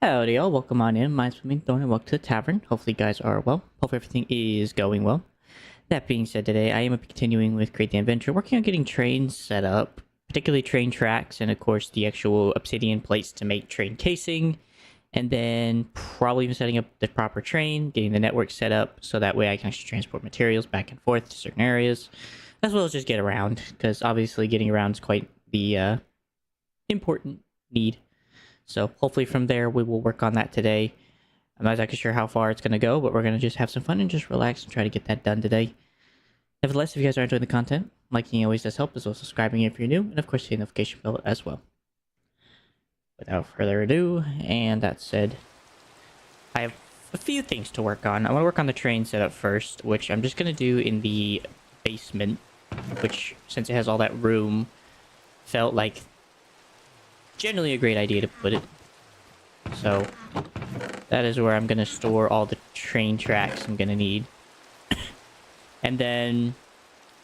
Howdy y'all, welcome on in. Mine's Swimming Thorn and welcome to the tavern. Hopefully you guys are well. Hopefully everything is going well. That being said, today I am continuing with Create the Endventure, working on getting trains set up, particularly train tracks, and of course the actual obsidian plates to make train casing, and then probably even setting up the proper train, getting the network set up so that way I can actually transport materials back and forth to certain areas, as well as just get around, because obviously getting around is quite the important need. So hopefully from there we will work on that today. I'm not exactly sure how far it's going to go, but we're going to just have some fun and just relax and try to get that done today. Nevertheless, if you guys are enjoying the content, liking always does help, as well as subscribing if you're new, and of course hitting the notification bell as well. Without further ado, and that said, I have a few things to work on. I want to work on the train setup first, which I'm just going to do in the basement, which, since it has all that room, felt like generally a great idea to put it. So that is where I'm going to store all the train tracks I'm going to need. And then,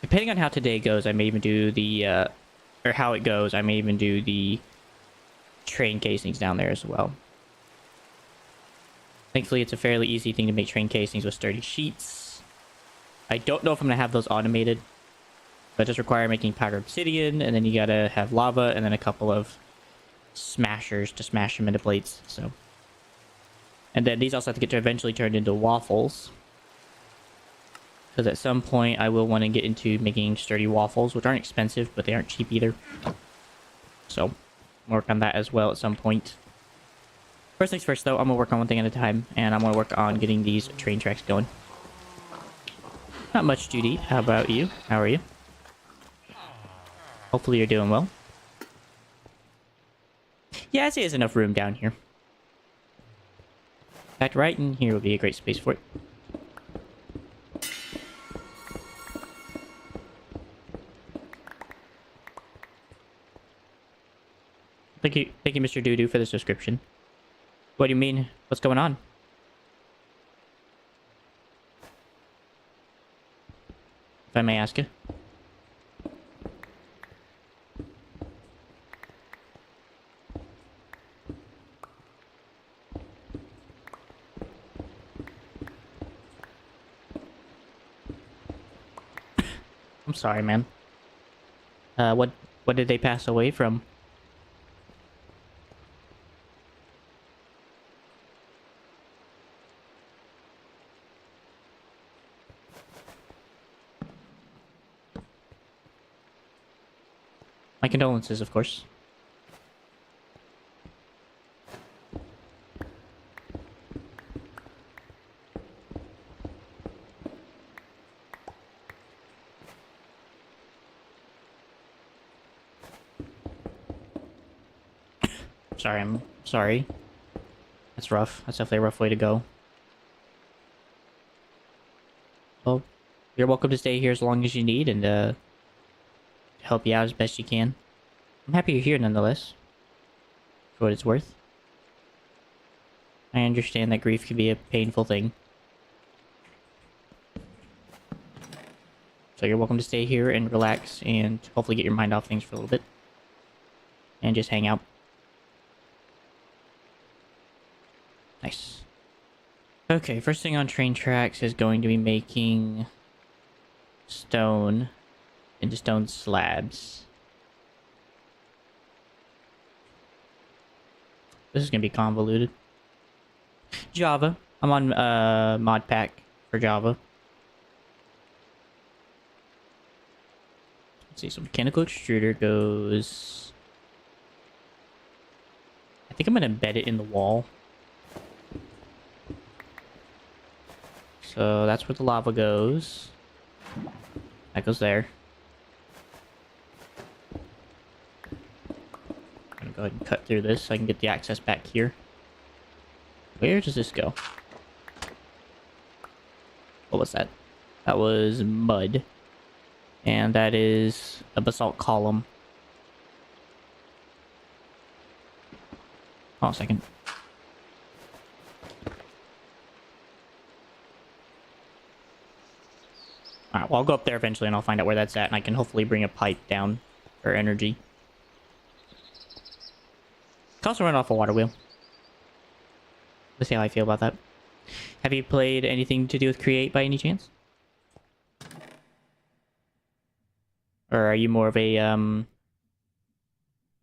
depending on how today goes, I may even do the, or how it goes, I may even do the train casings down there as well. Thankfully, it's a fairly easy thing to make train casings with sturdy sheets. I don't know if I'm going to have those automated, but it does require making powdered obsidian, and then you gotta have lava, and then a couple of smashers to smash them into plates, so. And then these also have to get to eventually turned into waffles. Because at some point, I will want to get into making sturdy waffles, which aren't expensive, but they aren't cheap either. So, work on that as well at some point. First things first, though, I'm going to work on one thing at a time, and I'm going to work on getting these train tracks going. Not much to eat. How about you? How are you? Hopefully you're doing well. Yeah, I'd say there's enough room down here. In fact, right in here would be a great space for it. Thank you, Mr. Doodoo, for the subscription. What do you mean? What's going on? If I may ask you. I'm sorry, man. What did they pass away from? My condolences, of course. Sorry, I'm sorry. That's rough. That's definitely a rough way to go. Well, you're welcome to stay here as long as you need and help you out as best you can. I'm happy you're here nonetheless. For what it's worth. I understand that grief can be a painful thing. So you're welcome to stay here and relax and hopefully get your mind off things for a little bit. And just hang out. Nice. Okay, first thing on train tracks is going to be making stone into stone slabs. This is going to be convoluted. Java. I'm on mod pack for Java. Let's see, so mechanical extruder goes... I think I'm going to embed it in the wall. So that's where the lava goes. That goes there. I'm gonna go ahead and cut through this so I can get the access back here. Where does this go? What was that? That was mud. And that is a basalt column. Hold on a second. Alright, well, I'll go up there eventually and I'll find out where that's at, and I can hopefully bring a pipe down for energy. Can also run off a water wheel. Let's see how I feel about that. Have you played anything to do with Create by any chance? Or are you more of a,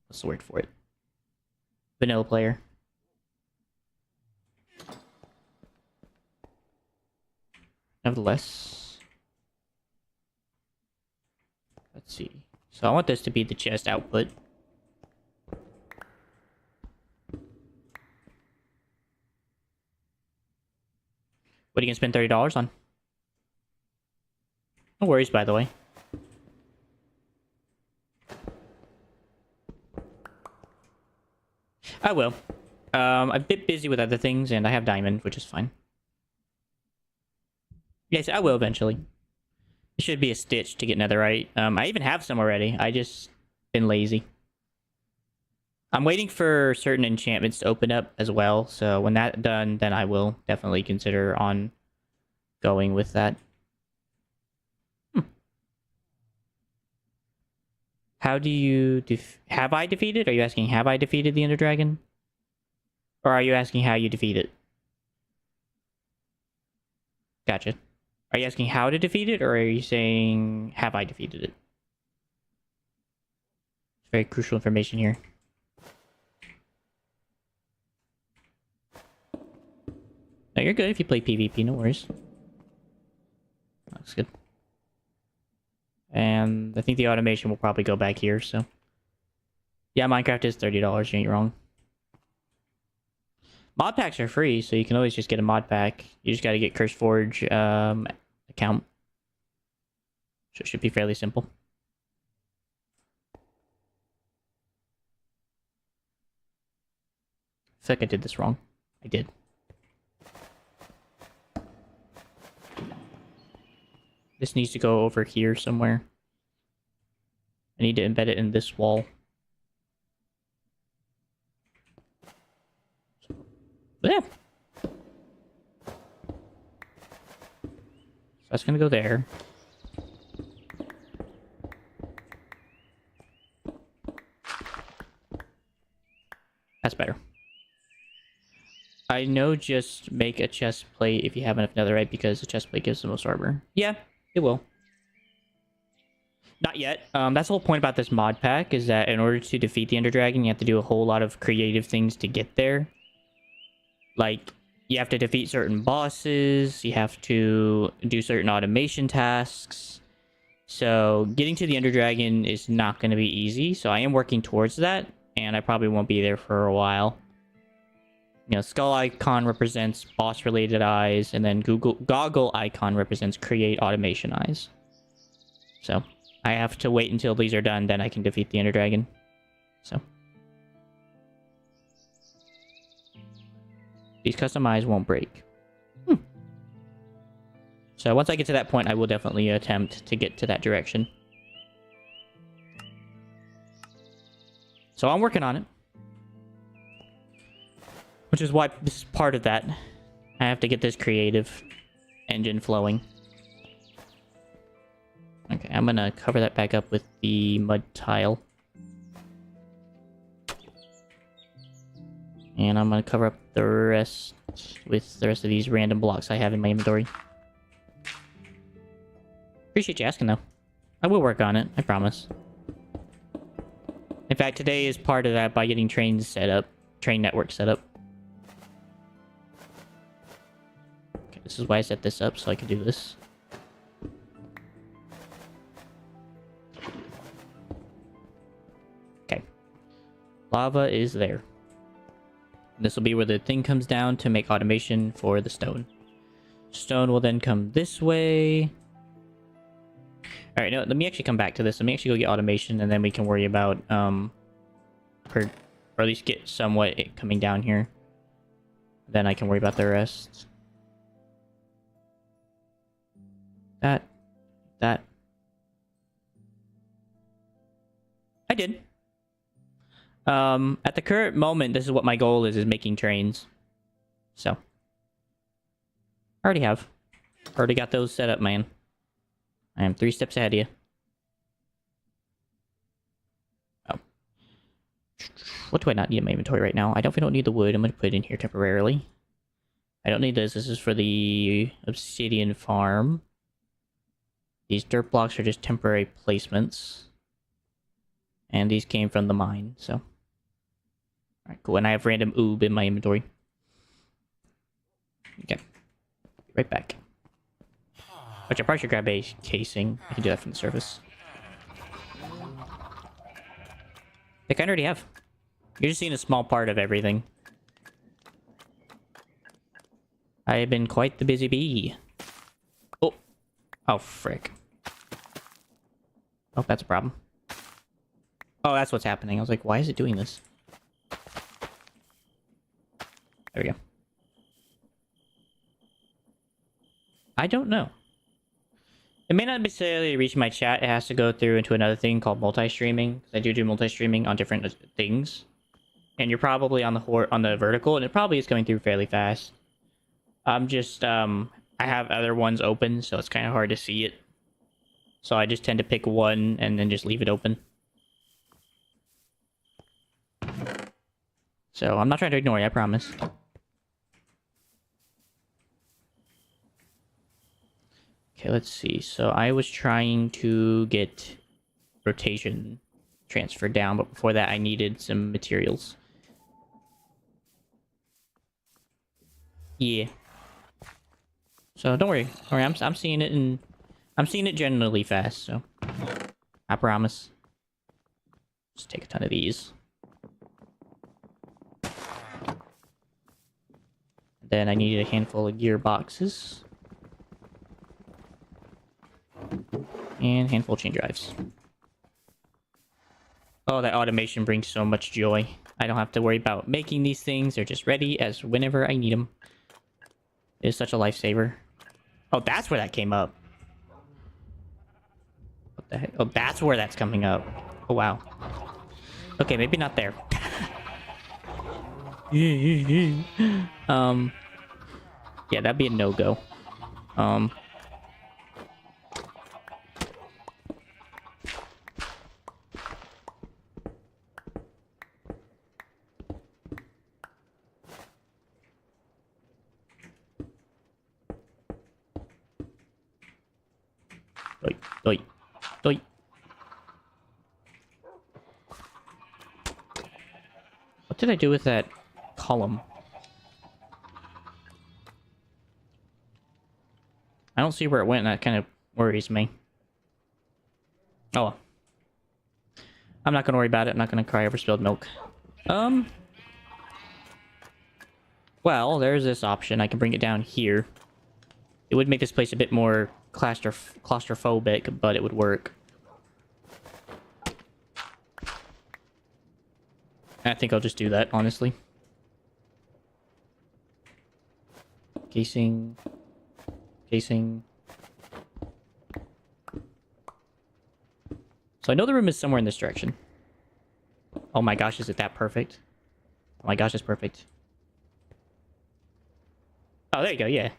what's the word for it? Vanilla player? Nevertheless, let's see. So I want this to be the chest output. What are you gonna spend $30 on? No worries, by the way. I will. I'm a bit busy with other things, and I have diamond, which is fine. Yes, I will eventually. It should be a stitch to get netherite. I even have some already. I just been lazy. I'm waiting for certain enchantments to open up as well, so when that's done, then I will definitely consider on going with that. How do you... have I defeated? Are you asking, have I defeated the Ender Dragon? Or are you asking how you defeat it? Gotcha. Are you asking how to defeat it, or are you saying, have I defeated it? It's very crucial information here. No, you're good if you play PvP, no worries. Looks good. And I think the automation will probably go back here, so... yeah, Minecraft is $30, you ain't wrong. Mod packs are free, so you can always just get a mod pack. You just gotta get CurseForge account. So it should be fairly simple. I feel like I did this wrong. I did. This needs to go over here somewhere. I need to embed it in this wall. Yeah. So that's gonna go there. That's better. I know just make a chest plate if you have enough netherite because the chest plate gives the most armor. Yeah, it will. Not yet. That's the whole point about this mod pack is that in order to defeat the Ender Dragon, you have to do a whole lot of creative things to get there. Like, you have to defeat certain bosses, you have to do certain automation tasks. So, getting to the Ender Dragon is not going to be easy, so I am working towards that, and I probably won't be there for a while. You know, skull icon represents boss-related eyes, and then goggle icon represents create automation eyes. So, I have to wait until these are done, then I can defeat the Ender Dragon. So... these custom eyes won't break. So once I get to that point, I will definitely attempt to get to that direction. So I'm working on it. Which is why this is part of that. I have to get this creative engine flowing. Okay, I'm gonna cover that back up with the mud tile. And I'm gonna cover up the rest with the rest of these random blocks I have in my inventory. Appreciate you asking, though. I will work on it, I promise. In fact, today is part of that by getting trains set up. Train network set up. Okay, this is why I set this up, so I can do this. Okay. Lava is there. This will be where the thing comes down to make automation for the stone. Stone will then come this way. Alright, no, let me actually come back to this. Let me actually go get automation, and then we can worry about, or at least get somewhat it coming down here. Then I can worry about the rest. That. I did. At the current moment, this is what my goal is making trains. So. I already have. Already got those set up, man. I am 3 steps ahead of you. Oh. What do I not need in my inventory right now? I definitely don't need the wood. I'm going to put it in here temporarily. I don't need this. This is for the obsidian farm. These dirt blocks are just temporary placements. And these came from the mine, so... Alright, cool. And I have random oob in my inventory. Okay. Right back. Which I probably should grab a casing. I can do that from the surface. I think I already have. You're just seeing a small part of everything. I have been quite the busy bee. Oh. Oh, frick. Oh, that's a problem. Oh, that's what's happening. I was like, why is it doing this? There we go. I don't know. It may not necessarily reach my chat. It has to go through into another thing called multi-streaming. I do multi-streaming on different things. And you're probably on the vertical, and it probably is coming through fairly fast. I'm just, I have other ones open, so it's kind of hard to see it. So I just tend to pick one and then just leave it open. So I'm not trying to ignore you, I promise. Okay, let's see. So I was trying to get rotation transferred down, but before that I needed some materials. Yeah. So don't worry. Don't worry, I'm seeing it, and I'm seeing it generally fast, so I promise. Just take a ton of these. Then I need a handful of gearboxes. And a handful of chain drives. Oh, that automation brings so much joy. I don't have to worry about making these things. They're just ready as whenever I need them. It is such a lifesaver. Oh, that's where that came up. What the heck? Oh, that's where that's coming up. Oh, wow. Okay, maybe not there. Yeah, that'd be a no-go. Doi. Doi. What did I do with that column? I don't see where it went, and that kind of worries me. Oh well. I'm not gonna worry about it. I'm not gonna cry over spilled milk. Well, there's this option. I can bring it down here. It would make this place a bit more claustrophobic, but it would work. I think I'll just do that, honestly. Casing. Casing. So I know the room is somewhere in this direction. Oh my gosh, is it that perfect? Oh my gosh, it's perfect. Oh, there you go, yeah.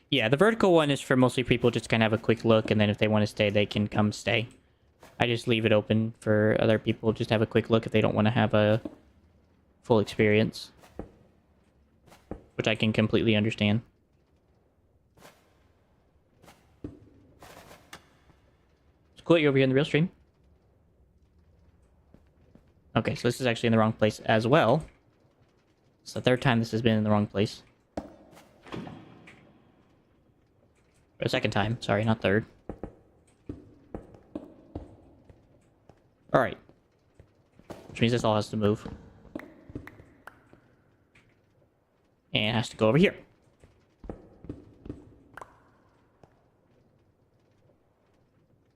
Yeah, the vertical one is for mostly people just kind of have a quick look, and then if they want to stay, they can come stay. I just leave it open for other people just have a quick look if they don't want to have a full experience. Which I can completely understand. It's cool you're over here in the real stream. Okay, so this is actually in the wrong place as well. It's the third time this has been in the wrong place. Or second time, sorry, not third. Alright. Which means this all has to move. And it has to go over here.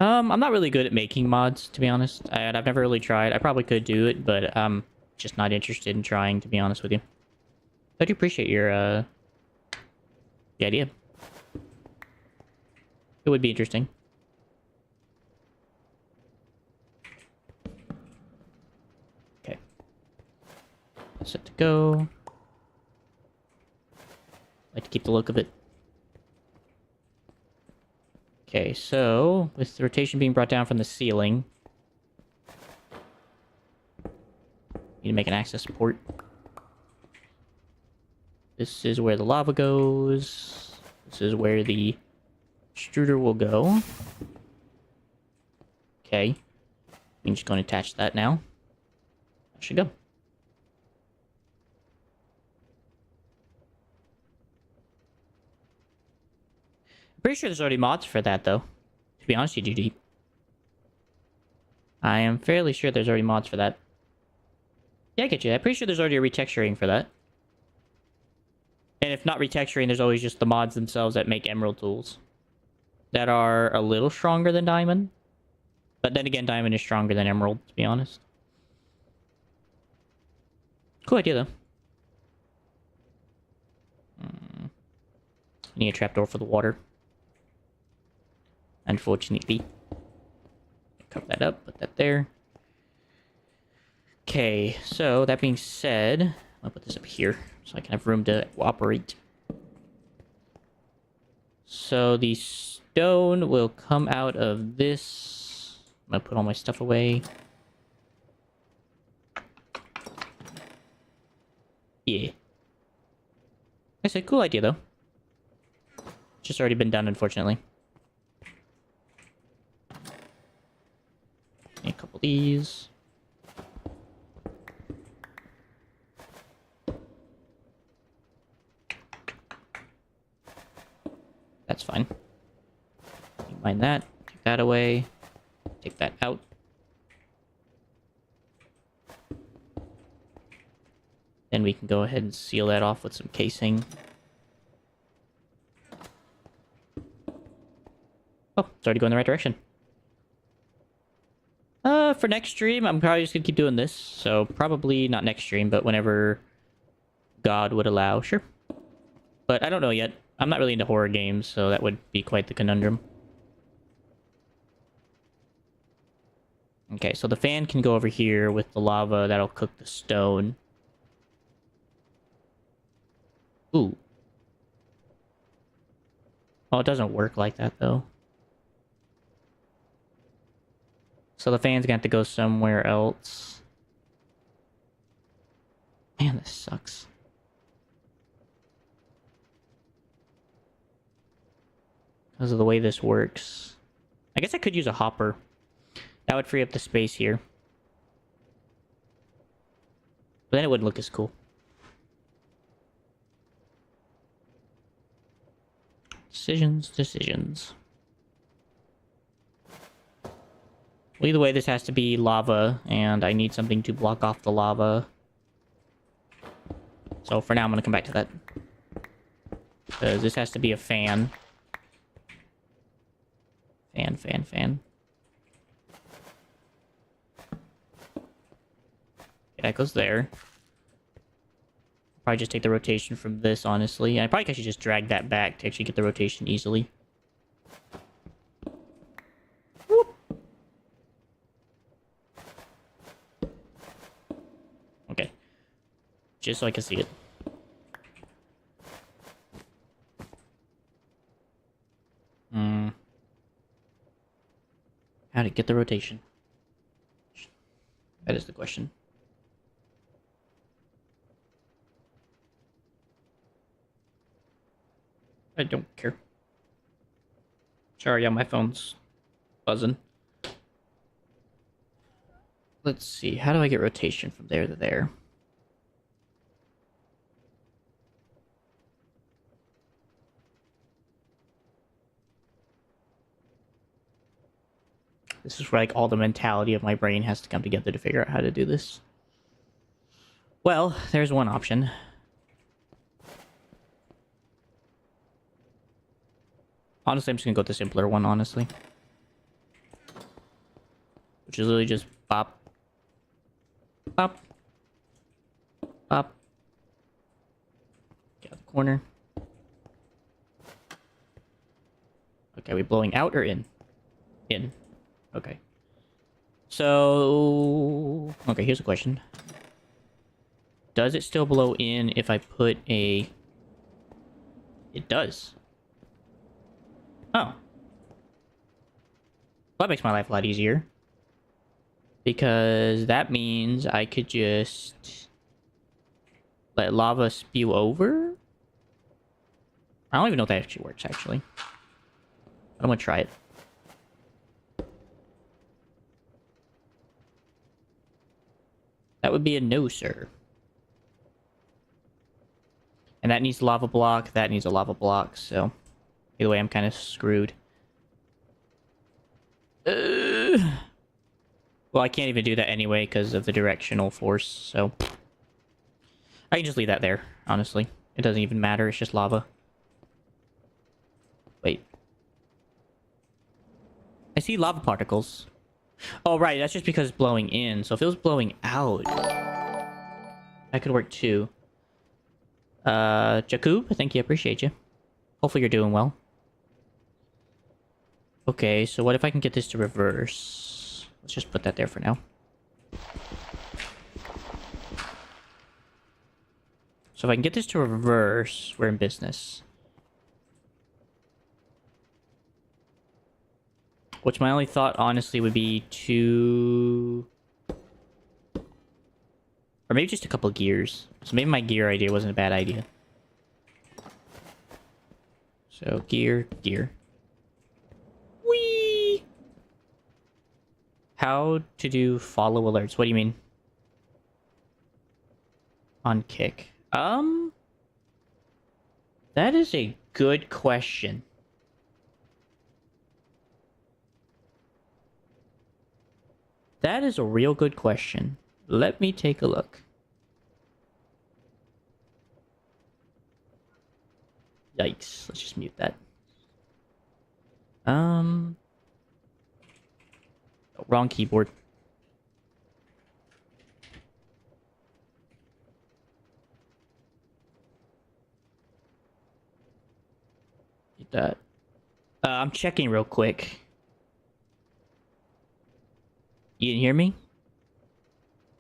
I'm not really good at making mods, to be honest. I've never really tried. I probably could do it, but I'm just not interested in trying, to be honest with you. I do appreciate your, the idea. It would be interesting. Okay. Set to go. Like to keep the look of it. Okay, so with the rotation being brought down from the ceiling, need to make an access port. This is where the lava goes. This is where the extruder will go. Okay. I'm just going to attach that now. That should go. I'm pretty sure there's already mods for that, though. To be honest with you, Deep. I am fairly sure there's already mods for that. Yeah, I get you. I'm pretty sure there's already a retexturing for that. And if not retexturing, there's always just the mods themselves that make emerald tools. That are a little stronger than diamond. But then again, diamond is stronger than emerald, to be honest. Cool idea, though. Need a trapdoor for the water. Unfortunately. Cover that up, put that there. Okay, so that being said, I'll put this up here so I can have room to operate. So the stone will come out of this. I'm gonna put all my stuff away. Yeah. That's a cool idea, though. Just already been done, unfortunately. A couple of these. That's fine. Mind that. Take that away. Take that out. Then we can go ahead and seal that off with some casing. Oh, it's already going the right direction. For next stream, I'm probably just gonna keep doing this. So probably not next stream, but whenever God would allow, sure. But I don't know yet. I'm not really into horror games, so that would be quite the conundrum. Okay, so the fan can go over here with the lava. That'll cook the stone. Ooh. Oh, it doesn't work like that, though. So the fan's gonna have to go somewhere else. Man, this sucks. Because of the way this works. I guess I could use a hopper. That would free up the space here. But then it wouldn't look as cool. Decisions. Well, either way, this has to be lava, and I need something to block off the lava. So for now, I'm going to come back to that. Because this has to be a fan. Fan. Okay, that goes there. Probably just take the rotation from this, honestly. And I probably should just drag that back to actually get the rotation easily. Whoop. Okay. Just so I can see it. How to get the rotation? That is the question. I don't care. Sorry, yeah, my phone's buzzing. Let's see, how do I get rotation from there to there? This is where, like, all the mentality of my brain has to come together to figure out how to do this. Well, there's one option. Honestly, I'm just gonna go with the simpler one, honestly. Which is literally just pop. Pop. Pop. Get out the corner. Okay, are we blowing out or in? In. Okay. So... Okay, here's a question. Does it still blow in if I put a... It does. Oh. Well, that makes my life a lot easier. Because that means I could just... let lava spew over? I don't even know if that actually works, actually. I'm gonna try it. That would be a no, sir. And that needs a lava block, that needs a lava block, so... Either way, I'm kind of screwed. Well, I can't even do that anyway because of the directional force, so... I can just leave that there, honestly. It doesn't even matter, it's just lava. Wait. I see lava particles. Oh, right, that's just because it's blowing in. So if it was blowing out, that could work too. Jakub, thank you, appreciate you. Hopefully you're doing well. Okay, so what if I can get this to reverse? Let's just put that there for now. So if I can get this to reverse, we're in business. Which my only thought, honestly, would be to... Or maybe just a couple gears. So maybe my gear idea wasn't a bad idea. So, gear. Whee! How to do follow alerts. What do you mean? On kick. That is a good question. That is a real good question. Let me take a look. Yikes. Let's just mute that. Oh, wrong keyboard. Get that. I'm checking real quick. You didn't hear me?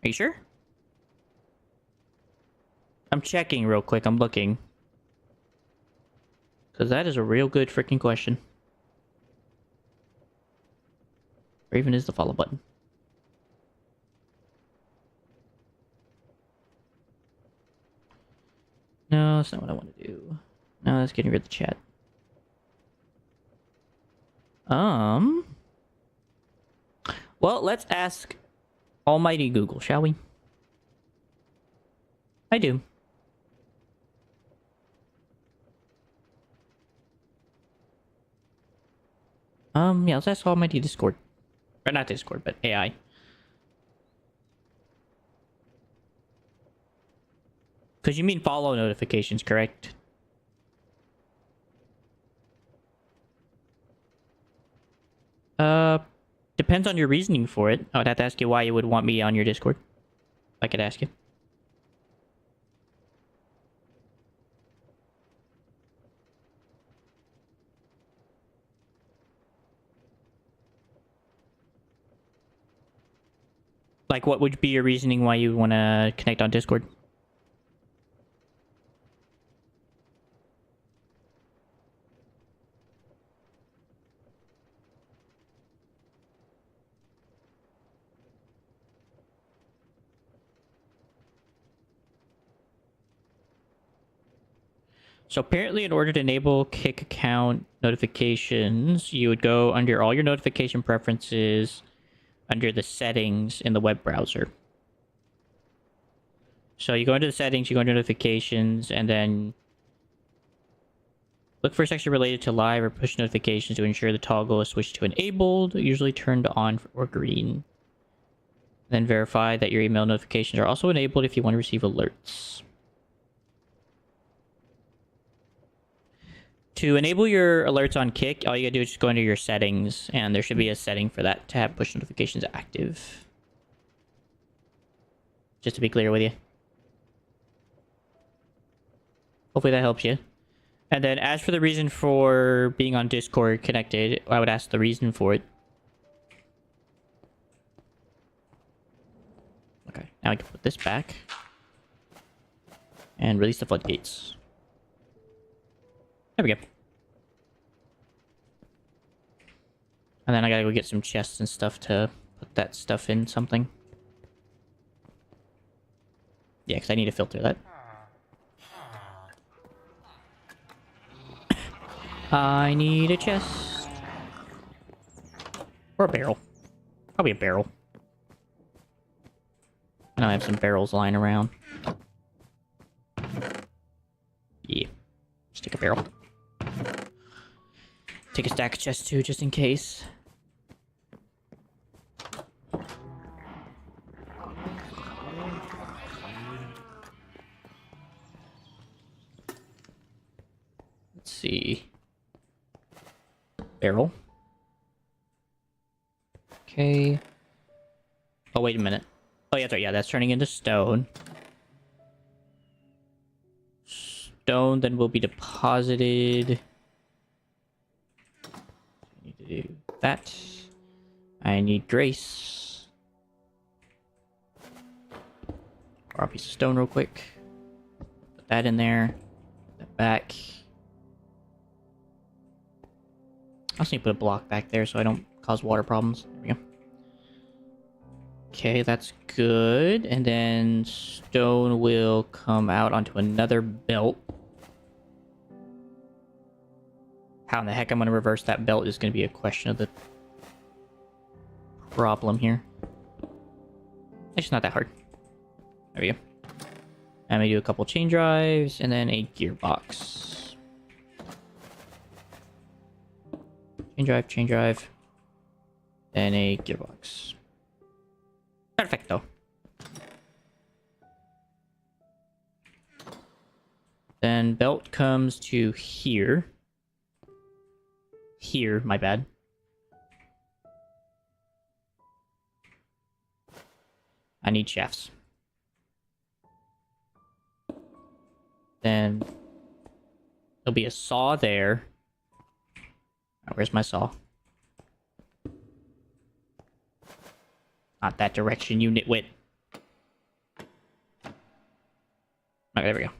Are you sure? I'm checking real quick. I'm looking. Because that is a real good freaking question. Where even is the follow button? No, that's not what I want to do. No, that's getting rid of the chat. Well, let's ask Almighty Google, shall we? I do. Yeah, let's ask Almighty Discord. Or not Discord, but AI. Because you mean follow notifications, correct? Depends on your reasoning for it. I would have to ask you why you would want me on your Discord. I could ask you. Like, what would be your reasoning why you want to connect on Discord? So apparently in order to enable Kick account notifications, you would go under all your notification preferences, under the settings in the web browser. So you go into the settings, you go into notifications, and then look for a section related to live or push notifications to ensure the toggle is switched to enabled, usually turned on or green. Then verify that your email notifications are also enabled if you want to receive alerts. To enable your alerts on Kick, all you gotta do is just go into your settings, and there should be a setting for that to have push notifications active. Just to be clear with you. Hopefully that helps you. And then as for the reason for being on Discord connected, I would ask the reason for it. Okay, now I can put this back. And release the floodgates. There we go. And then I gotta go get some chests and stuff to put that stuff in something. Yeah, because I need to filter that. I need a chest. Or a barrel. Probably a barrel. I know I have some barrels lying around. Yeah. Just take a barrel. Take a stack of chests too, just in case. see. Barrel. Okay. Oh, wait a minute. Oh, yeah, that's right. Yeah, that's turning into stone. Stone then will be deposited. I need to do that. I need grace. Borrow a piece of stone real quick. Put that in there. Put that back. I also need to put a block back there so I don't cause water problems. There we go. Okay, that's good. And then stone will come out onto another belt. How in the heck I'm going to reverse that belt is going to be a question of the problem here. It's not that hard. There we go. I'm going to do a couple chain drives and then a gearbox. Chain drive, and a gearbox. Perfecto. Then belt comes to here. Here, my bad. I need shafts. Then there'll be a saw there. Where's my saw? Not that direction, you nitwit. Okay, there we go.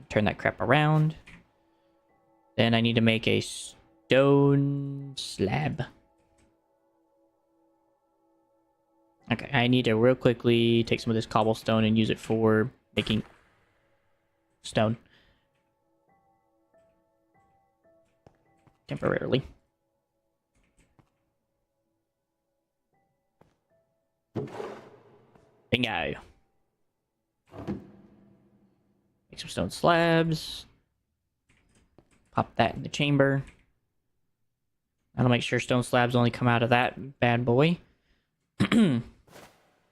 Turn that crap around. Then I need to make a stone slab. Okay, I need to real quickly take some of this cobblestone and use it for making stone. Temporarily. Bingo. Make some stone slabs. Pop that in the chamber. That'll make sure stone slabs only come out of that bad boy. Then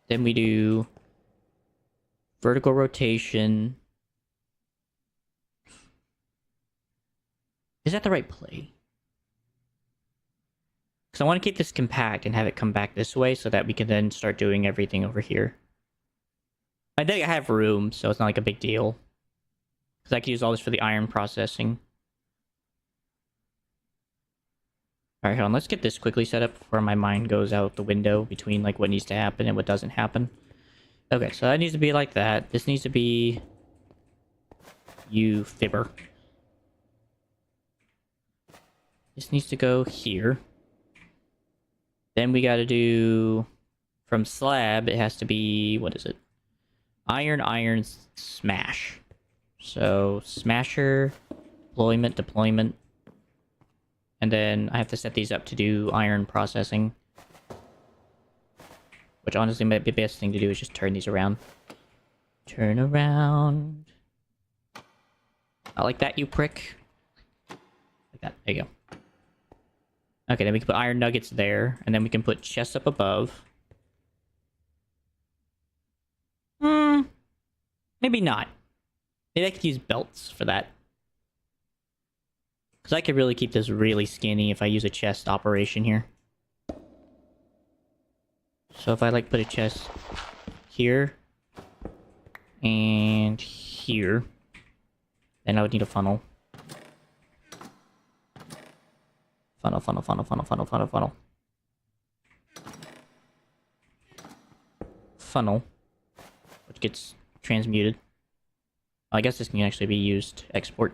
we do vertical rotation. Is that the right play? Because I want to keep this compact and have it come back this way so that we can then start doing everything over here. I think I have room, so it's not like a big deal. Because I can use all this for the iron processing. Alright, hold on. Let's get this quickly set up before my mind goes out the window between like what needs to happen and what doesn't happen. Okay, so that needs to be like that. This needs to be... You fibber. This needs to go here. Then we gotta do... From slab, it has to be... What is it? Iron, iron, smash. So, smasher, deployment. And then I have to set these up to do iron processing. Which honestly might be the best thing to do is just turn these around. Turn around. Not like that, you prick. Like that. There you go. Okay, then we can put iron nuggets there. And then we can put chests up above. Maybe not. Maybe I could use belts for that. Because I could really keep this really skinny if I use a chest operation here. So if I like put a chest here and here, then I would need a funnel. Funnel. Funnel, which gets transmuted. I guess this can actually be used to export.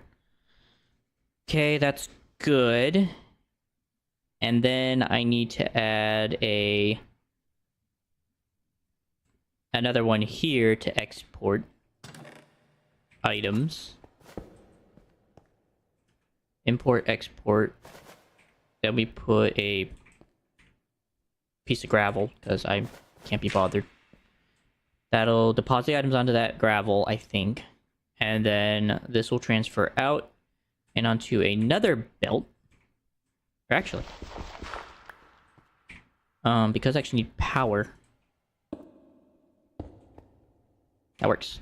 Okay, that's good. And then I need to add another one here to export items. Import, export. Then we put a piece of gravel, because I can't be bothered. That'll deposit items onto that gravel, I think. And then this will transfer out and onto another belt. Or actually, because I actually need power. That works.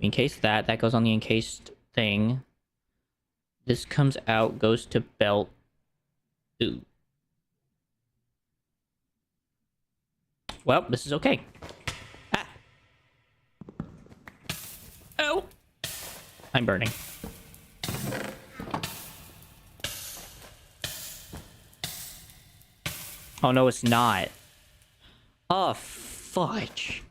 Encase that. That goes on the encased thing. This comes out, goes to belt. Ooh. Well, this is okay. Ah. Oh! I'm burning. Oh no, it's not. Oh, fudge.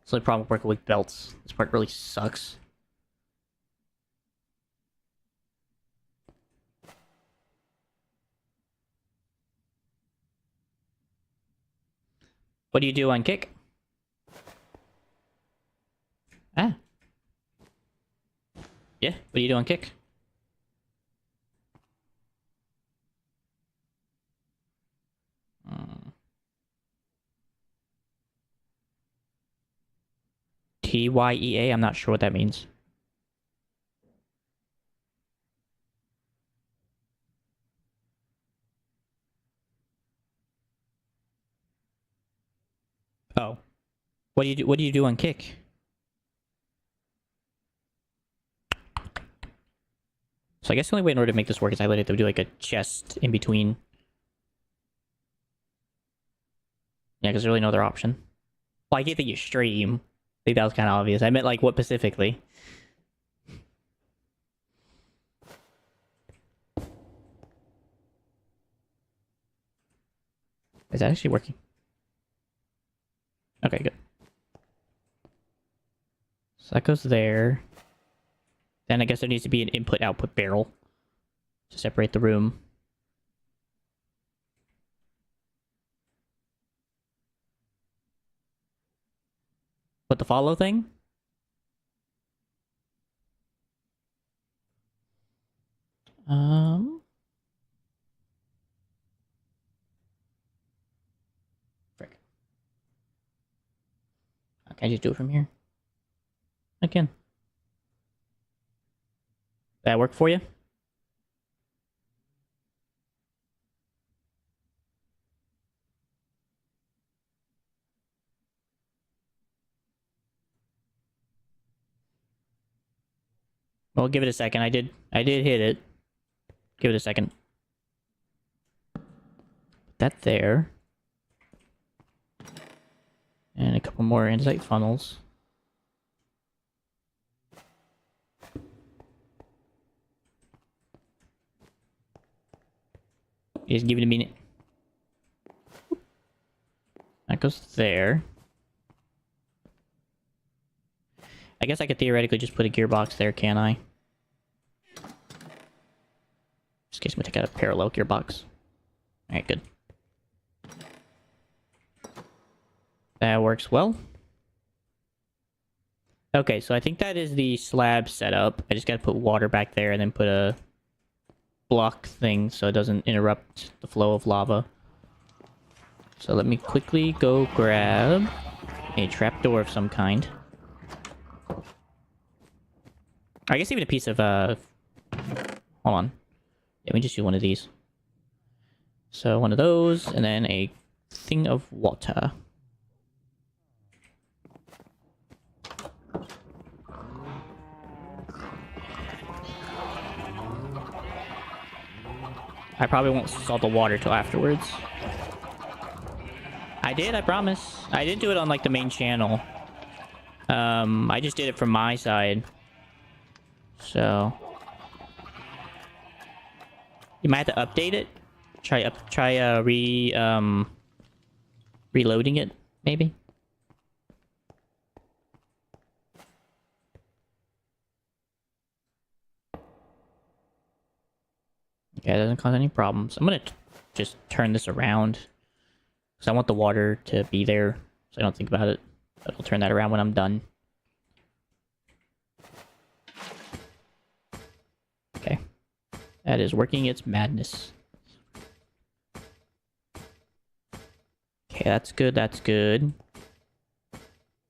It's the problem working with belts. This part really sucks. What do you do on kick? Ah. Yeah, what do you do on kick? TYEA? I'm not sure what that means. Oh. What do you do on kick? So I guess the only way in order to make this work is I let it do like a chest in between. Yeah, because there's really no other option. Well, I get that you stream. I think that was kind of obvious. I meant like what specifically? Is that actually working? Okay, good. So that goes there. Then I guess there needs to be an input-output barrel to separate the room. What, the follow thing? Frick. Can I just do it from here? I can. That work for you? Well, give it a second. I did hit it. Give it a second. Put that there. And a couple more insight funnels. Just give it a minute. That goes there. I guess I could theoretically just put a gearbox there, can I? Just in case we take out a parallel gearbox. Alright, good. That works well. Okay, so I think that is the slab setup. I just gotta put water back there and then put a block thing so it doesn't interrupt the flow of lava. So let me quickly go grab a trapdoor of some kind. I guess even a piece of, hold on. Let me just do one of these. So one of those, and then a thing of water. I probably won't salt the water till afterwards. I did, I promise. I didn't do it on, like, the main channel. I just did it from my side. So... you might have to update it. Reloading it, maybe? Yeah, it doesn't cause any problems. I'm gonna just turn this around. Because I want the water to be there, so I don't think about it. But I'll turn that around when I'm done. Okay. That is working its madness. Okay, that's good, that's good.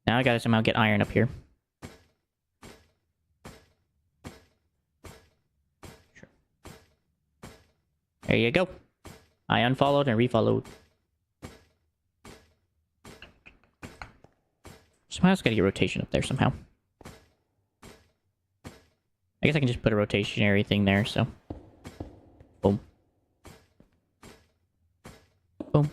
Now I gotta somehow get iron up here. Sure. There you go. I unfollowed and refollowed. Somehow it's gotta get rotation up there somehow. I guess I can just put a rotationary thing there, so. Boom. Boom.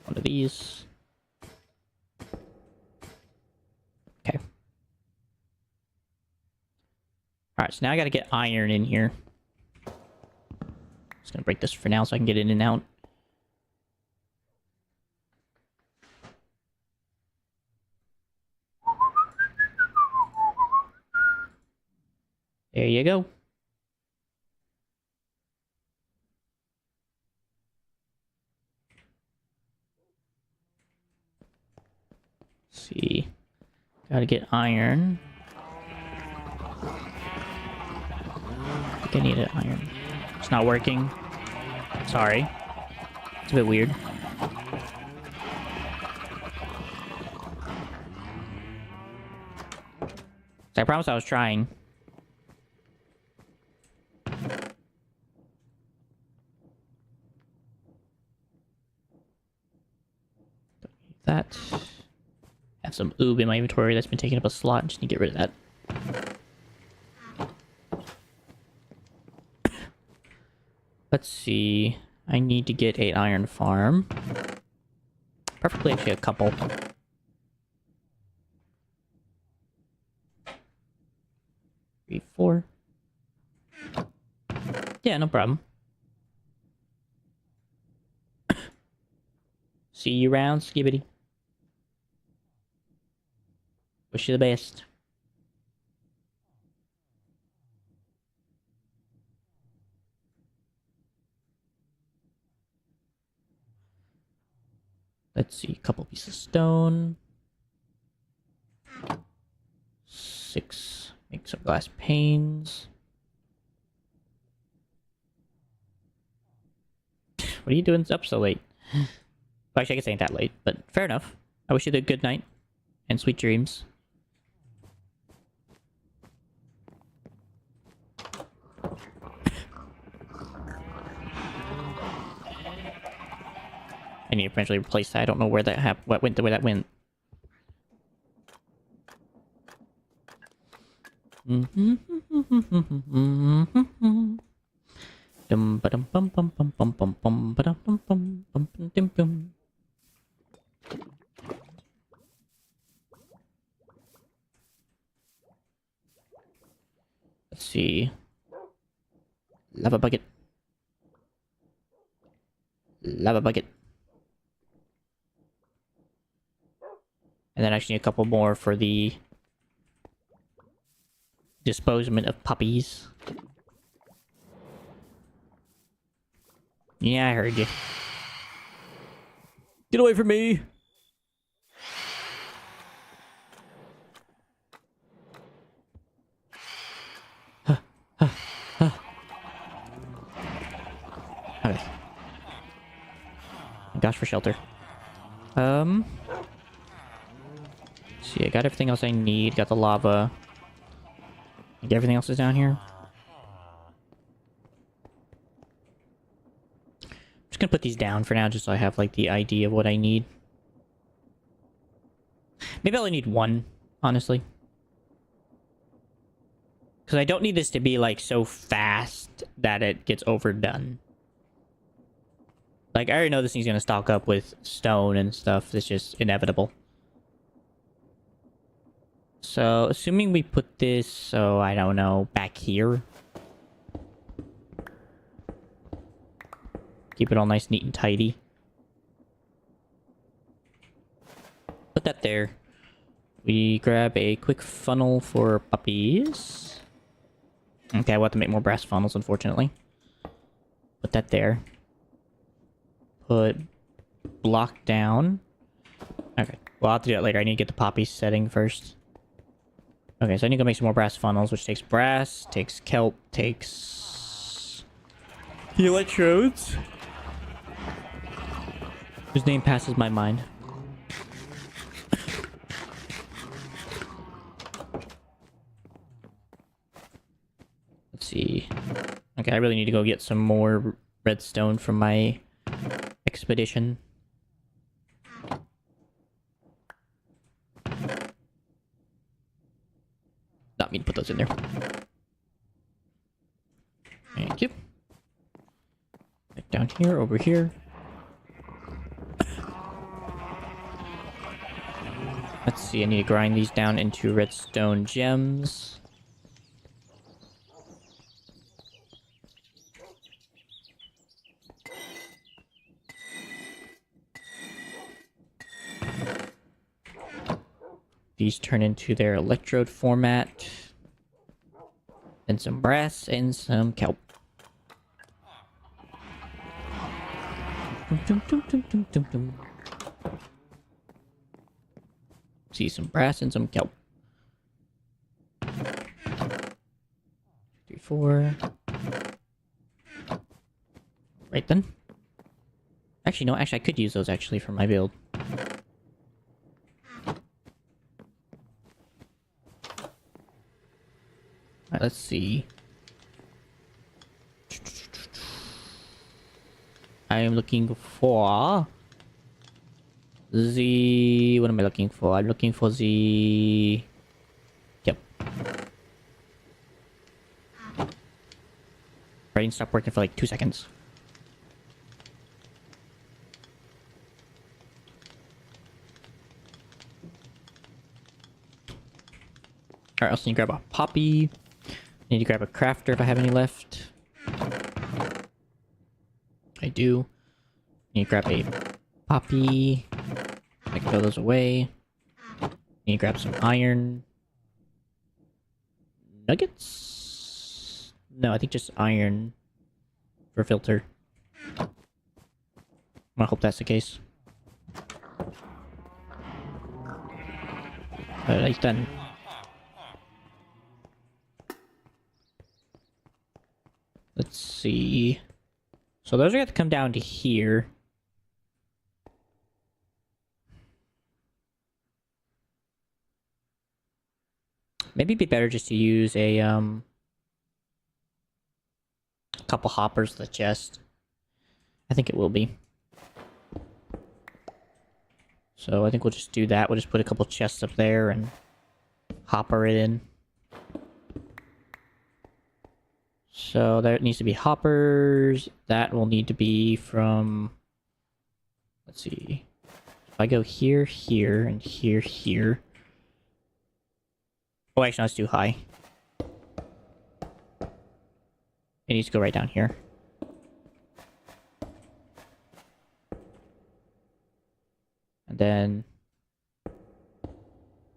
One of these. Okay. Alright, so now I gotta get iron in here. Just gonna break this for now so I can get in and out. There you go. Let's see. Gotta get iron. I think I need an iron. It's not working. Sorry. It's a bit weird. I promise I was trying. That. Have some oob in my inventory that's been taking up a slot. Just need to get rid of that. Let's see. I need to get an iron farm. Preferably actually a couple. 3, 4. Yeah, no problem. See you around, Skibbity. Wish you the best. Let's see, a couple pieces of stone. 6. Make some glass panes. What are you doing up so late? Well, actually, I guess it ain't that late, but fair enough. I wish you a good night and sweet dreams. I need to eventually replace that. I don't know where that happened. Where that went. Let's see. Lava bucket. Lava bucket. And then I actually need a couple more for the disposement of puppies. Yeah, I heard you. Get away from me! Okay. Gosh, for shelter. See, I got everything else I need. Got the lava. I think everything else is down here. I'm just gonna put these down for now, just so I have like the idea of what I need. Maybe I only need one, honestly. Because I don't need this to be like so fast that it gets overdone. Like, I already know this thing's gonna stock up with stone and stuff. It's just inevitable. So, assuming we put this, so, I don't know, back here. Keep it all nice, neat, and tidy. Put that there. We grab a quick funnel for puppies. Okay, we'll have to make more brass funnels, unfortunately. Put that there. Put block down. Okay, well, I'll have to do that later. I need to get the poppy setting first. Okay, so I need to go make some more brass funnels, which takes brass, takes kelp, takes the electrodes. Whose name passes my mind. Let's see. Okay, I really need to go get some more redstone from my expedition. Not me to put those in there. Thank you. Back down here, over here. Let's see, I need to grind these down into redstone gems. These turn into their electrode format. And some brass and some kelp. See, some brass and some kelp. 3, 4. Right then. Actually, no, actually I could use those actually for my build. Alright, let's see. I am looking for the... What am I looking for? I'm looking for the... Yep. Brain stopped working for like 2 seconds. Alright, I also need to grab a poppy. Need to grab a crafter if I have any left. I do. Need to grab a poppy. I can throw those away. Need to grab some iron. Nuggets? No, I think just iron for filter. I hope that's the case. He's done. Let's see. So those are going to come down to here. Maybe it'd be better just to use a couple hoppers to the chest. I think it will be. So I think we'll just do that. We'll just put a couple chests up there and hopper it in. So there needs to be hoppers. That will need to be from... Let's see. If I go here, here, and here, here... Oh, actually, no, it's too high. It needs to go right down here. And then...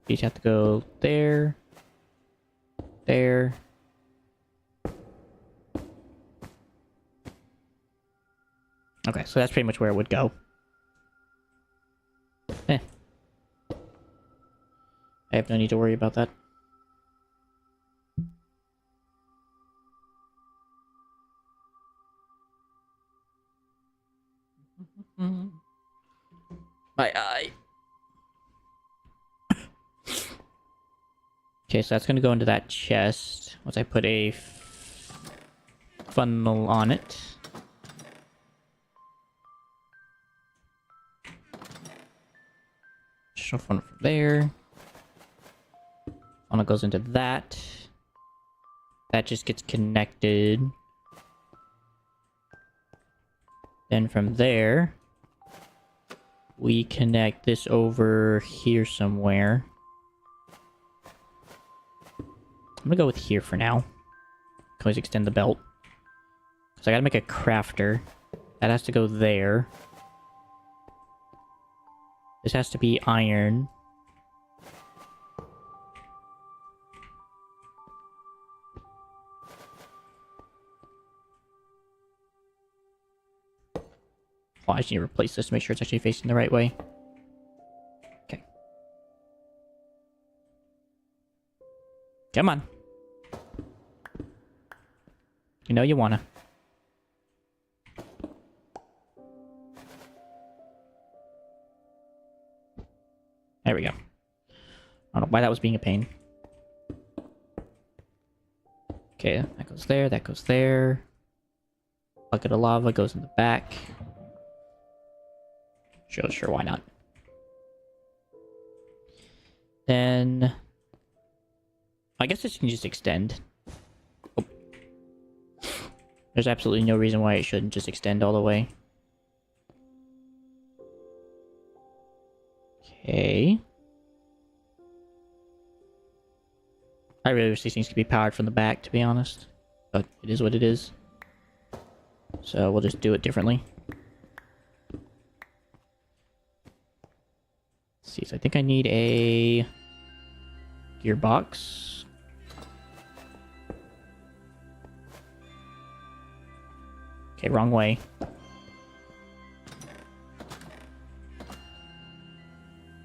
These have to go there. There. Okay, so that's pretty much where it would go. I have no need to worry about that. My eye. Okay, so that's gonna go into that chest once I put a funnel on it. Funnel from there. Funnel goes into that. That just gets connected. Then from there, we connect this over here somewhere. I'm gonna go with here for now. Can always extend the belt. So I gotta make a crafter. That has to go there. This has to be iron. Oh, I just need to replace this to make sure it's actually facing the right way. Okay. Come on. You know you wanna. There we go. I don't know why that was being a pain. Okay, that goes goes there, that goes there. Bucket of lava goes in the back. Sure, why not? Then... I guess this can just extend. Oh. There's absolutely no reason why it shouldn't just extend all the way. Okay. I really wish these things could be powered from the back, to be honest. But it is what it is. So we'll just do it differently. Let's see, so I think I need a gearbox. Okay, wrong way.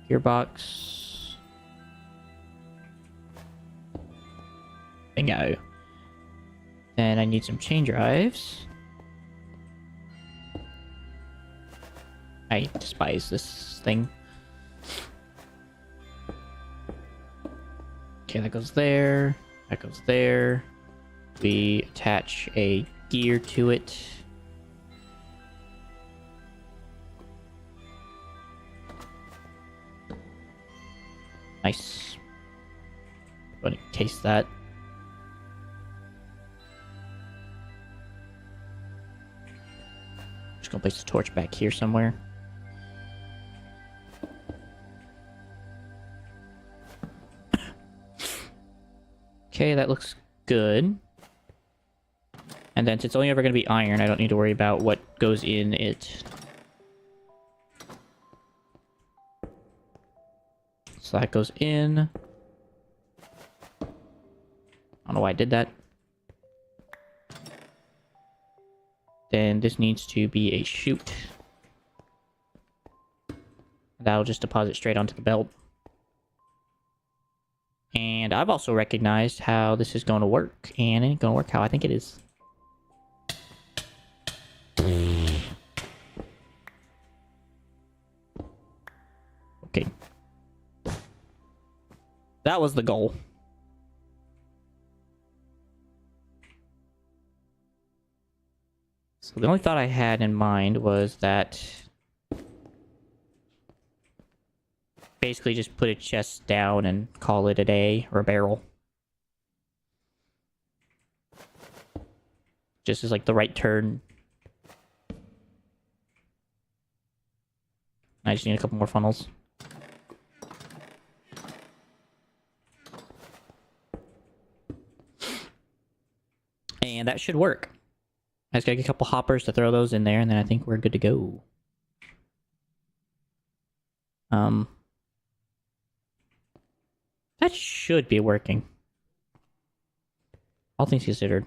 Gearbox. Bingo. Then I need some chain drives. I despise this thing. Okay, that goes there. That goes there. We attach a gear to it. Nice. Go ahead and case that. Just gonna place the torch back here somewhere. Okay, that looks good. And then since it's only ever going to be iron, I don't need to worry about what goes in it. So that goes in. I don't know why I did that. Then this needs to be a chute. That'll just deposit straight onto the belt. And I've also recognized how this is going to work, and it ain't going to work how I think it is. Okay. That was the goal. So the only thought I had in mind was that... basically just put a chest down and call it a day, or a barrel. Just as like the right turn. I just need a couple more funnels. And that should work. I just gotta get a couple hoppers to throw those in there, and then I think we're good to go. That should be working. All things considered.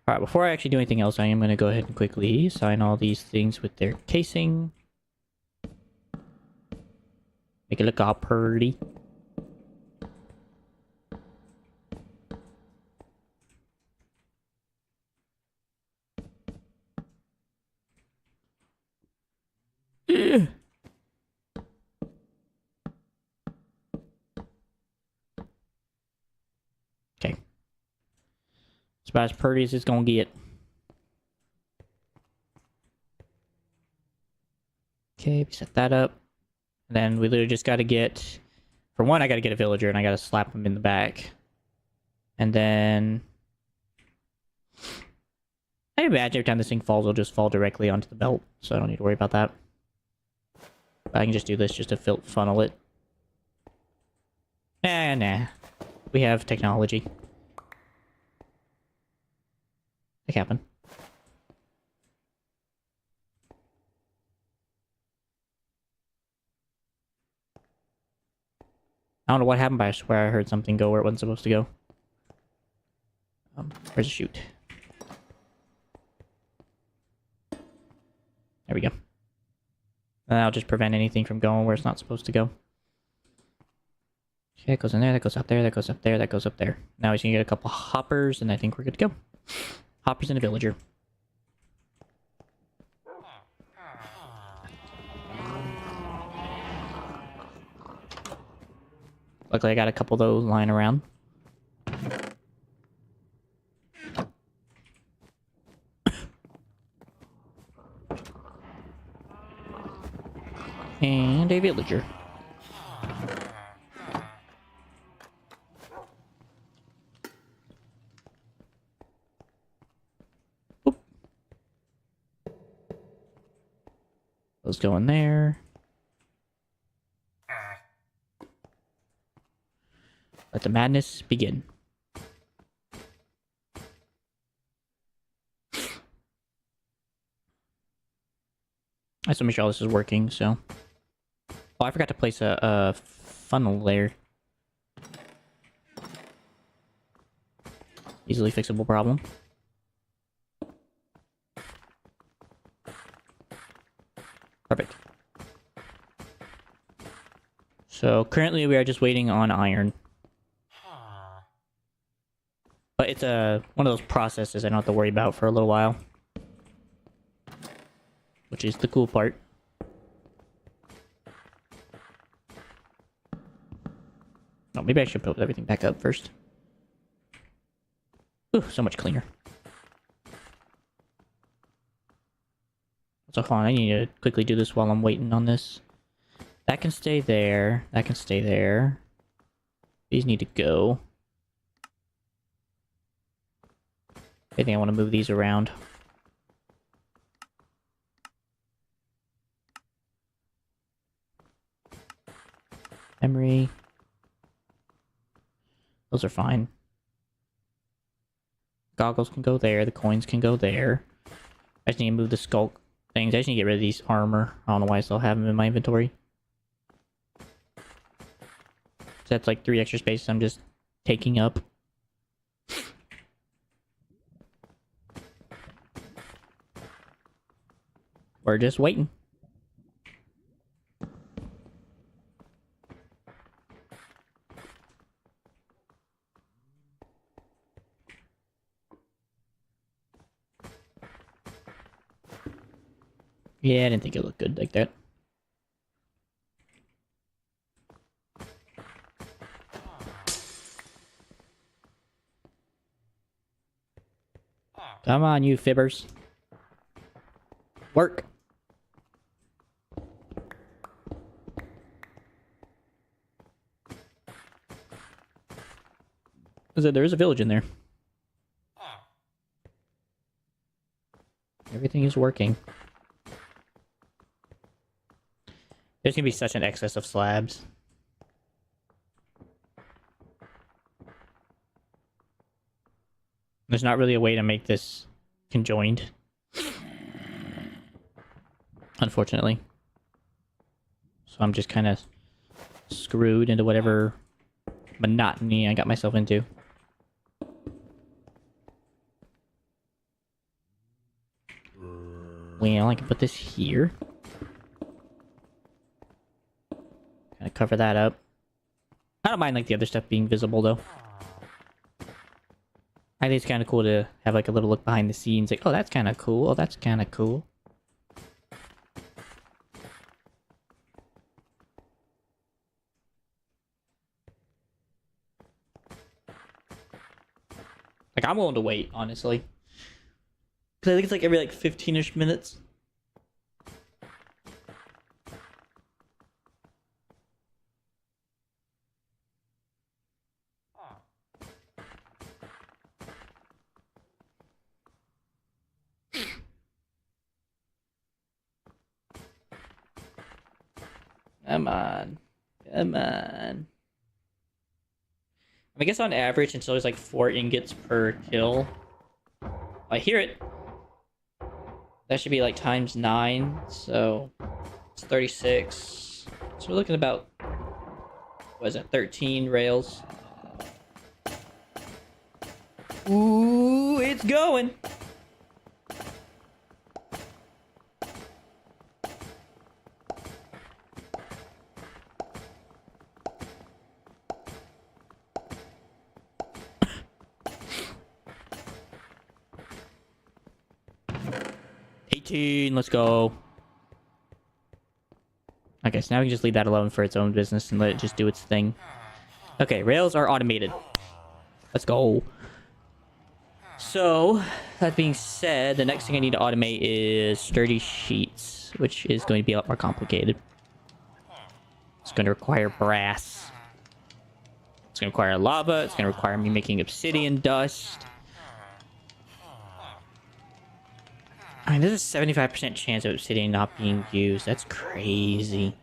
Alright, before I actually do anything else, I am going to go ahead and quickly sign all these things with their casing. Make it look all pretty. Ugh. Okay. It's about as pretty as it's gonna get. Okay, we set that up. And then we literally just gotta get... For one, I gotta get a villager, and I gotta slap him in the back. And then... I imagine every time this thing falls, it'll just fall directly onto the belt, so I don't need to worry about that. But I can just do this just to funnel it. Nah. We have technology. It happened. I don't know what happened, but I swear I heard something go where it wasn't supposed to go. Where's the chute? There we go. And that'll just prevent anything from going where it's not supposed to go. Okay, that goes in there, that goes up there, that goes up there, that goes up there. Now he's gonna get a couple hoppers, and I think we're good to go. Hoppers and a villager. Luckily I got a couple of those lying around. villager. Oop. Let's go in there. Let the madness begin. I just want to make sure all this is working, so... Oh, I forgot to place a funnel there. Easily fixable problem. Perfect. So, currently we are just waiting on iron. But it's one of those processes I don't have to worry about for a little while. Which is the cool part. Oh, maybe I should put everything back up first. Ooh, so much cleaner. So hold on, I need to quickly do this while I'm waiting on this. That can stay there. That can stay there. These need to go. I think I want to move these around. Memory. Those are fine. Goggles can go there. The coins can go there. I just need to move the skull things. I just need to get rid of these armor. I don't know why I still have them in my inventory. So that's like 3 extra spaces I'm just taking up. We're just waiting. Yeah, I didn't think it looked good like that. Come on, you fibbers. Work. There is a village in there. Everything is working. There's gonna be such an excess of slabs. There's not really a way to make this conjoined. Unfortunately. So I'm just kind of screwed into whatever monotony I got myself into. Well, I can put this here. Kind of cover that up. I don't mind like the other stuff being visible though. I think it's kind of cool to have like a little look behind the scenes. Like, oh, that's kind of cool. Oh, that's kind of cool. Like, I'm willing to wait, honestly. Because I think it's like every like 15-ish minutes. Come on. Come on. I guess on average, it's always like 4 ingots per kill. I hear it. That should be like times 9, so it's 36. So we're looking about, what is that, 13 rails. Ooh, it's going! Let's go. Okay, so now we can just leave that alone for its own business and let it just do its thing. Okay, rails are automated. Let's go. So, that being said, the next thing I need to automate is sturdy sheets, which is going to be a lot more complicated. It's going to require brass. It's going to require lava. It's going to require me making obsidian dust. I mean, there's a 75% chance of obsidian not being used. That's crazy.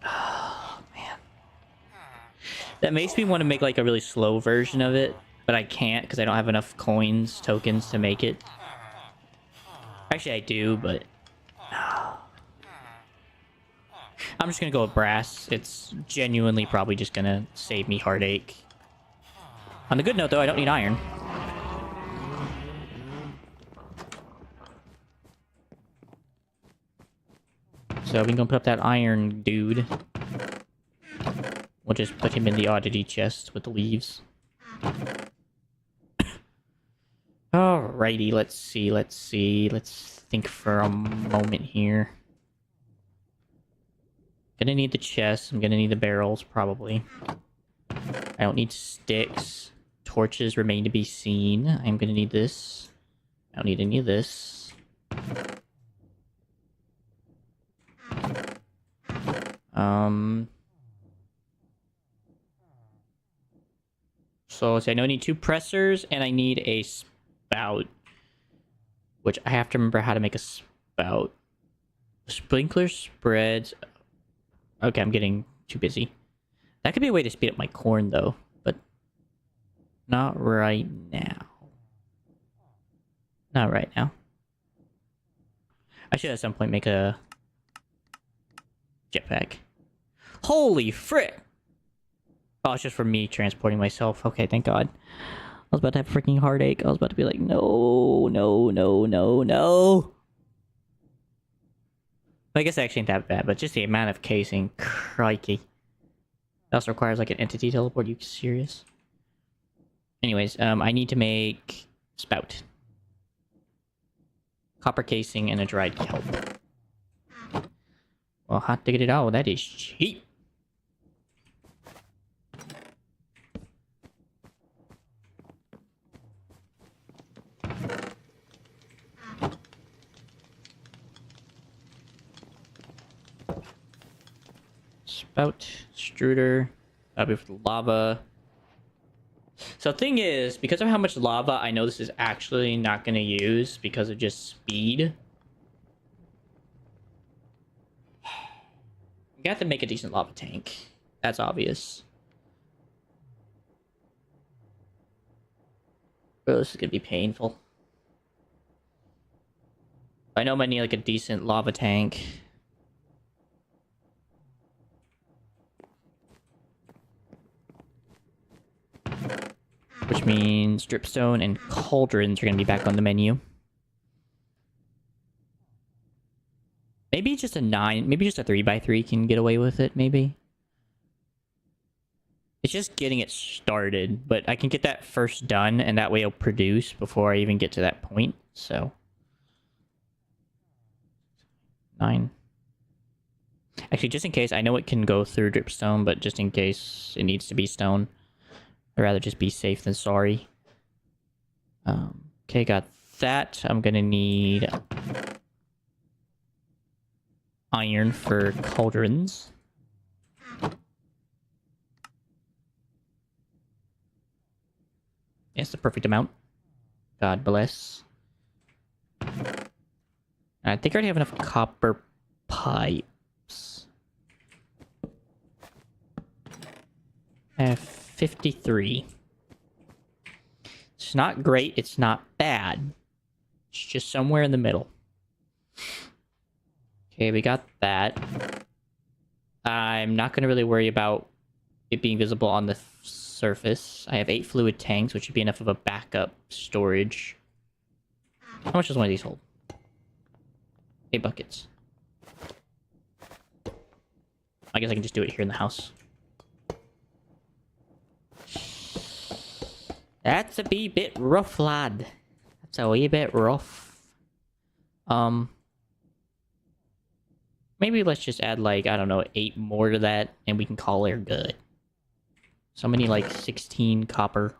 Oh, man. That makes me want to make like a really slow version of it, but I can't because I don't have enough coins, tokens to make it. Actually, I do, but... I'm just gonna go with brass. It's genuinely probably just gonna save me heartache. On the good note, though, I don't need iron. So we can go put up that iron dude. We'll just put him in the oddity chest with the leaves. Alrighty, let's see. Let's think for a moment here. Gonna need the chest. I'm gonna need the barrels, probably. I don't need sticks. Torches remain to be seen. I'm gonna need this. I don't need any of this. So let's see, I know I need 2 pressers, and I need a spout. Which I have to remember how to make a spout. Sprinkler spreads... Okay, I'm getting too busy. That could be a way to speed up my corn, though. But not right now. Not right now. I should at some point make a jetpack. Holy frick! Oh, it's just for me transporting myself. Okay, thank God. I was about to have a freaking heartache. I was about to be like, no, no, no, no, no. I guess that actually ain't that bad, but just the amount of casing. Crikey. That also requires like an entity teleport. Are you serious? Anyways, I need to make spout. Copper casing and a dried kelp. Well, hot diggity dog, that is cheap. Spout, extruder, that'll be for the lava. So the thing is, because of how much lava I know this is actually not going to use because of just speed. You have to make a decent lava tank. That's obvious. Oh, this is going to be painful. I know I'm going to need like a decent lava tank. Which means dripstone and cauldrons are going to be back on the menu. Maybe just a 9, maybe just a 3x3 can get away with it, maybe. It's just getting it started, but I can get that first done, and that way it'll produce before I even get to that point, so. 9. Actually, just in case, I know it can go through dripstone, but just in case it needs to be stone. I'd rather just be safe than sorry. Okay, got that. I'm gonna need iron for cauldrons. Yes, the perfect amount. God bless. I think I already have enough copper pipes. I have 53. It's not great, it's not bad. It's just somewhere in the middle. Okay, we got that. I'm not going to really worry about it being visible on the surface. I have 8 fluid tanks, which should be enough of a backup storage. How much does one of these hold? 8 buckets. I guess I can just do it here in the house. That's a wee bit rough, lad. That's a wee bit rough. Maybe let's just add, like, I don't know, 8 more to that, and we can call her good. So I'm gonna need, like, 16 copper.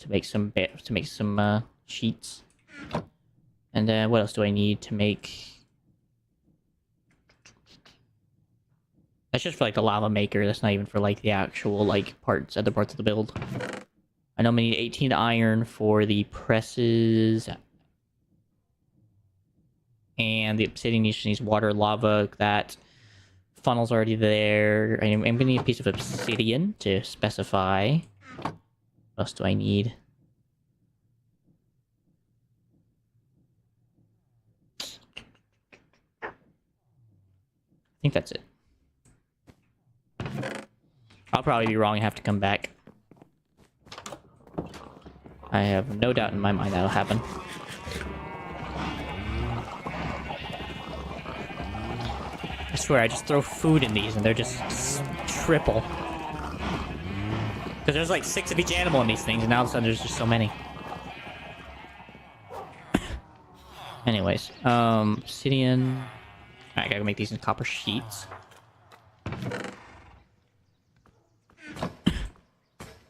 to make some sheets. And then what else do I need to make? That's just for like the lava maker. That's not even for like the actual like other parts of the build. I know I'm gonna need 18 iron for the presses. And the obsidian needs water, lava. That funnel's already there. I'm gonna need a piece of obsidian to specify. What else do I need? I think that's it. I'll probably be wrong and have to come back. I have no doubt in my mind that'll happen. I swear, I just throw food in these and they're just triple. Because there's like 6 of each animal in these things, and now all of a sudden there's just so many. Anyways, obsidian. Alright, I gotta make these in copper sheets.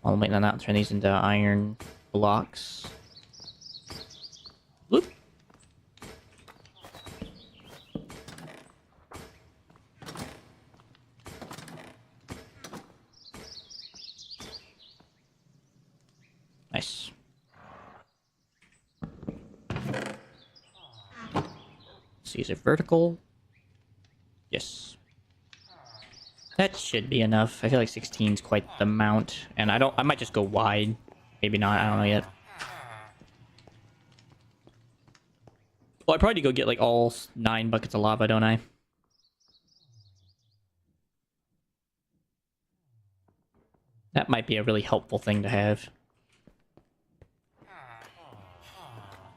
I'll wait on that and turn these into iron blocks. Whoop. Nice. So these are vertical. Yes. That should be enough. I feel like 16 is quite the amount. And I might just go wide. Maybe not, I don't know yet. Well, I probably need to go get like all 9 buckets of lava, don't I? That might be a really helpful thing to have.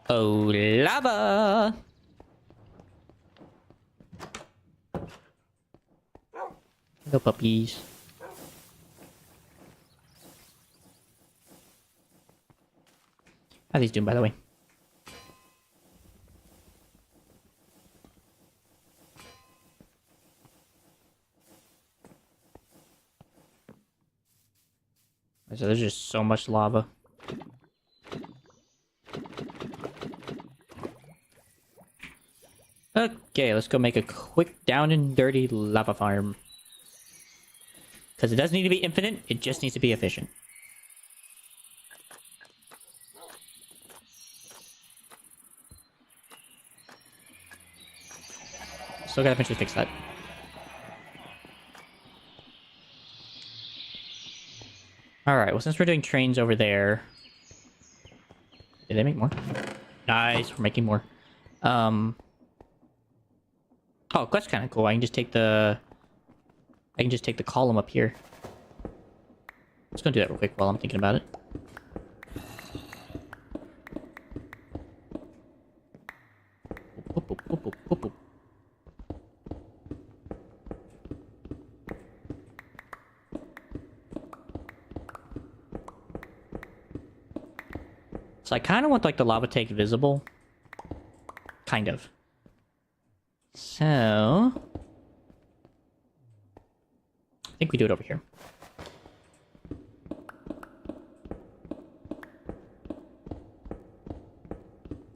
Oh, lava! No puppies. How are these doing, by the way? So there's just so much lava. Okay, let's go make a quick down and dirty lava farm. Because it doesn't need to be infinite, it just needs to be efficient. Still gotta eventually fix that. Alright, well since we're doing trains over there... Did they make more? Nice, we're making more. Oh, that's kind of cool. I can just take the column up here. Let's go do that real quick while I'm thinking about it. Boop, boop, boop, boop, boop, boop. So I kind of want like the lava tank visible. Kind of. So... I think we do it over here.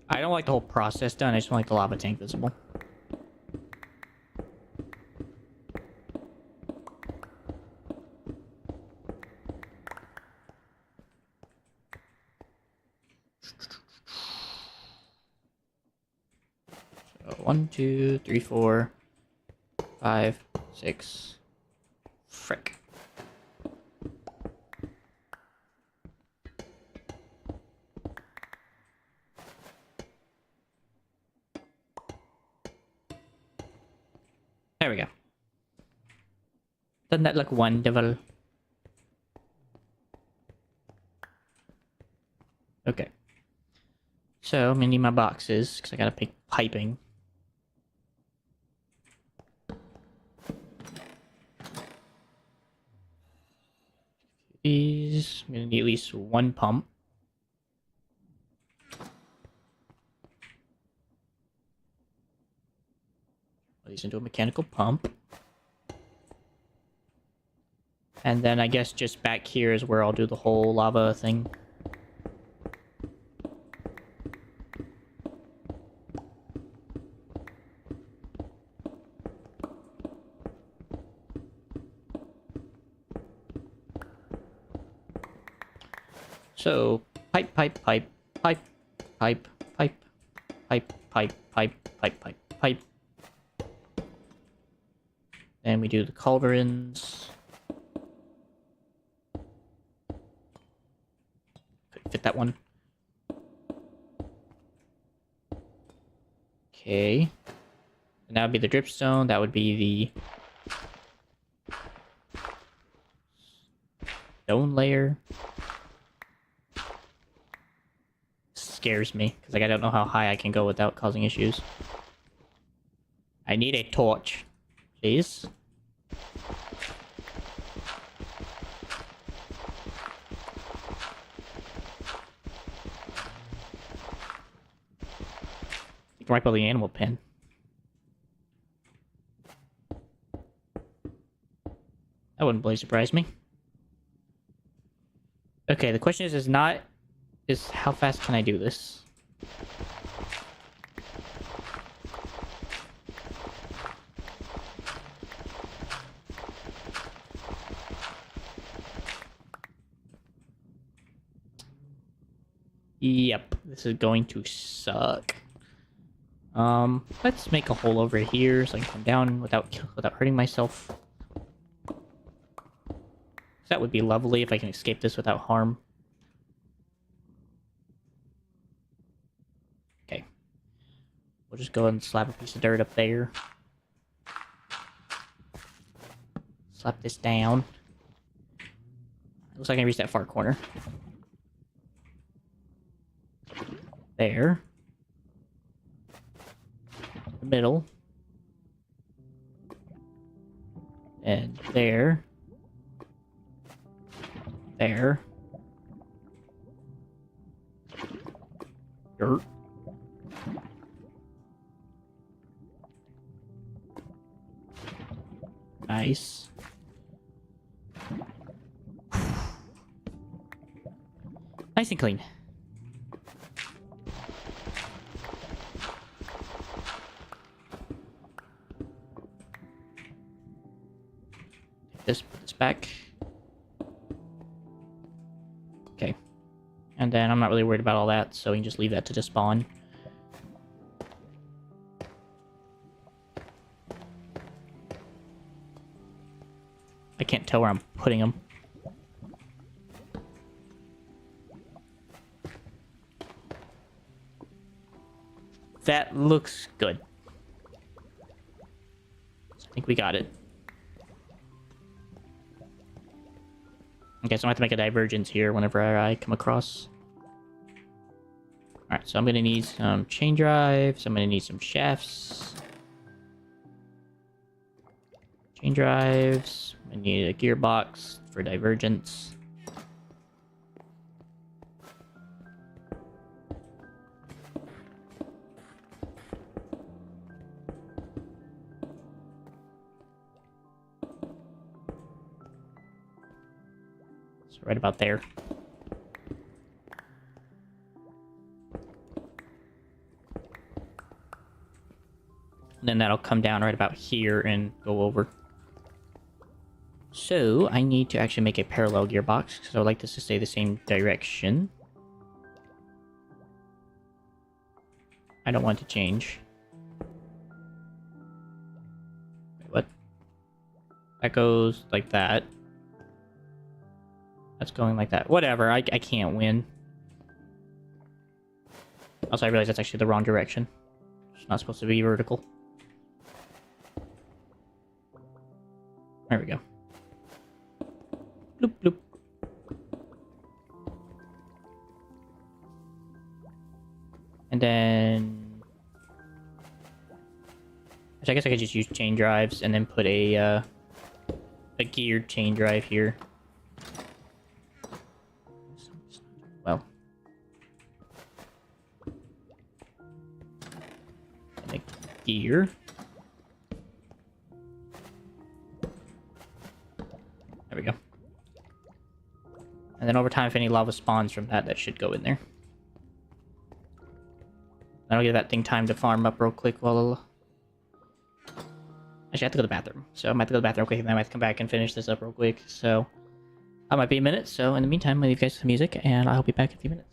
I don't like the whole process done, I just want like the lava tank visible. So 1, 2, 3, 4, 5, 6. Frick. There we go. Doesn't that look wonderful? Okay. So, I'm gonna need my boxes, because I gotta pick piping. These, I'm gonna need at least 1 pump. Put these into a mechanical pump. And then I guess just back here is where I'll do the whole lava thing. So, pipe, pipe, pipe, pipe, pipe, pipe, pipe, pipe, pipe, pipe, pipe, pipe. And we do the cauldrons. Couldn't fit that one. Okay. And that would be the dripstone. That would be the stone layer. Scares me because like I don't know how high I can go without causing issues. I need a torch, please. Right by the animal pen. That wouldn't really surprise me. Okay, the question is how fast can I do this? Yep, this is going to suck. Let's make a hole over here so I can come down without hurting myself. That would be lovely if I can escape this without harm. Okay. We'll just go ahead and slap a piece of dirt up there. Slap this down. Looks like I can reach that far corner. There. The middle. And there. There. Dirt. Nice. Nice and clean. Put this back. Okay. And then I'm not really worried about all that, so we can just leave that to despawn. I can't tell where I'm putting them. That looks good. I think we got it. Okay, so I have to make a divergence here whenever I come across. Alright, so I'm gonna need some chain drives. I'm gonna need some shafts. Chain drives. I need a gearbox for divergence. So right about there. And then that'll come down right about here and go over. So, I need to actually make a parallel gearbox, because I would like this to stay the same direction. I don't want it to change. Wait, what? That goes like that. That's going like that. Whatever, I can't win. Also, I realize that's actually the wrong direction. It's not supposed to be vertical. There we go. Bloop, bloop. And then... Actually, I guess I could just use chain drives and then put a geared chain drive here. Well. And a gear. There we go. And then over time, if any lava spawns from that, that should go in there. That'll give that thing time to farm up real quick while... Actually, I have to go to the bathroom. So I might have to go to the bathroom real quick, and then I might have to come back and finish this up real quick. So I might be a minute, so in the meantime, I'll leave you guys some music, and I'll be back in a few minutes.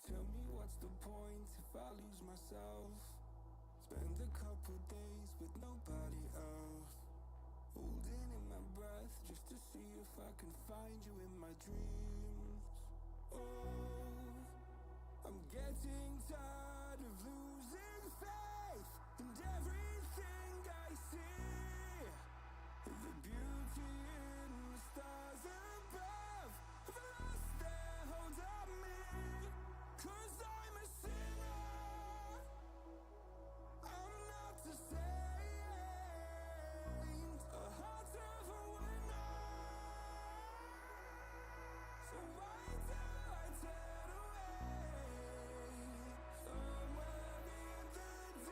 Tell me what's the point if I lose myself? Spend a couple days with nobody else, holding in my breath just to see if I can find you in my dreams. Oh, I'm getting tired of losing faith in everything I see. The beauty in the stars above have lost their hold on me. 'Cause I'm a sinner, I'm not a saint, a heart of a winner. So why do I turn away? Somewhere in the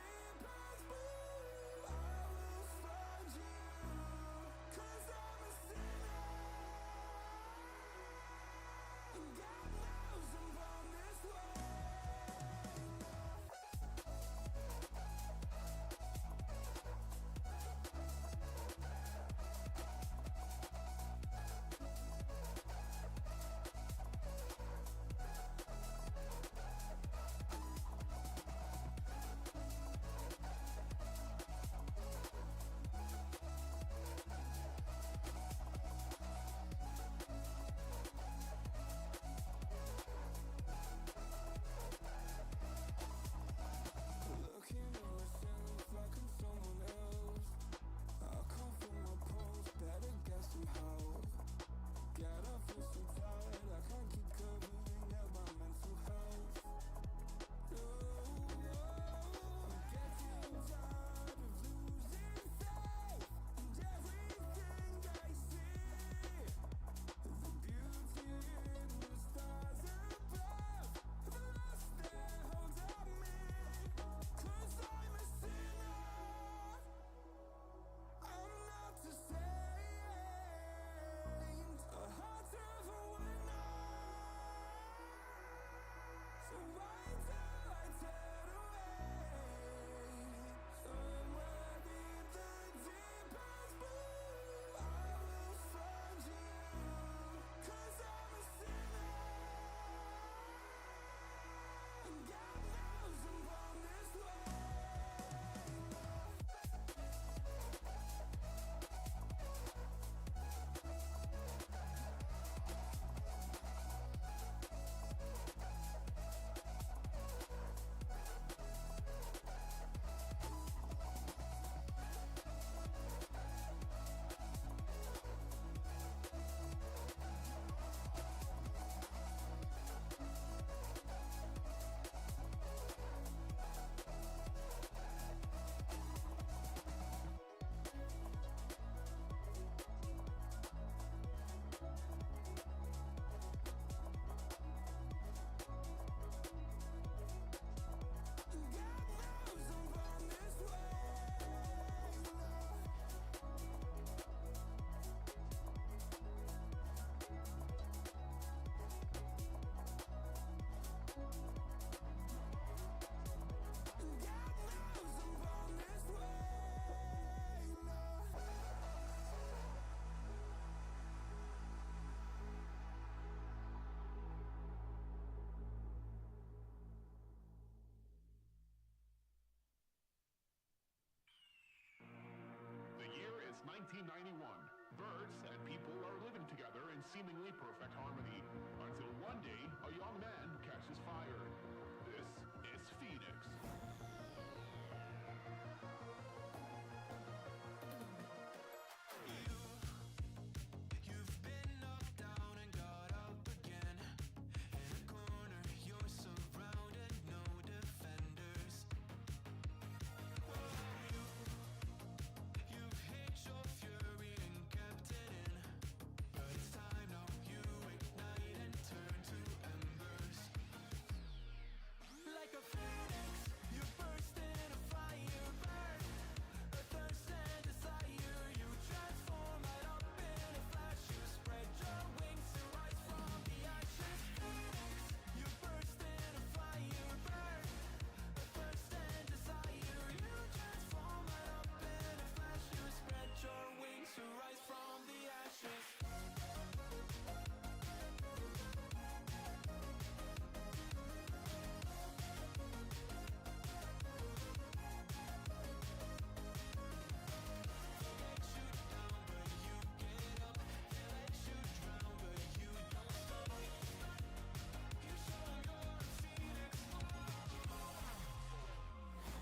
1991. Birds and people are living together in seemingly perfect harmony, until one day a young man catches fire. This is Phoenix. You've been knocked down and got up again. In a corner, you're surrounded, no defenders. You've hid your fury and kept it in. But it's time now, you ignite and turn to embers. Like a phoenix, you burst in a fire, burn. A thirst and desire, you transform right up in a flash. You spread your wings to rise from the ashes. Phoenix, you burst in a fire, burn. A thirst and desire, you transform right up in a flash. You spread your wings to rise from the ashes.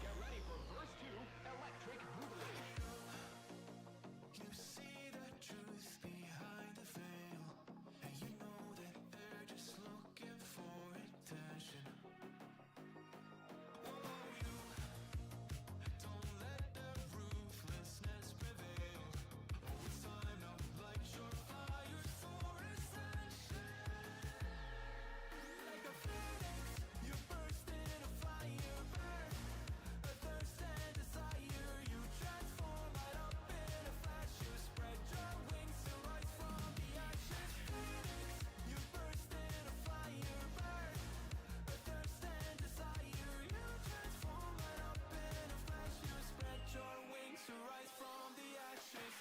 Get ready for verse 2, Electric Boogaloo. You see the truth behind the veil, and you know that they're just looking for attention. Oh, you don't let their ruthlessness prevail. Oh, it's time now, light your fires for ascension. Like a phoenix, you burst in a fire, burn. A thirst and desire, you transform right up in a flash. You spread your wings to rise from the ashes. Phoenix, you burst in a fire, burn. A thirst and desire, you transform right up in a flash. You spread your wings to rise from the ashes.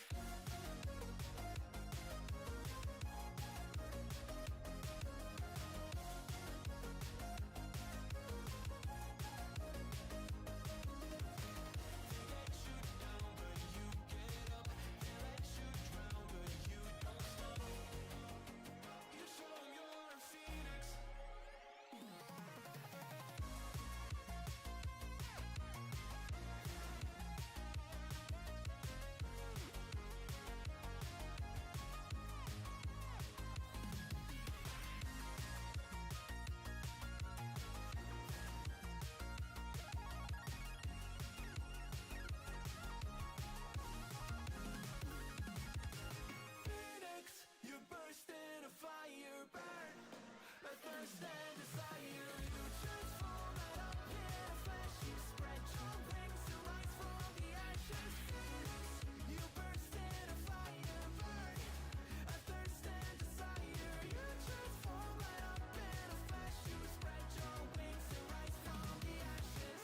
They let you down, but you get up. They let you drown, but you don't stop. You show 'em you're a phoenix. Phoenix, you burst in a fire, burn. A thirst and desire, you transform right up in a flash. You spread your wings to rise from the ashes. Phoenix, you burst in a fire, burn. A thirst and desire, you transform right up in a flash. You spread your wings to rise from the ashes.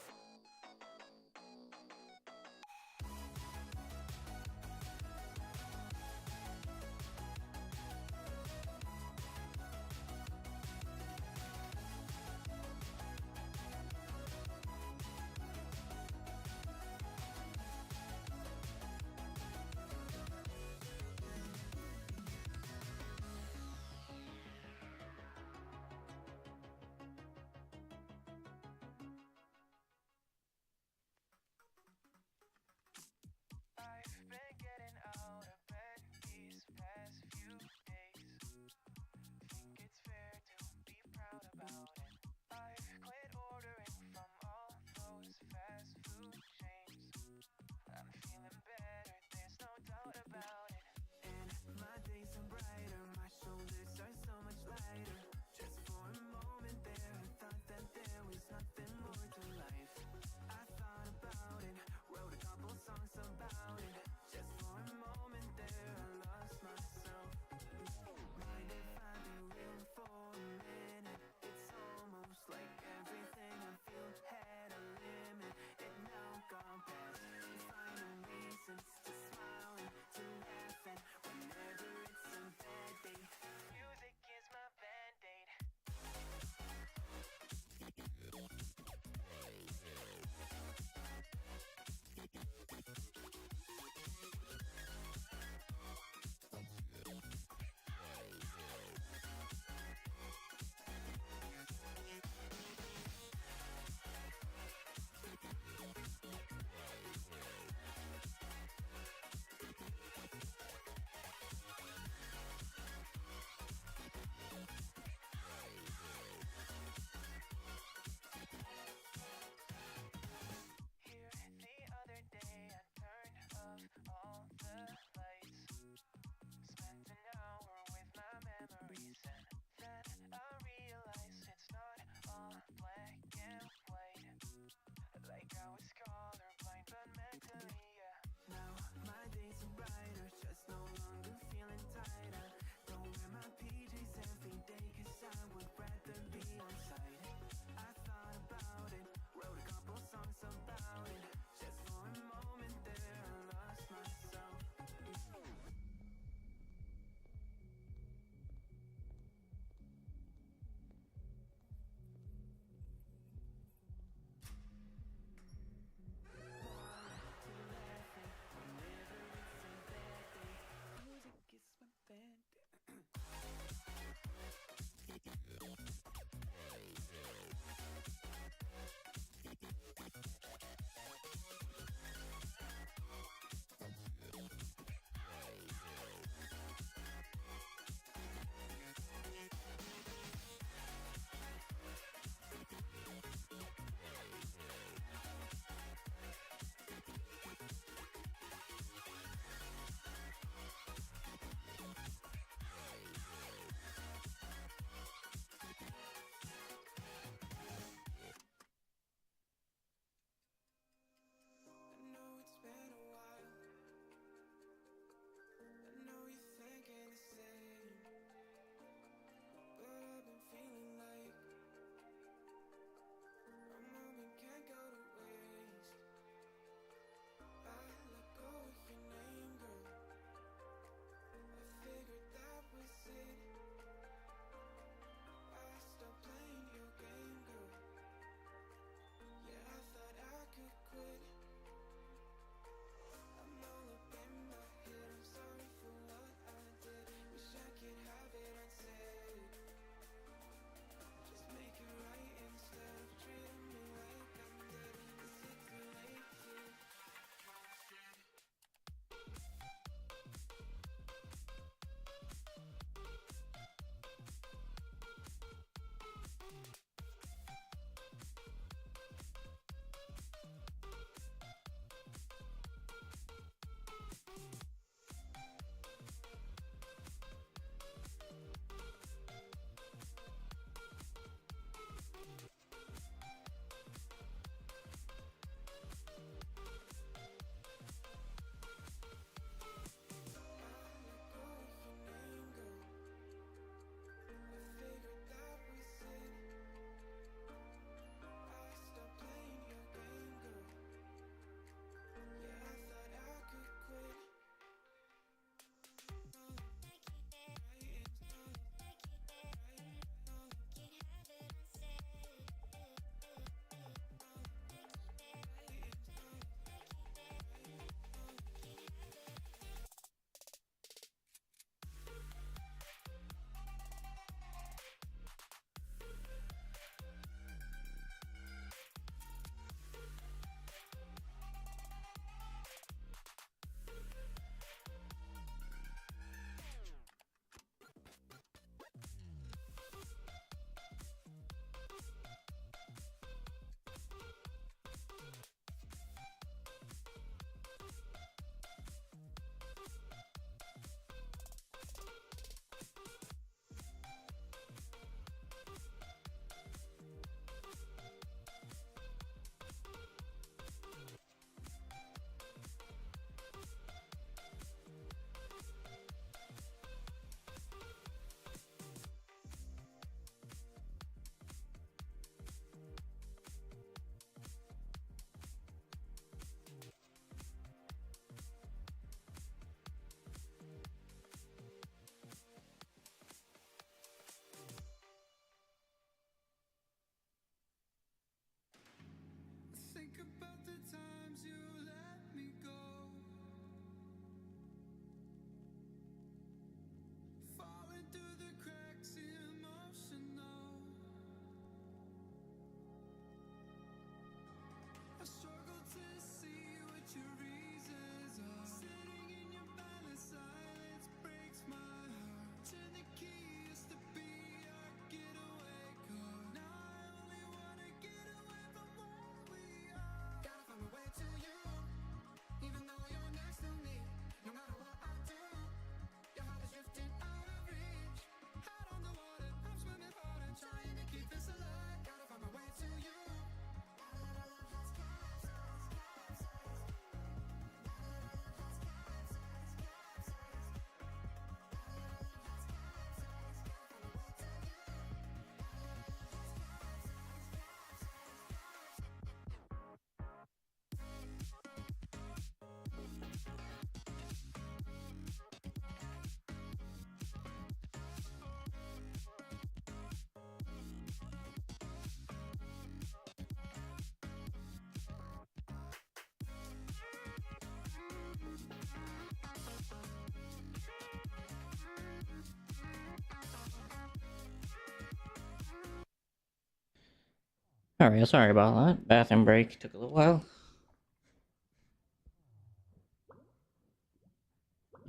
Alright, sorry about that. Bathroom break took a little while.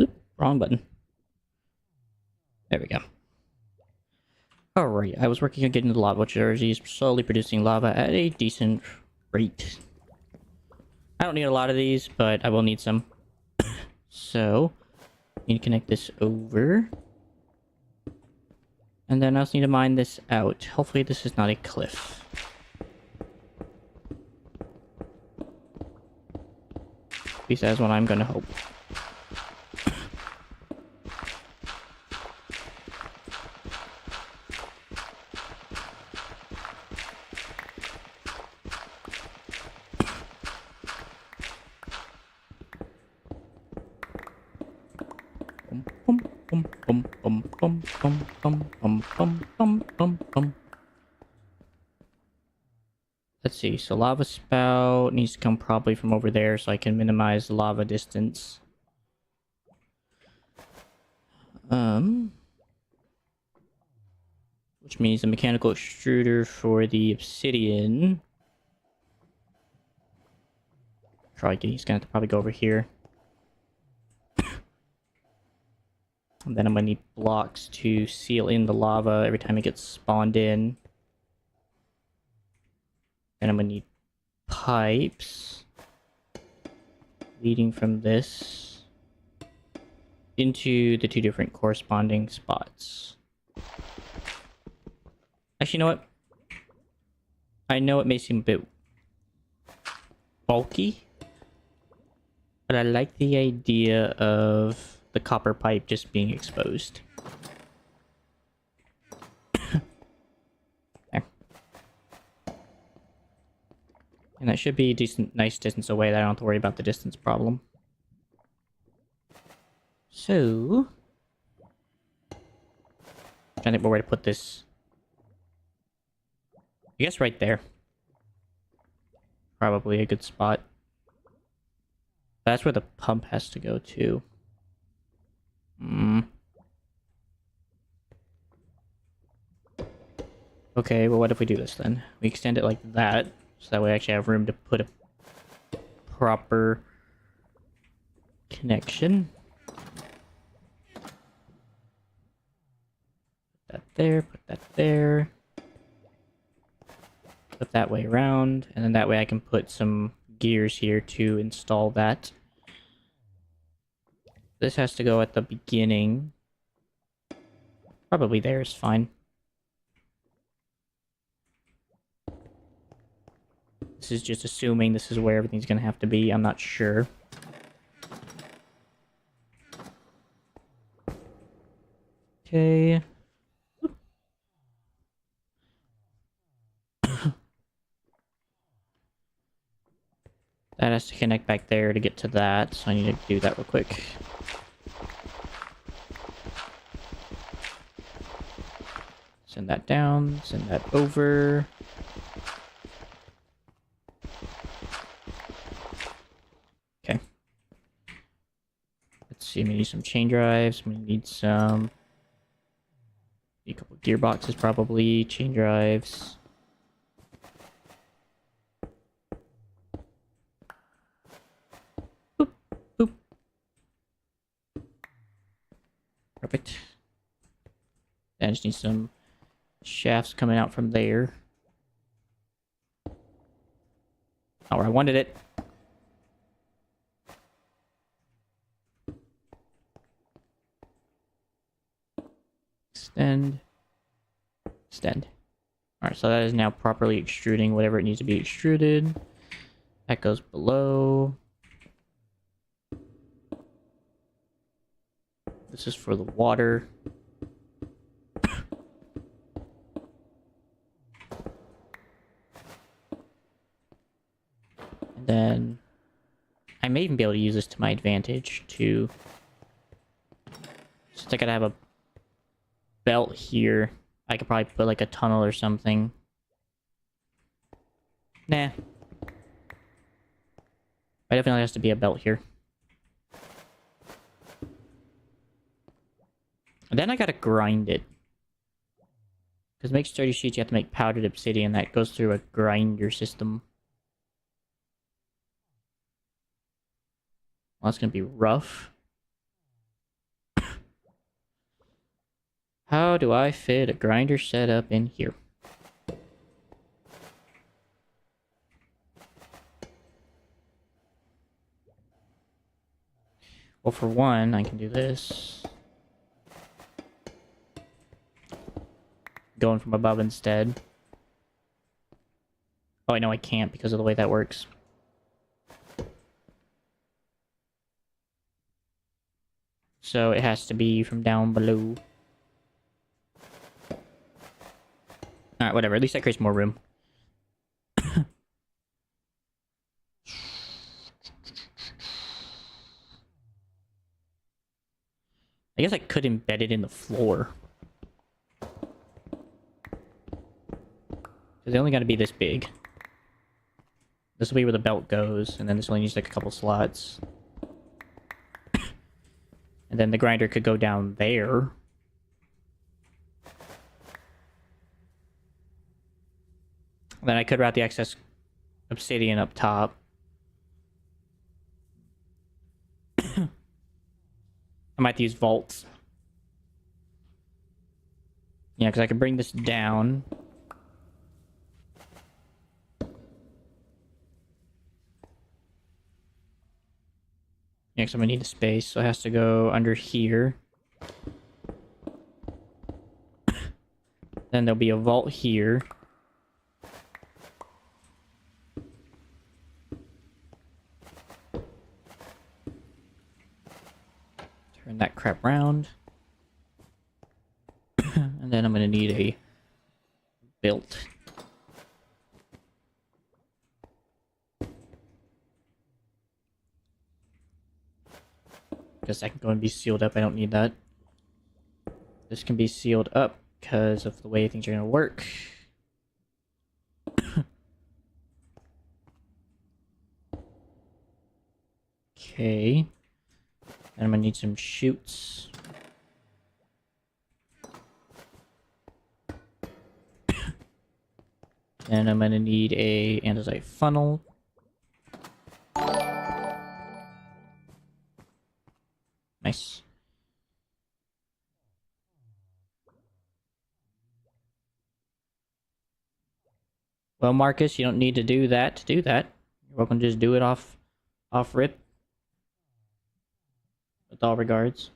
Oop, wrong button. There we go. Alright, I was working on getting the lava jerseys, slowly producing lava at a decent rate. I don't need a lot of these, but I will need some. So, need to connect this over. And then I also need to mine this out. Hopefully this is not a cliff. At least that's what I'm gonna hope. Let's see, so lava spout needs to come probably from over there so I can minimize the lava distance. Which means a mechanical extruder for the obsidian. He's gonna have to probably go over here. And then I'm gonna need blocks to seal in the lava every time it gets spawned in. And I'm gonna need pipes leading from this into the two different corresponding spots. Actually, you know what? I know it may seem a bit bulky, but I like the idea of the copper pipe just being exposed. There. And that should be a decent, nice distance away that I don't have to worry about the distance problem. So, I'm trying to think where to put this. I guess right there. Probably a good spot. That's where the pump has to go to. Okay, well what if we do this then? We extend it like that, so that way I actually have room to put a proper connection. Put that there, put that there. Put that way around, and then that way I can put some gears here to install that. This has to go at the beginning. Probably there is fine. This is just assuming this is where everything's gonna have to be. I'm not sure. Okay. That has to connect back there to get to that, so I need to do that real quick. Send that down, send that over. Okay. Let's see, we need some chain drives, we need some... a couple gearboxes probably, chain drives. Perfect. I just need some shafts coming out from there. Oh, where I wanted it. Extend. Extend. Alright, so that is now properly extruding whatever it needs to be extruded. That goes below. This is for the water. And then I may even be able to use this to my advantage to... Since I gotta have a belt here, I could probably put like a tunnel or something. Nah. There definitely has to be a belt here. And then I gotta grind it. Because to make sturdy sheets, you have to make powdered obsidian. That goes through a grinder system. Well, that's going to be rough. How do I fit a grinder setup in here? Well, for one, I can do this. Going from above instead. Oh, I know I can't because of the way that works. So it has to be from down below. Alright, whatever. At least that creates more room. I guess I could embed it in the floor. They only got to be this big. This will be where the belt goes, and then this only needs like a couple slots. And then the grinder could go down there. Then I could route the excess obsidian up top. I might use vaults. Yeah, because I could bring this down. Yeah, because I'm going to need the space, so it has to go under here. Then there'll be a vault here. Turn that crap round. And then I'm going to need a built. Because that can go and be sealed up. I don't need that. This can be sealed up because of the way things are going to work. Okay. And I'm going to need some chutes. And I'm going to need a andesite funnel. Nice. Well, Marcus, you don't need to do that to do that. You're welcome to just do it off rip. With all regards.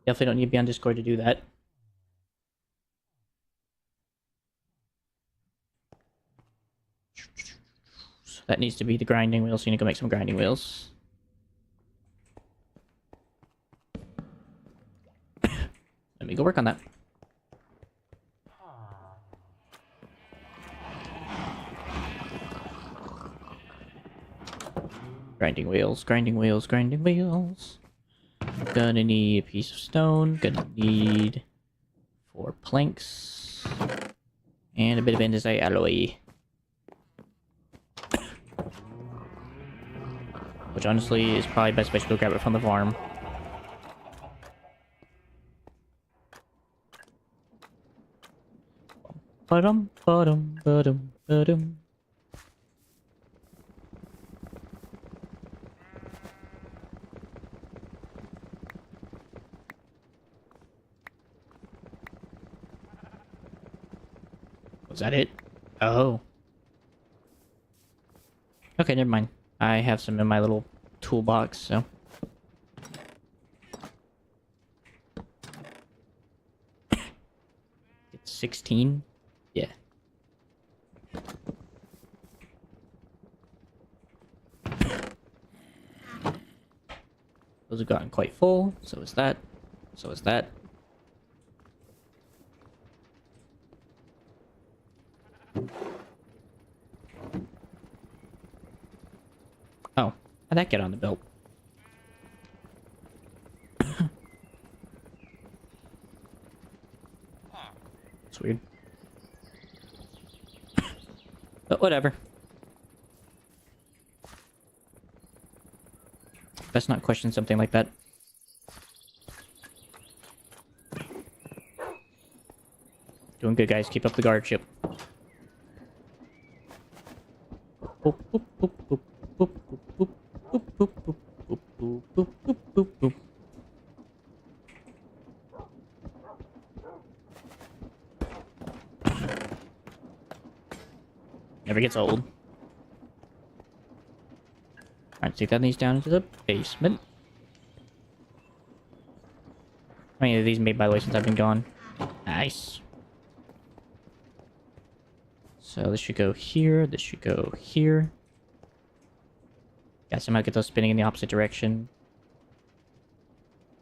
Definitely don't need to be on Discord to do that. So that needs to be the grinding wheels, so you need to go make some grinding wheels. Let me go work on that. Grinding wheels, grinding wheels, grinding wheels. Gonna need a piece of stone. Gonna need 4 planks. And a bit of andesite alloy. Which honestly is probably best if I go grab it from the farm. Ba-dum, ba-dum, ba-dum, ba-dum. Was that it? Oh. Okay, never mind. I have some in my little toolbox, so. It's 16? Yeah. Those have gotten quite full. So is that. So is that. Oh, how'd that get on the belt? It's weird. But whatever. Best not question something like that. Doing good, guys. Keep up the guardship. Boop, boop, boop, boop, boop, boop, boop, boop, boop, boop, boop, boop, boop, boop, boop. Never gets old. Alright, take that these down into the basement. How many of these made, by the way, since I've been gone? Nice. So this should go here, this should go here. Yeah, somehow get those spinning in the opposite direction.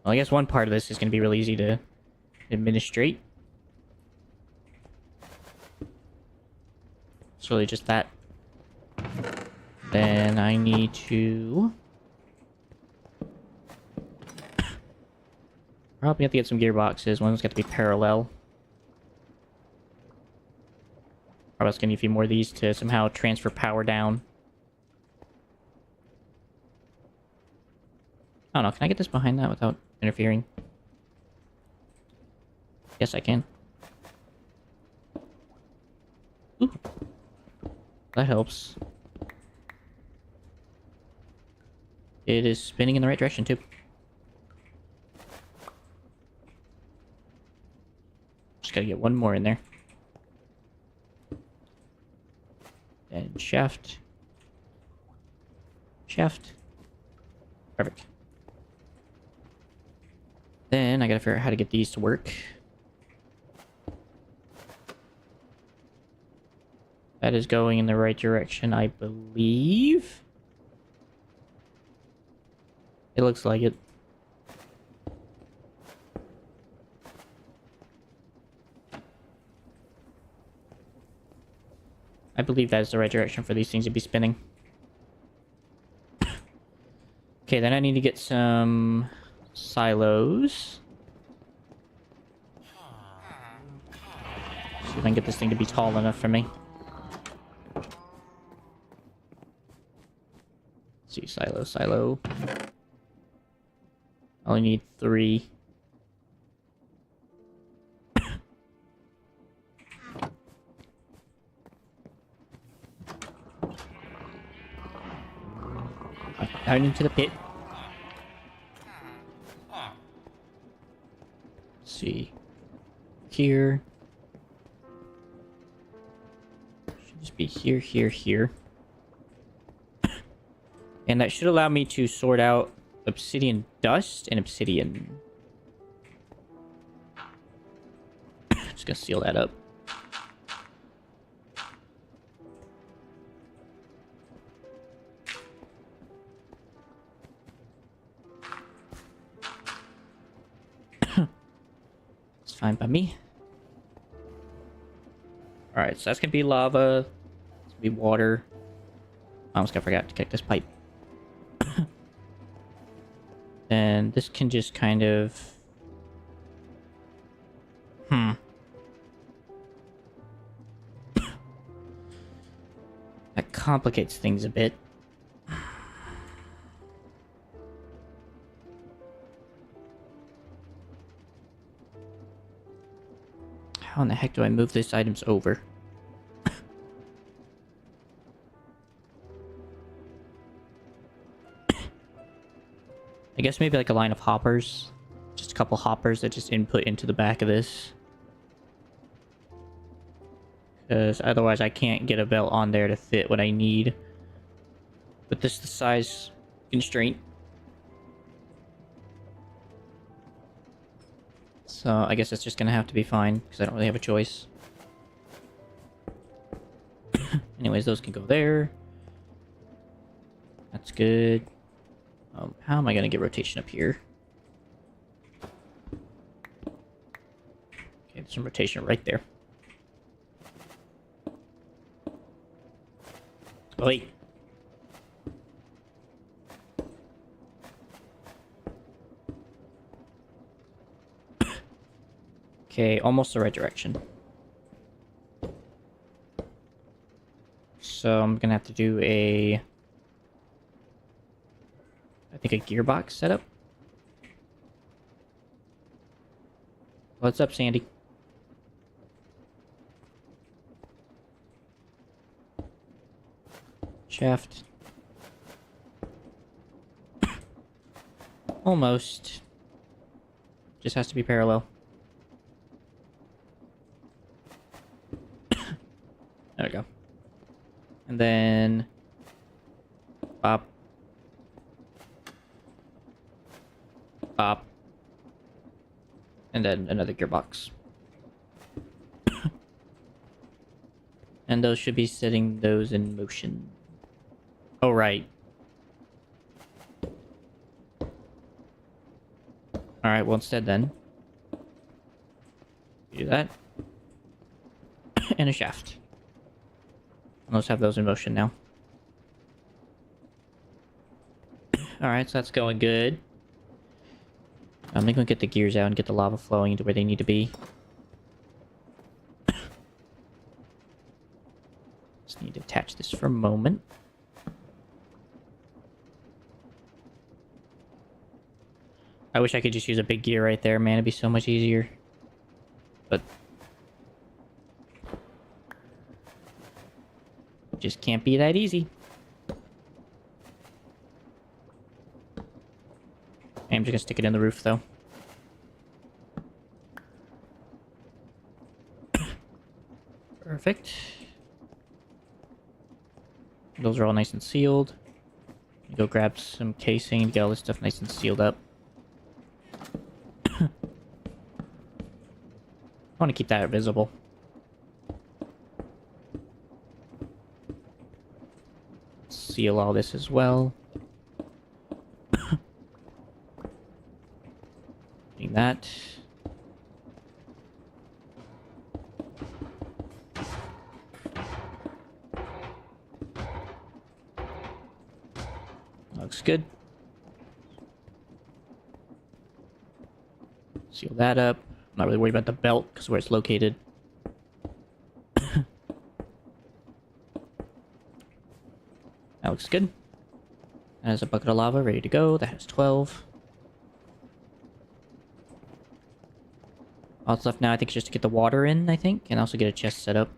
Well, I guess one part of this is going to be really easy to administrate. It's really just that. Then I need to... probably have to get some gearboxes. One's got to be parallel. Probably else gonna need a few more of these to somehow transfer power down. I don't know, can I get this behind that without interfering? Yes, I can. Ooh. That helps. It is spinning in the right direction, too. Just gotta get one more in there. And shaft. Shaft. Perfect. Then I gotta figure out how to get these to work. That is going in the right direction, I believe. It looks like it. I believe that is the right direction for these things to be spinning. Okay, then I need to get some silos. See if I can get this thing to be tall enough for me. Let's see, silo. I only need 3. Down into the pit. Let's see. Here. Should just be here, here, here. And that should allow me to sort out obsidian dust and obsidian. Just gonna seal that up. It's fine by me. Alright, so that's gonna be lava. It's gonna be water. I almost forgot to kick this pipe. And this can just kind of... That complicates things a bit. How in the heck do I move these items over? I guess maybe like a line of hoppers. Just a couple hoppers that just input into the back of this. Because otherwise I can't get a belt on there to fit what I need. But this is the size constraint. So I guess it's just gonna have to be fine, because I don't really have a choice. Anyways, those can go there. That's good. How am I gonna get rotation up here? Okay, there's some rotation right there. Oh, wait. Okay, almost the right direction. So I'm gonna have to do a... I think, a gearbox setup. What's up, Sandy? Shaft. Almost. Just has to be parallel. There we go. And then... Pop. Pop. And then another gearbox. And those should be setting those in motion. Oh, right. Alright, well, instead then... do that. And a shaft. Let's have those in motion now. Alright, so that's going good. I'm gonna get the gears out and get the lava flowing into where they need to be. Just need to attach this for a moment. I wish I could just use a big gear right there, man. It'd be so much easier. But... just can't be that easy. I'm just gonna stick it in the roof, though. Perfect. Those are all nice and sealed. Go grab some casing to get all this stuff nice and sealed up. I want to keep that visible. Seal all this as well. Doing that. Looks good. Seal that up. I'm not really worried about the belt because where it's located. That looks good. That has a bucket of lava ready to go. That has 12. All that's left now, I think, is just to get the water in, I think, and also get a chest set up.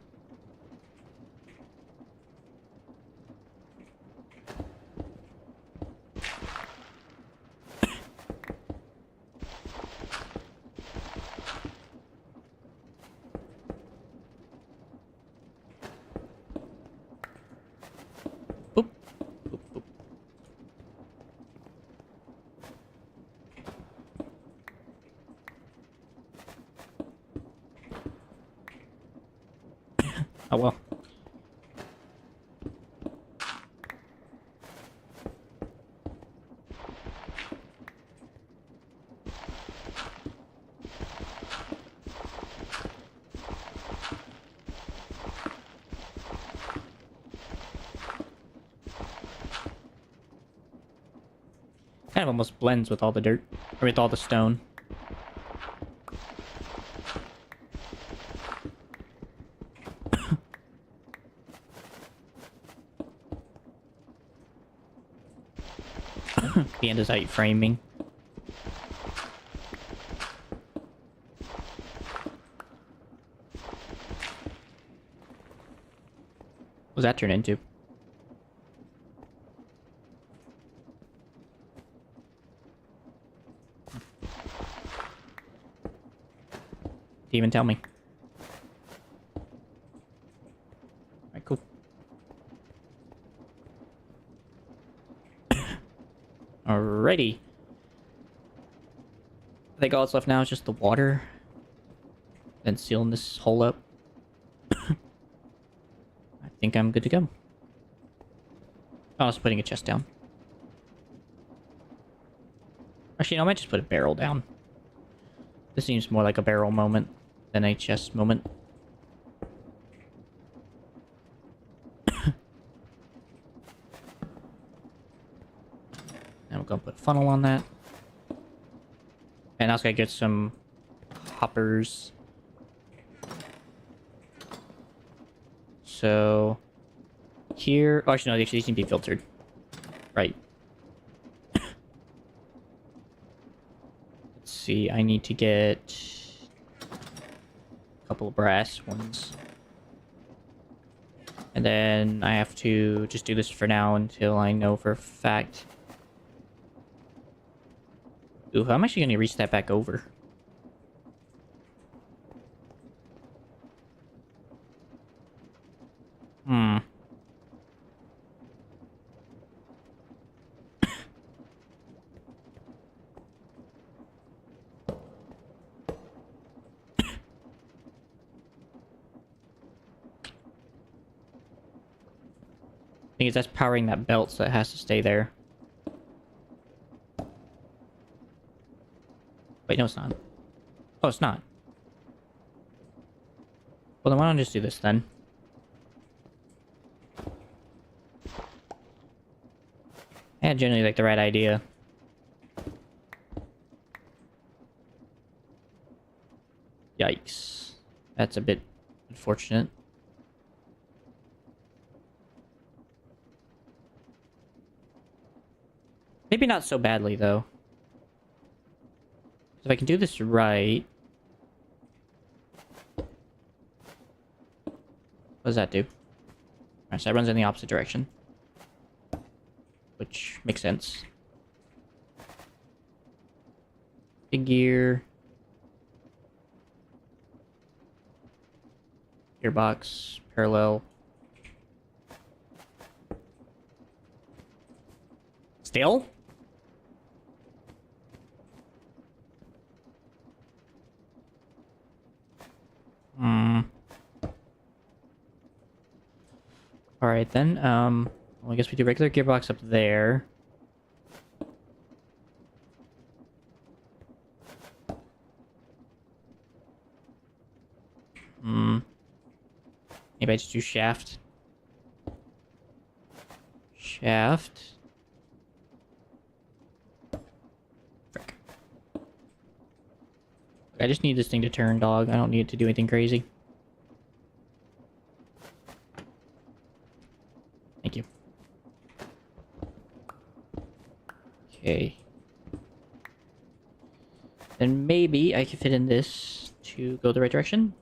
Boop. Boop, boop. Oh well. Kind of almost blends with all the dirt, or with all the stone. The andesite framing. What does that turn into? Didn't even tell me. Alright, cool. Alrighty. I think all that's left now is just the water. Then sealing this hole up. I think I'm good to go. Oh, I was putting a chest down. Actually, no, I might just put a barrel down. This seems more like a barrel moment than a chest moment. And we're gonna put a funnel on that. And I was gonna get some hoppers. So here, oh, actually no, these need to be filtered. Right. see. I need to get a couple of brass ones. And then I have to just do this for now until I know for a fact. Ooh, I'm actually going to reach that back over. Hmm. Thing is, that's powering that belt, so it has to stay there. Wait, no, it's not. Oh, it's not. Well, then why don't I just do this then? I had generally like the right idea. Yikes. That's a bit unfortunate. Maybe not so badly, though. If I can do this right... What does that do? Alright, so that runs in the opposite direction. Which makes sense. Big gear. Gearbox. Parallel. Still? Alright then, well, I guess we do regular gearbox up there. Maybe I just do shaft. Shaft. Frick. I just need this thing to turn, dog. I don't need it to do anything crazy. Thank you. Okay. Then maybe I can fit in this to go the right direction.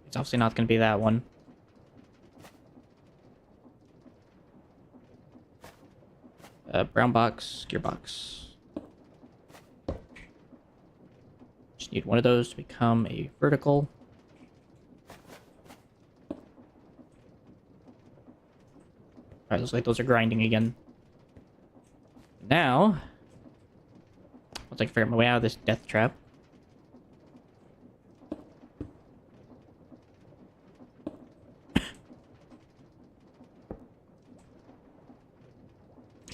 It's obviously not going to be that one. Brown box, gearbox. Just need one of those to become a vertical. Alright, looks like those are grinding again. Now, once I can figure out my way out of this death trap.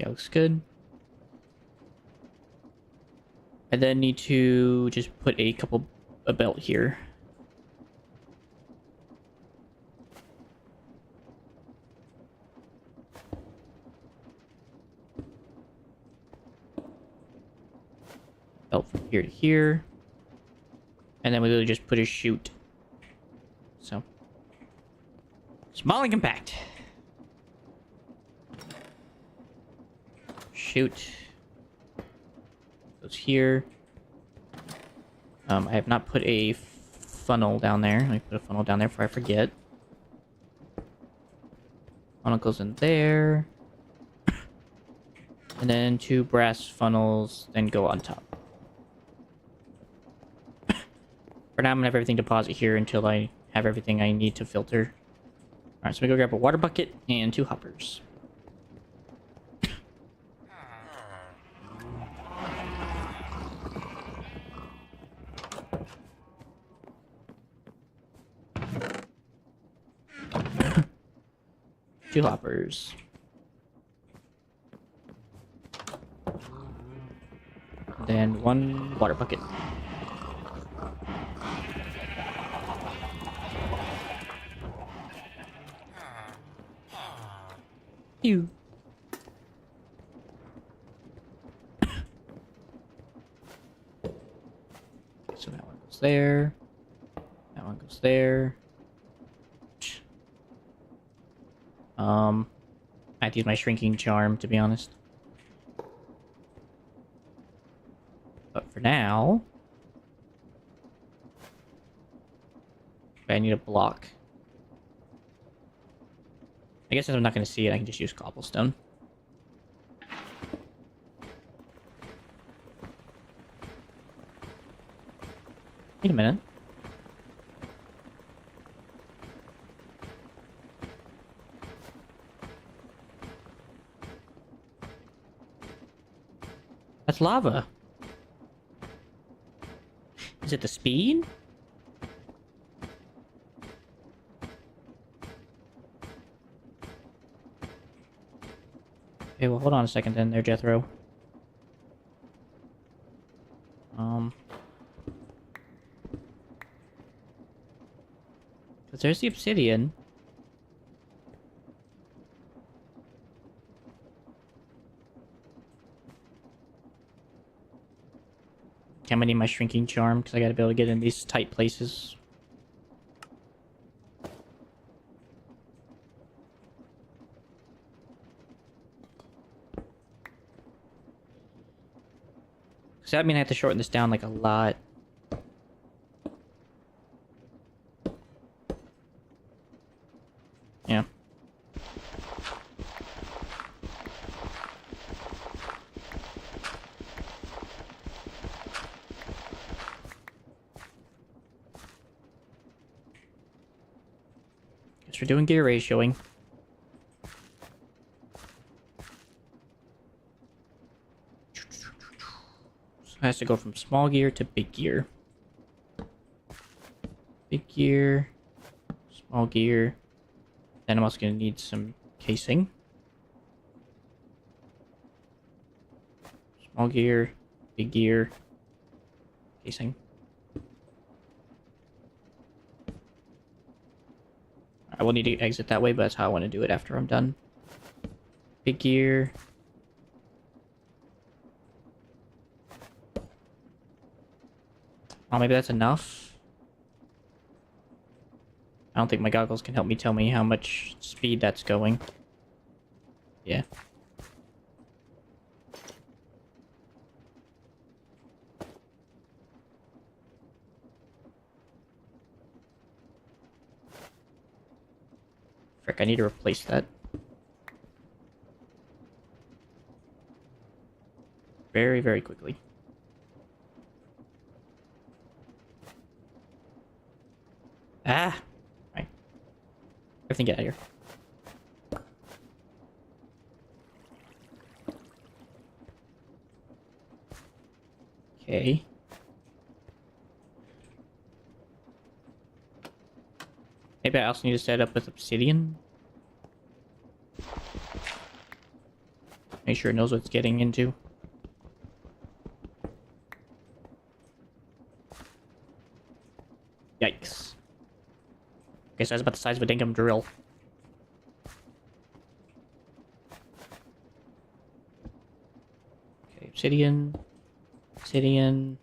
Okay, looks good. I then need to just put a belt here. Belt from here to here. And then we literally just put a chute. So. Small and compact. Chute. Goes here. I have not put a funnel down there. Let me put a funnel down there before I forget. Funnel goes in there. And then 2 brass funnels then go on top. For now, I'm gonna have everything deposit here until I have everything I need to filter. Alright, so we go grab a water bucket and 2 hoppers. Two hoppers. Then 1 water bucket. Phew. So that one goes there. That one goes there. I have to use my shrinking charm, to be honest. for now. Okay, I need a block. I guess if I'm not going to see it, I can just use cobblestone. Wait a minute. That's lava. Is it the speed? Okay, well, hold on a second then there, Jethro. Because there's the obsidian. Okay, I'm gonna need my shrinking charm, because I gotta be able to get in these tight places. So that means I have to shorten this down like a lot. Yeah. Guess we're doing gear ratioing. So it has to go from small gear to big gear. Big gear. Small gear. Then I'm also going to need some casing. Small gear. Big gear. Casing. I will need to exit that way, but that's how I want to do it after I'm done. Big gear. Oh, maybe that's enough. I don't think my goggles can help me tell me how much speed that's going. Yeah. Frick, I need to replace that. Very, very quickly. Ah! Right. Everything get out of here. Okay. Maybe I also need to set up with obsidian. Make sure it knows what it's getting into. Yikes. Okay, so that's about the size of a dinkum drill. Okay, obsidian. Obsidian.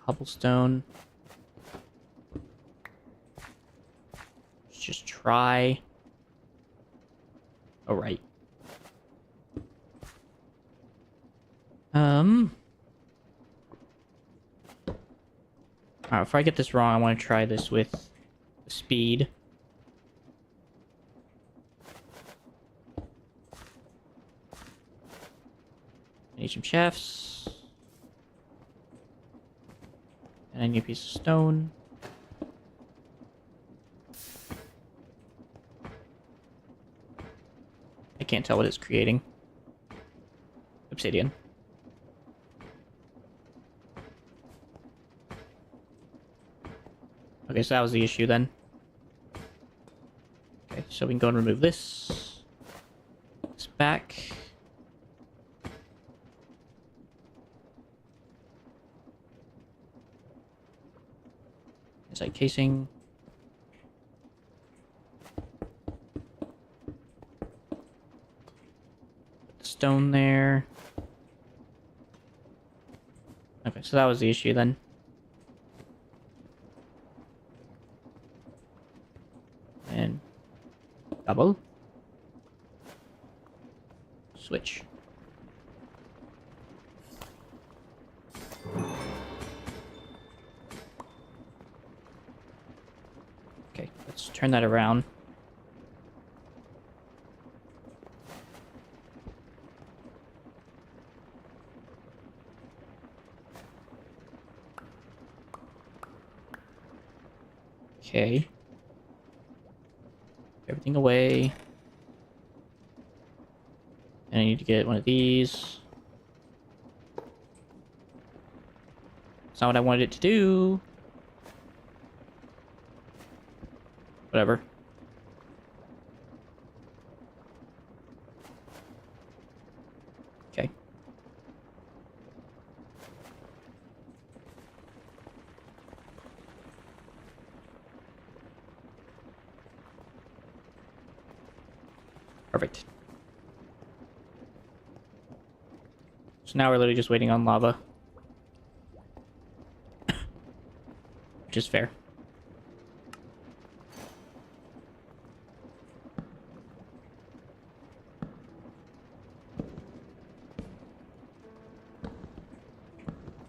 Cobblestone. Let's just try. Alright. Alright, if I get this wrong, I want to try this with the speed. I need some chefs. And I need a piece of stone. I can't tell what it's creating. Obsidian. Okay, so that was the issue then. Okay, so we can go and remove this. This back. Inside casing. Put the stone there. Okay, so that was the issue then. And double. Switch. turn that around. Okay. Everything away. And I need to get one of these. It's not what I wanted it to do. Whatever. Okay. Perfect. So now we're literally just waiting on lava. Which is fair.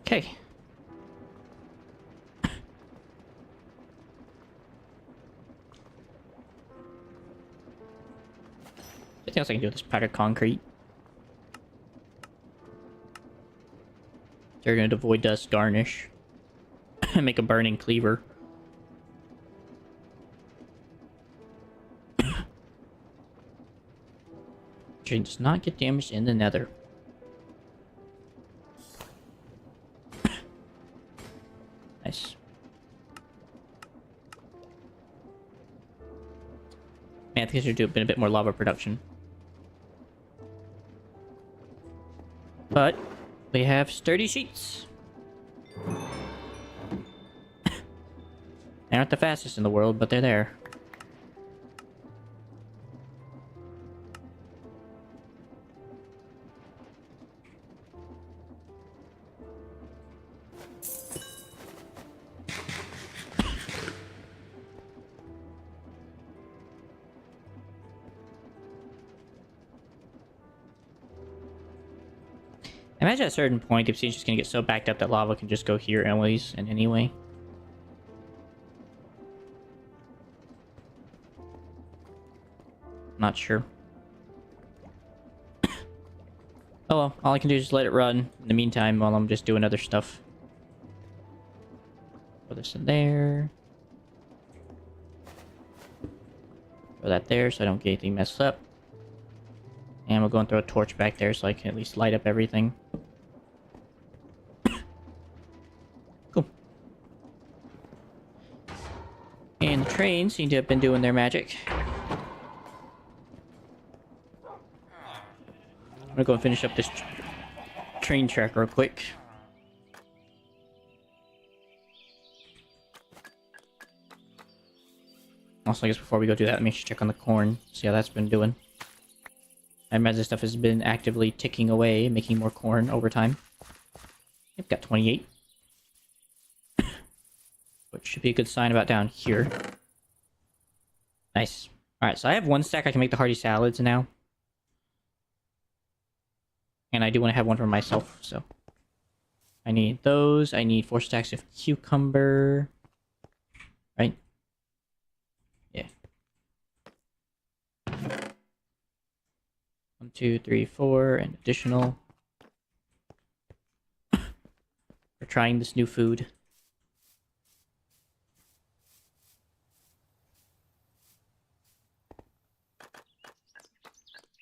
Okay. Anything else I can do with this powdered concrete? They're gonna avoid dust garnish. And make a burning cleaver. Train does not get damaged in the nether. Nice. Man, I think I should do a bit more lava production. But we have sturdy sheets. They aren't the fastest in the world, but they're there. I imagine at a certain point, if it's just gonna get so backed up that lava can just go here anyways, and anyway. Not sure. Oh well, all I can do is just let it run in the meantime while I'm just doing other stuff. Throw this in there. Throw that there so I don't get anything messed up. And we'll go and throw a torch back there so I can at least light up everything. Cool. And the trains seem to have been doing their magic. I'm gonna go and finish up this train track real quick. Also, I guess before we go do that, let me just check on the corn, see how that's been doing. I imagine this stuff has been actively ticking away, making more corn over time. I've got 28. Which should be a good sign about down here. Nice. Alright, so I have one stack I can make the hearty salads now. And I do want to have one for myself, so. I need those. I need 4 stacks of cucumber. Right? Yeah. 1, 2, 3, 4, and additional. We're trying this new food.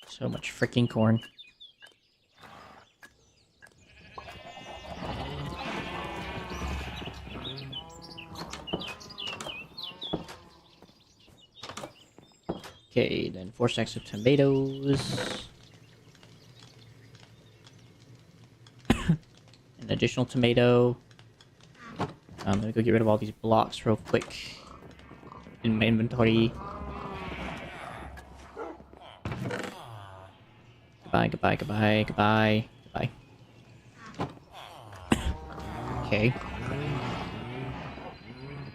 So much freaking corn. Okay, then 4 stacks of tomatoes. An additional tomato. Let me go get rid of all these blocks real quick in my inventory. Goodbye, goodbye, goodbye, goodbye, goodbye. Okay.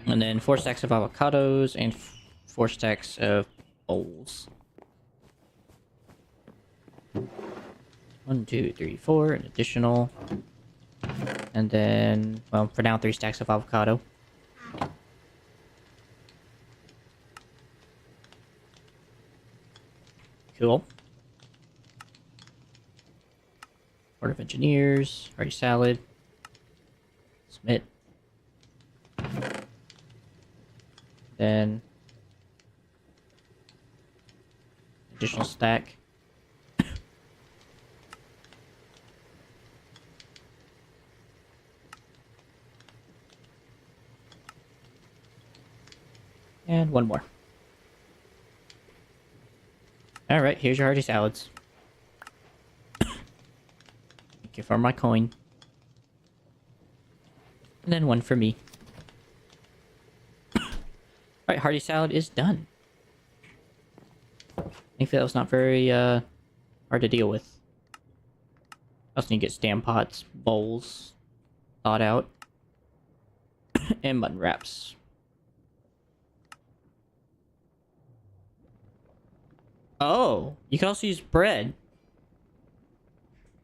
And then 4 stacks of avocados and 4 stacks of bowls. 1, 2, 3, 4, an additional. And then, well, for now, 3 stacks of avocado. Cool. Board of Engineers, hearty salad. Submit. Then additional stack. And one more. Alright, here's your hearty salads. Thank you for my coin. And then one for me. Alright, hearty salad is done. Thankfully that was not very hard to deal with. I also need to get stamp pots, bowls, thawed out, and mutton wraps. Oh, you can also use bread.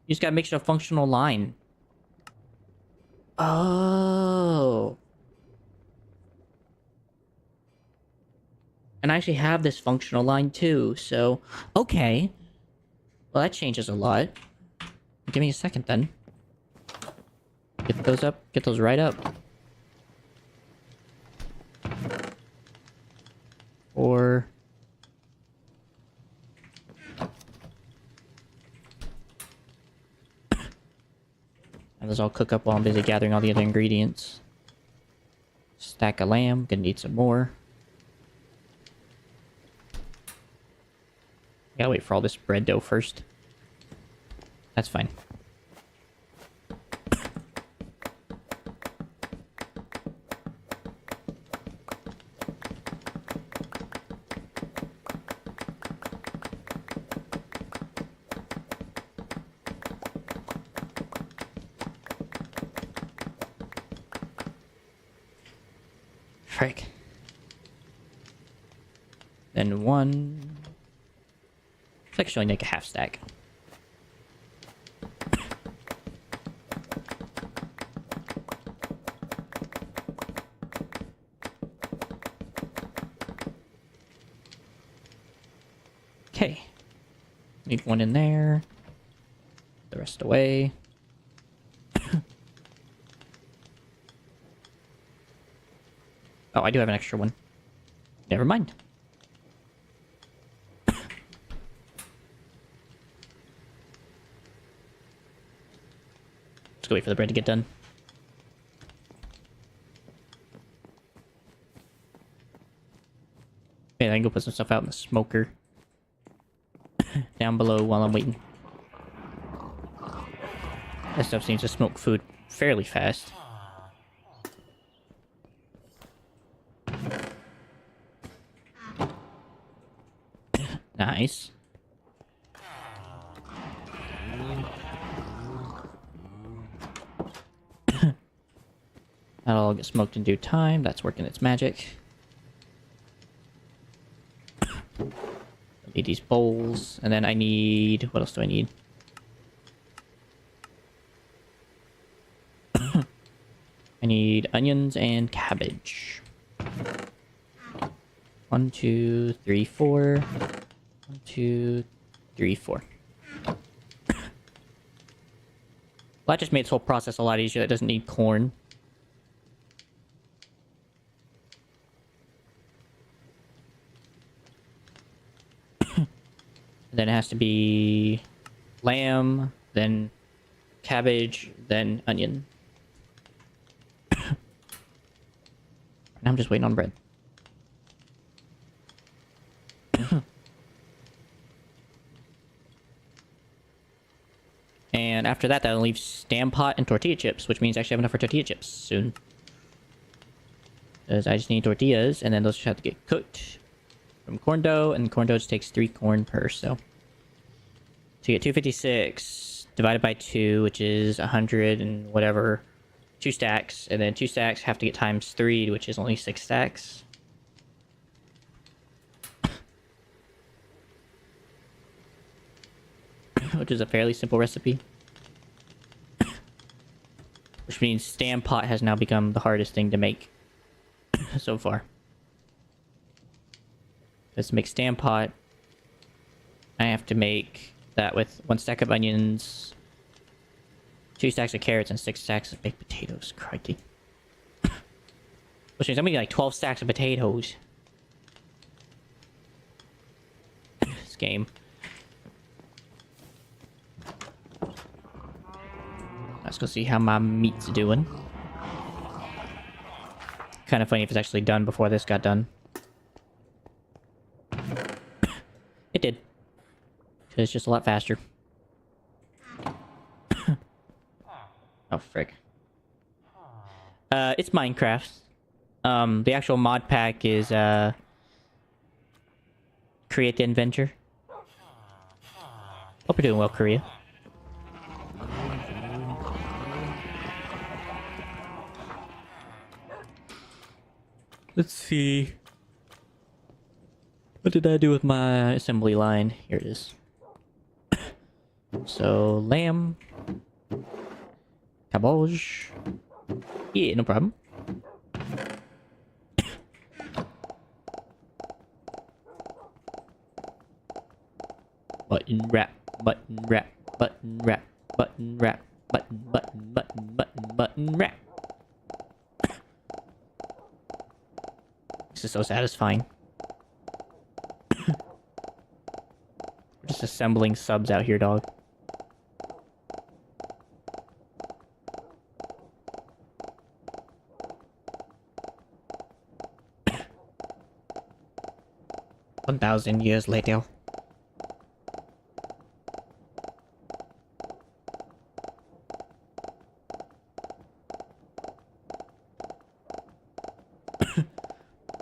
You just gotta make it a functional line. Oh. And I actually have this functional line too, so... Okay. Well, that changes a lot. Give me a second then. Get those up. Get those right up. Or... And those all cook up while I'm busy gathering all the other ingredients. Stack of lamb. Gonna need some more. Gotta wait for all this bread dough first. That's fine. Frick. Then one... Let's actually make a half stack. Okay. Need one in there. The rest away. Oh, I do have an extra one. Never mind. Let's go wait for the bread to get done. Man, I can go put some stuff out in the smoker. Down below while I'm waiting. That stuff seems to smoke food fairly fast. Nice. That'll all get smoked in due time. That's working its magic. I need these bowls. And then I need... What else do I need? I need onions and cabbage. 1, 2, 3, 4. 1, 2, 3, 4. Well, that just made this whole process a lot easier. It doesn't need corn. Then it has to be lamb, then cabbage, then onion. And I'm just waiting on bread. And after that, that'll leave stamp pot and tortilla chips, which means I actually have enough for tortilla chips soon. Because I just need tortillas, and then those just have to get cooked from corn dough, and corn dough just takes 3 corn per, so you get 256 divided by 2, which is 100 and whatever, 2 stacks, and then 2 stacks have to get times 3, which is only 6 stacks. Which is a fairly simple recipe. Which means stamp pot has now become the hardest thing to make so far. Let's make stamp pot. I have to make that with 1 stack of onions, 2 stacks of carrots, and 6 stacks of baked potatoes. Crikey. Which means I'm gonna get like 12 stacks of potatoes. This game. Let's go see how my meat's doing. Kind of funny if it's actually done before this got done. It did. It's just a lot faster. Oh, frick. It's Minecraft. The actual mod pack is, create the Endventure. Hope you're doing well, Korea. Let's see. What did I do with my assembly line? Here it is. So, lamb. Cabbage. Yeah, no problem. Button wrap, button wrap, button wrap, button wrap, button wrap. This is so satisfying. We're just assembling subs out here, dog. $1,000 later.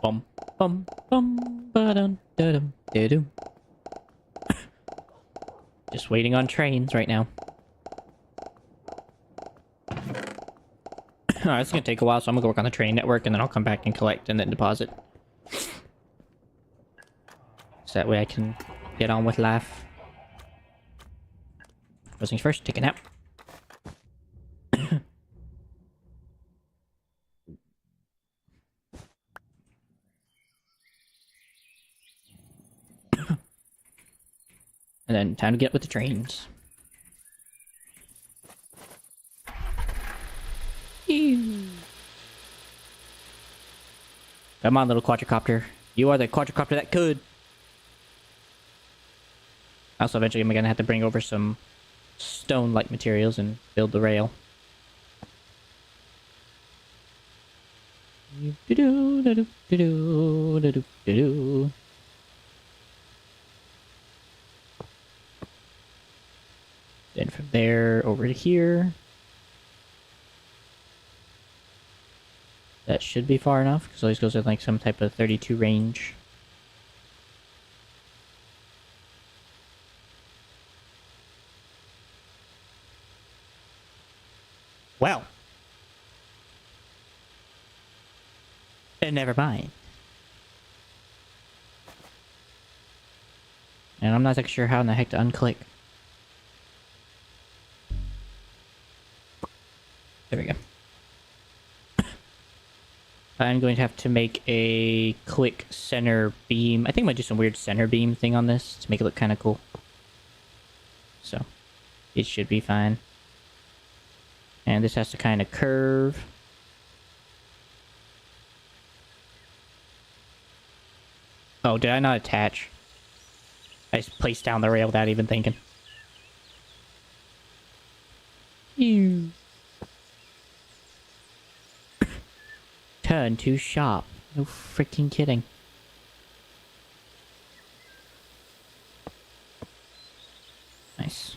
Bum bum bum ba-dum da-dum da-dum. Just waiting on trains right now. Alright, it's gonna take a while, so I'm gonna go work on the train network and then I'll come back and collect and then deposit. So that way I can get on with life. First things first, take a nap. And then time to get with the trains. Ew. Come on, little quadricopter. You are the quadricopter that could. Also, eventually I'm gonna have to bring over some stone-like materials and build the rail. Then from there over to here. That should be far enough, because always goes with like some type of 32 range. Well. And never mind. And I'm not exactly sure how in the heck to unclick. There we go. I'm going to have to make a quick center beam. I think I might do some weird center beam thing on this to make it look kind of cool. So, it should be fine. And this has to kind of curve. Oh, did I not attach? I just placed down the rail without even thinking. Ew. Turn to sharp. No freaking kidding. Nice.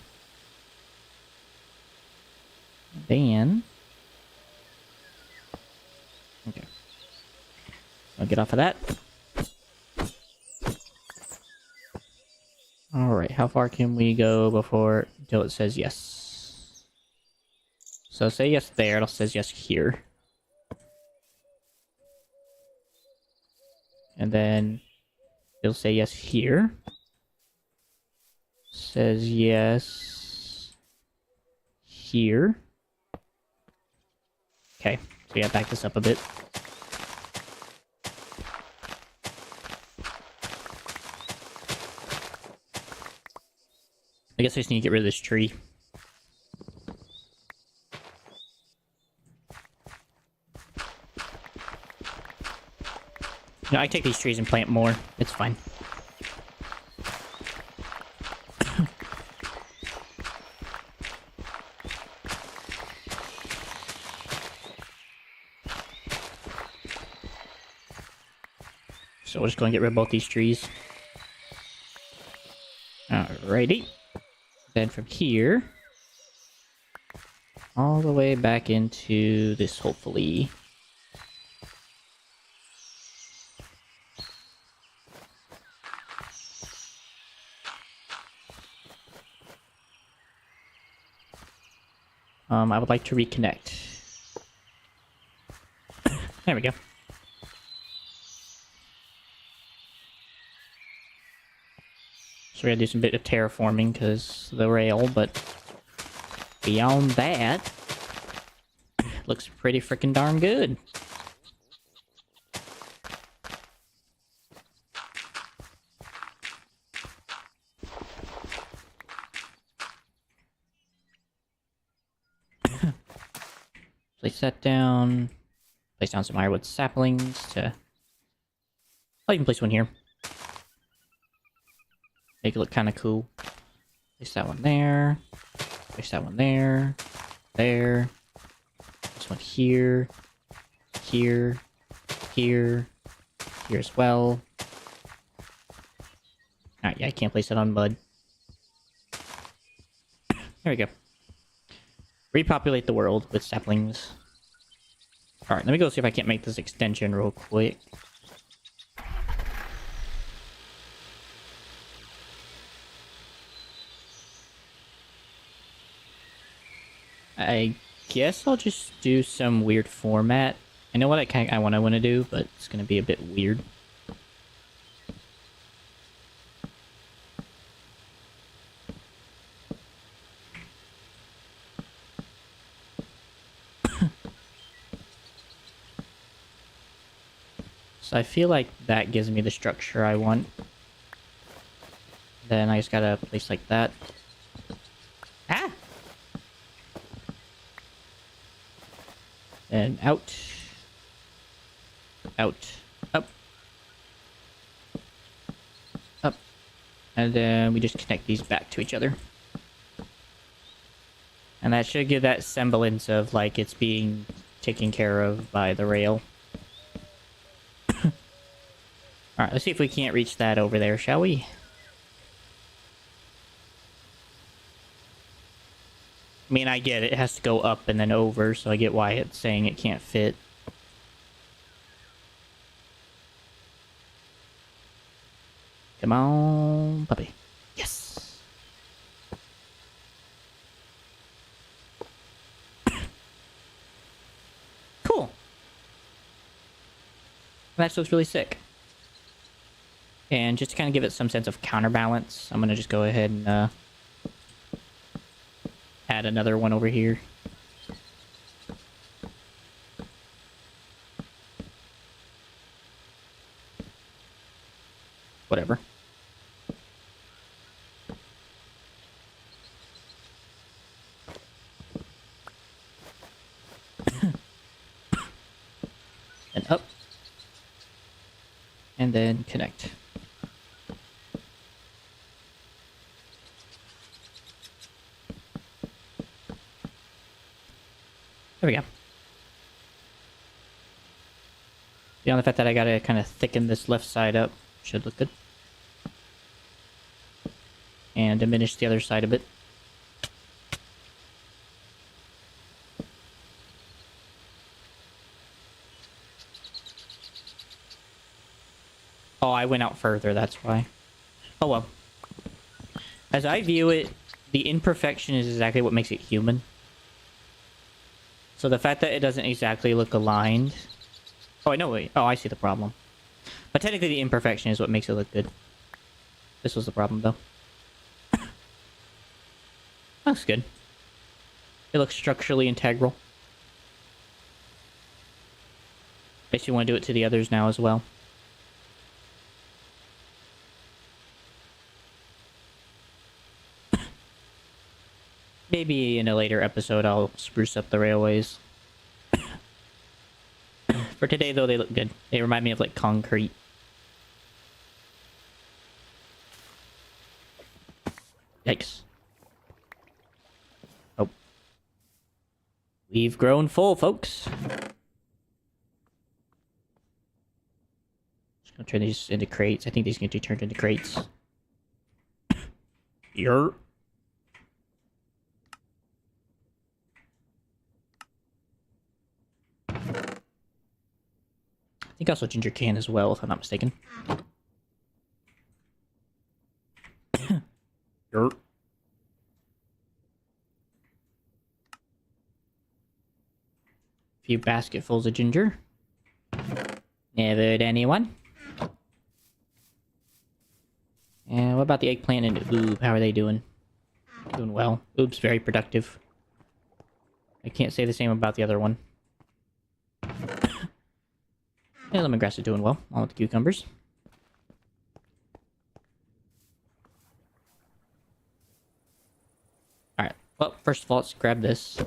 Then... okay. I'll get off of that. Alright, how far can we go before... until it says yes? So say yes there, it says yes here. And then it'll say yes here. Says yes here. Okay, so we gotta back this up a bit. I guess I just need to get rid of this tree. No, I take these trees and plant more. It's fine. So we're just going to get rid of both these trees. Alrighty. Then from here, all the way back into this, hopefully. I would like to reconnect. There we go. So we gotta do some bit of terraforming because the rail, but beyond that, looks pretty freaking darn good. Place that down. Place down some ironwood saplings to... I'll even place one here. Make it look kind of cool. Place that one there. Place that one there. There. This one here. Here. Here. Here as well. Alright, yeah, I can't place it on mud. There we go. Repopulate the world with saplings. Alright, let me go see if I can't make this extension real quick. I guess I'll just do some weird format. I know what I want to do, but it's going to be a bit weird. So I feel like that gives me the structure I want. Then I just gotta place like that. Ah! And out. Out. Up. Up. And then we just connect these back to each other. And that should give that semblance of like it's being taken care of by the rail. Alright, let's see if we can't reach that over there, shall we? I mean, I get it. It has to go up and then over, so I get why it's saying it can't fit. Come on, puppy. Yes! Cool! That looks really sick. And just to kind of give it some sense of counterbalance, I'm going to just go ahead and add another one over here. Whatever. And up. And then connect. There we go. Beyond the fact that I gotta kind of thicken this left side up, should look good. And diminish the other side a bit. Oh, I went out further, that's why. Oh well. As I view it, the imperfection is exactly what makes it human. So the fact that it doesn't exactly look aligned... Oh, I know. Wait. Oh, I see the problem. But technically the imperfection is what makes it look good. This was the problem, though. Looks good. It looks structurally integral. Guess you want to do it to the others now as well. Maybe in a later episode I'll spruce up the railways. For today, though, they look good. They remind me of, like, concrete. Yikes. Oh. We've grown full, folks. Just gonna turn these into crates. I think these can be turned into crates. Yerp. I think also ginger can as well, if I'm not mistaken. Yerp. Few basketfuls of ginger. Never anyone. And what about the eggplant and oob? How are they doing? Doing well. Oob's very productive. I can't say the same about the other one. Yeah, lemongrass is doing well, along with the cucumbers. Alright, well, first of all, let's grab this.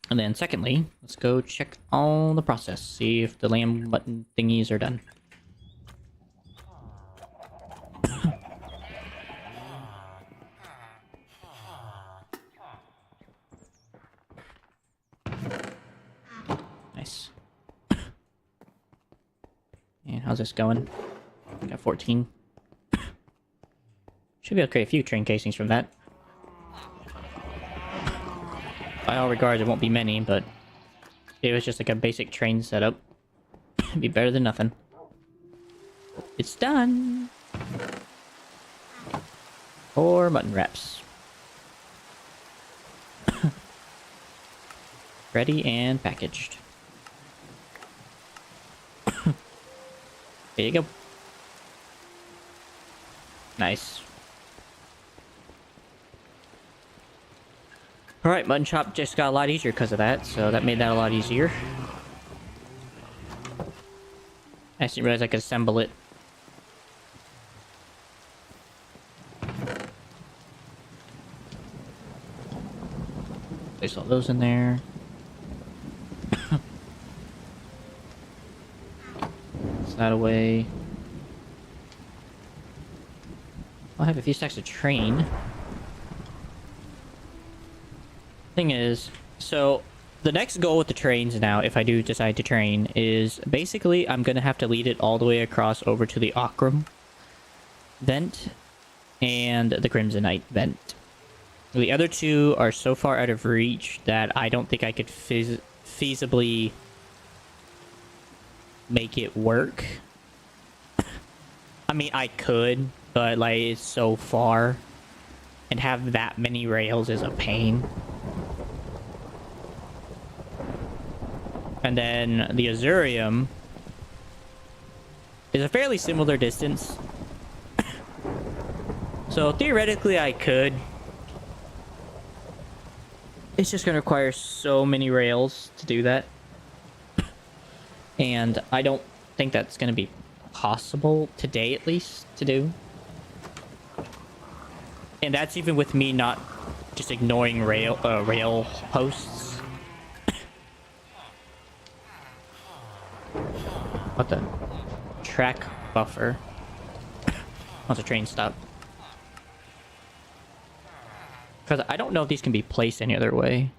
And then secondly, let's go check on the process, see if the lamb button thingies are done. Nice. And how's this going? Got 14. Should be able to create a few train casings from that. By all regards, it won't be many, but if it was just like a basic train setup, it'd be better than nothing. It's done! 4 mutton wraps. Ready and packaged. There you go. Nice. Alright, mutton chop just got a lot easier because of that, so that made that a lot easier. I just didn't realize I could assemble it. Place all those in there. Place that away. I'll have a few stacks of train. Thing is, so the next goal with the trains now, if I do decide to train, is basically I'm gonna have to lead it all the way across over to the Akram vent and the Crimsonite vent. The other two are so far out of reach that I don't think I could feasibly make it work. I mean, I could, but like it's so far, and have that many rails is a pain. And then the Azurium is a fairly similar distance. So theoretically I could. It's just going to require so many rails to do that. And I don't think that's going to be possible today, at least, to do. And that's even with me not just ignoring rail posts. What the? Track buffer. What's a train stop? Because I don't know if these can be placed any other way.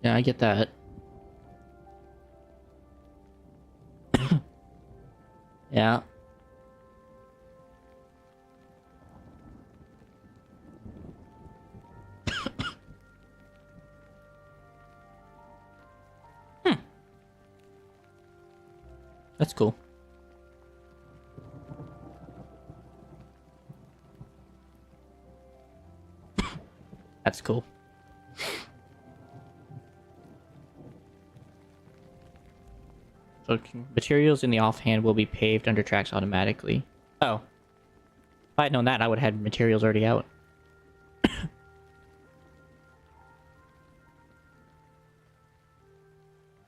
Yeah, I get that. Yeah. That's cool. That's cool. So materials in the offhand will be paved under tracks automatically. Oh. If I had known that, I would have had materials already out.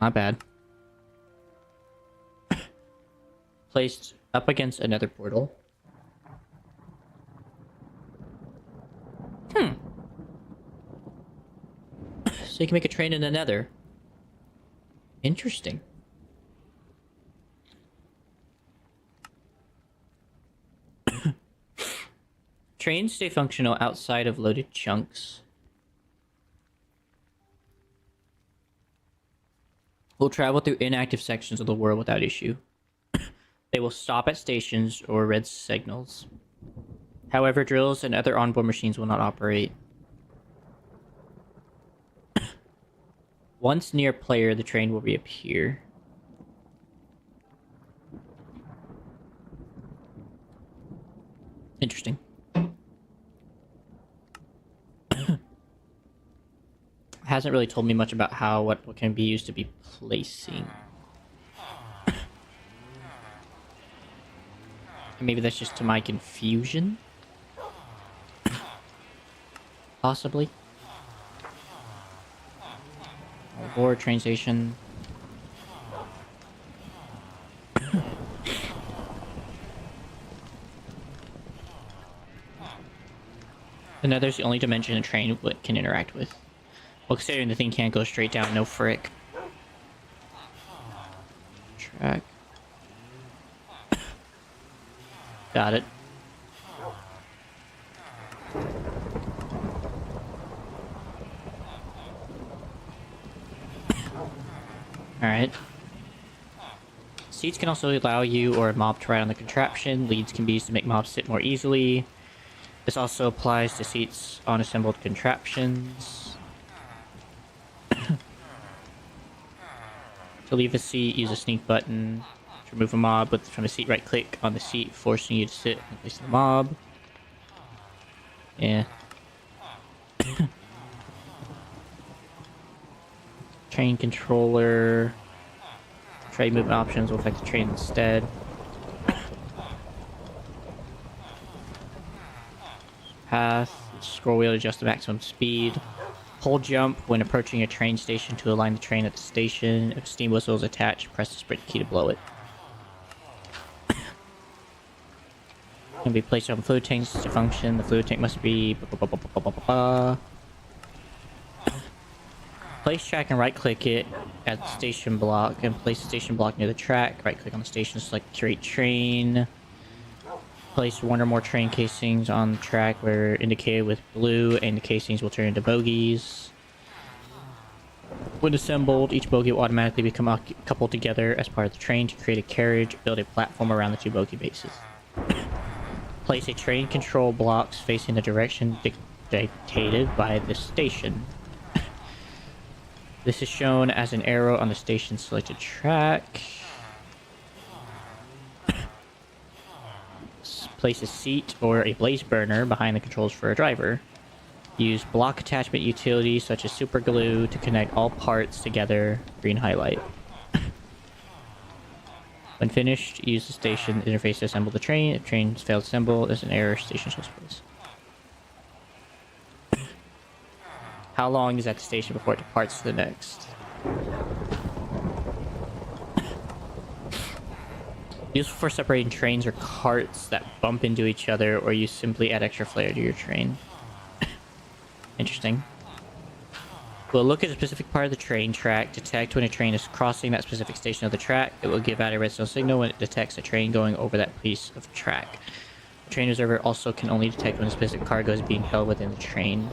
Not bad. Placed up against another portal. So you can make a train in the nether. Interesting. Trains stay functional outside of loaded chunks. Will travel through inactive sections of the world without issue. They will stop at stations or red signals. However, drills and other onboard machines will not operate. Once near player, the train will reappear. Interesting. Hasn't really told me much about how what can be used to be placing. Maybe that's just to my confusion. Possibly. Or train station. The nether's the only dimension a train can interact with. Well, considering the thing can't go straight down, no frick. Track. Got it. Alright. Seats can also allow you or a mob to ride on the contraption. Leads can be used to make mobs sit more easily. This also applies to seats on assembled contraptions. To leave a seat, use a sneak button. To remove a mob, from a seat, right click on the seat, forcing you to sit in place of the mob. Yeah. Train controller. Train movement options will affect the train instead. Path. Scroll wheel to adjust the maximum speed. Hold jump when approaching a train station to align the train at the station. If a steam whistle is attached, press the sprint key to blow it. Can be placed on fluid tanks to function. The fluid tank must be... Place track and right click it at the station block and place the station block near the track. Right click on the station to select curate train. Place one or more train casings on the track where indicated with blue, and the casings will turn into bogies. When assembled, each bogie will automatically become coupled together as part of the train to create a carriage. Build a platform around the two bogie bases. Place a train control blocks facing the direction dictated by the station. This is shown as an arrow on the station's selected track. Place a seat or a blaze burner behind the controls for a driver. Use block attachment utilities such as super glue to connect all parts together. Green highlight. When finished, use the station interface to assemble the train. If trains fail to assemble, there's an error. Station shows place. How long is at the station before it departs to the next? Useful for separating trains or carts that bump into each other, or you simply add extra flair to your train. Interesting. We'll look at a specific part of the train track, detect when a train is crossing that specific station of the track. It will give out a redstone signal when it detects a train going over that piece of track. The train observer also can only detect when a specific cargo is being held within the train.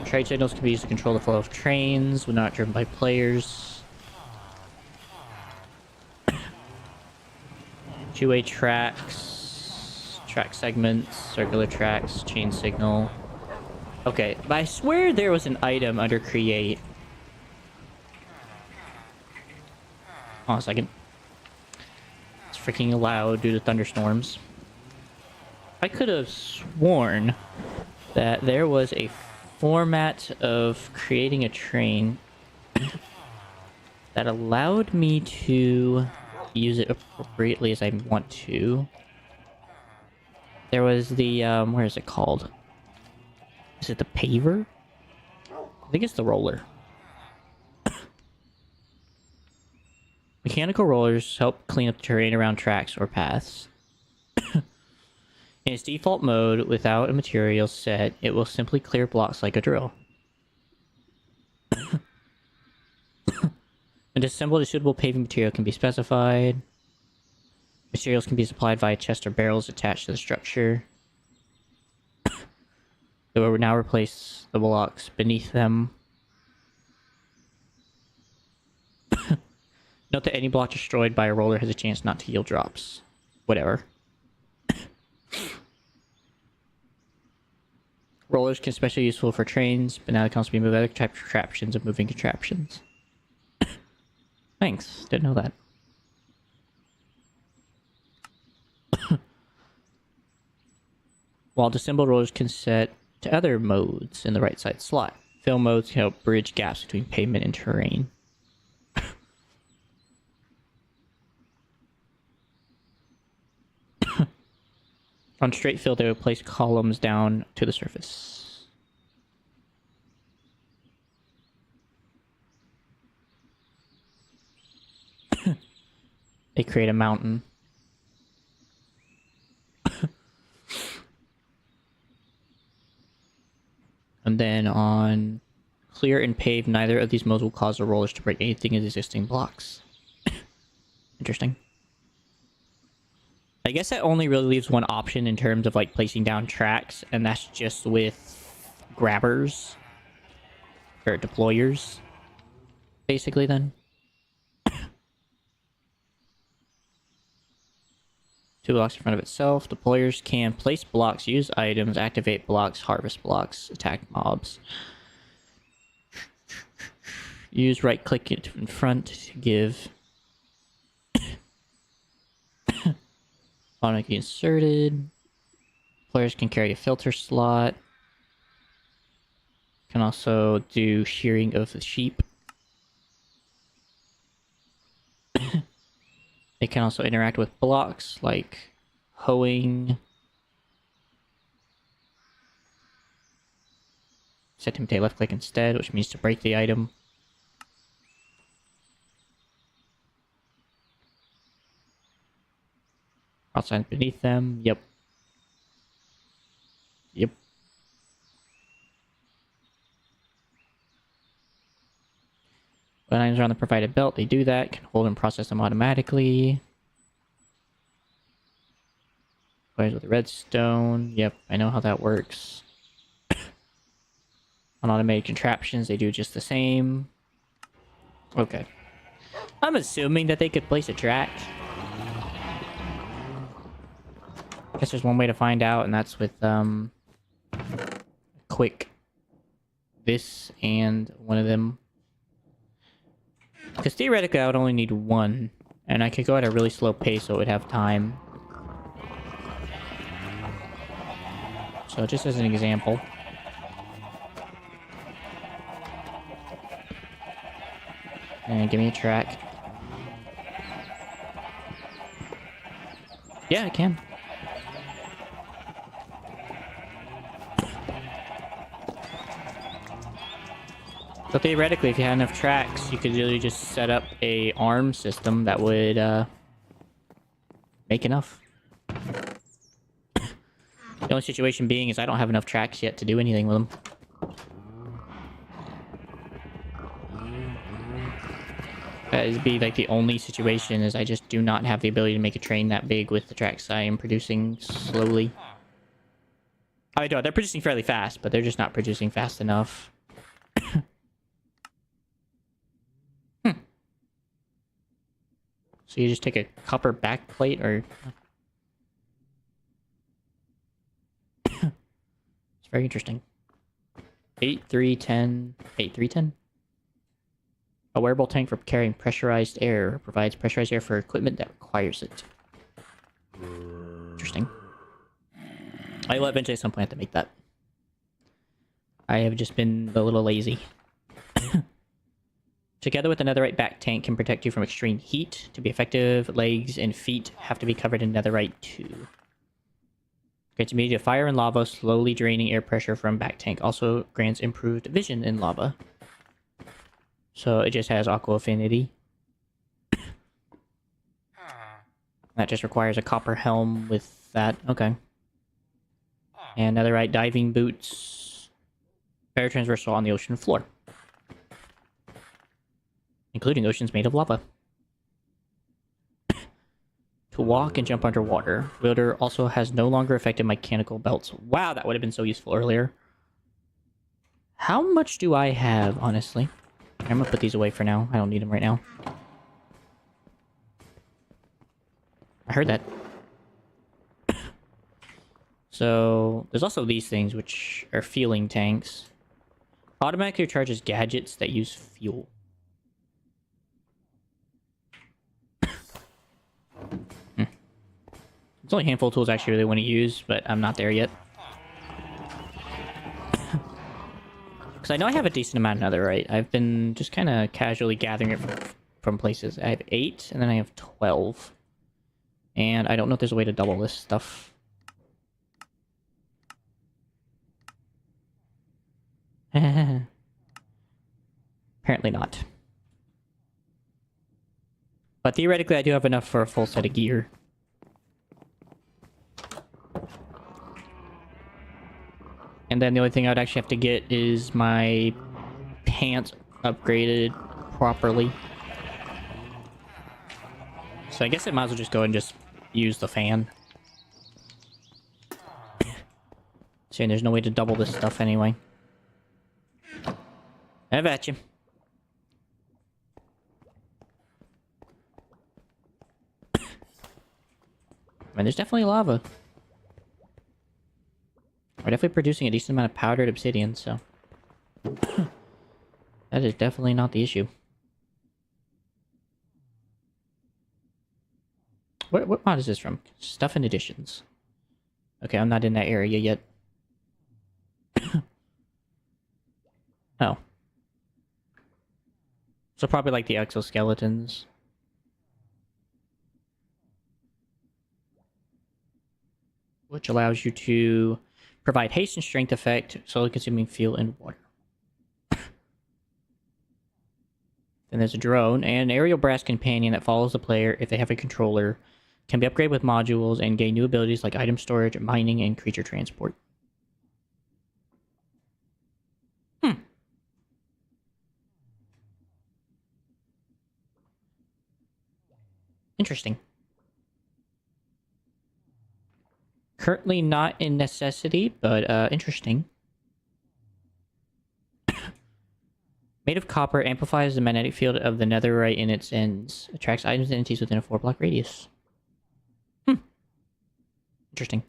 Trade signals can be used to control the flow of trains when not driven by players. Two-way tracks, track segments, circular tracks, chain signal. Okay, but I swear there was an item under create. Hold on a second. It's freaking loud due to thunderstorms. I could have sworn that there was a format of creating a train that allowed me to use it appropriately as I want to. There was the, where is it called? Is it the paver? I think it's the roller. Mechanical rollers help clean up the terrain around tracks or paths. In its default mode, without a material set, it will simply clear blocks like a drill. When assembled, a suitable paving material can be specified. Materials can be supplied via chests or barrels attached to the structure. It will now replace the blocks beneath them. Note that any block destroyed by a roller has a chance not to yield drops. Whatever. Rollers can especially be useful for trains, but now they can also be moved other types of contraptions of moving contraptions. Thanks, didn't know that. While disassembled rollers can set to other modes in the right side slot. Fill modes can help bridge gaps between pavement and terrain. On straight fill, they will place columns down to the surface. They create a mountain. And then on clear and pave, neither of these modes will cause the rollers to break anything in existing blocks. Interesting. I guess that only really leaves one option in terms of like placing down tracks, and that's just with grabbers or deployers, basically. Then 2 blocks in front of itself. Deployers can place blocks, use items, activate blocks, harvest blocks, attack mobs. Use right click in front to give automatically inserted. Players can carry a filter slot. Can also do shearing of the sheep. They can also interact with blocks like hoeing. Set to imitate left click instead, which means to break the item. Outside beneath them. Yep. Yep. When items are on the provided belt, they do that. Can hold and process them automatically. Players with redstone. Yep, I know how that works. On automated contraptions, they do just the same. Okay. I'm assuming that they could place a track. Guess there's one way to find out, and that's with quick this and one of them. Because theoretically I would only need one, and I could go at a really slow pace so it would have time. So just as an example. And give me a track. Yeah, I can. So theoretically, if you had enough tracks, you could really just set up a arm system that would make enough. The only situation being is I don't have enough tracks yet to do anything with them. That would be like the only situation, is I just do not have the ability to make a train that big with the tracks I am producing slowly. I know, they're producing fairly fast, but they're just not producing fast enough. So you just take a copper backplate, or... It's very interesting. 8310... 8310? A wearable tank for carrying pressurized air. Provides pressurized air for equipment that requires it. Interesting. I will eventually at some point have to make that. I have just been a little lazy. Together with a netherite back tank can protect you from extreme heat. To be effective, legs and feet have to be covered in netherite too. Grants immunity to fire and lava, slowly draining air pressure from back tank. Also grants improved vision in lava. So it just has aqua affinity. That just requires a copper helm with that. Okay. And netherite diving boots. Paratransversal on the ocean floor. Including oceans made of lava. To walk and jump underwater. Wielder also has no longer affected mechanical belts. Wow, that would have been so useful earlier. How much do I have, honestly? I'm gonna put these away for now. I don't need them right now. I heard that. So, there's also these things, which are fueling tanks. Automatically charges gadgets that use fuel. There's only a handful of tools I actually really want to use, but I'm not there yet. Because I know I have a decent amount of netherite. I've been just kind of casually gathering it from places. I have 8, and then I have 12. And I don't know if there's a way to double this stuff. Apparently not. But theoretically, I do have enough for a full set of gear. And then the only thing I'd actually have to get is my pants upgraded properly. So I guess I might as well just go and just use the fan. Saying there's no way to double this stuff anyway. Have at you. I mean, there's definitely lava. We're definitely producing a decent amount of powdered obsidian, so... that is definitely not the issue. What mod is this from? Stuff and additions. Okay, I'm not in that area yet. Oh. So probably like the exoskeletons. Which allows you to provide haste and strength effect, slowly consuming fuel and water. Then there's a drone, and an aerial brass companion that follows the player if they have a controller. Can be upgraded with modules and gain new abilities like item storage, mining, and creature transport. Interesting. Currently not in necessity, but interesting. Made of copper, amplifies the magnetic field of the netherite in its ends. Attracts items and entities within a 4-block radius. Interesting.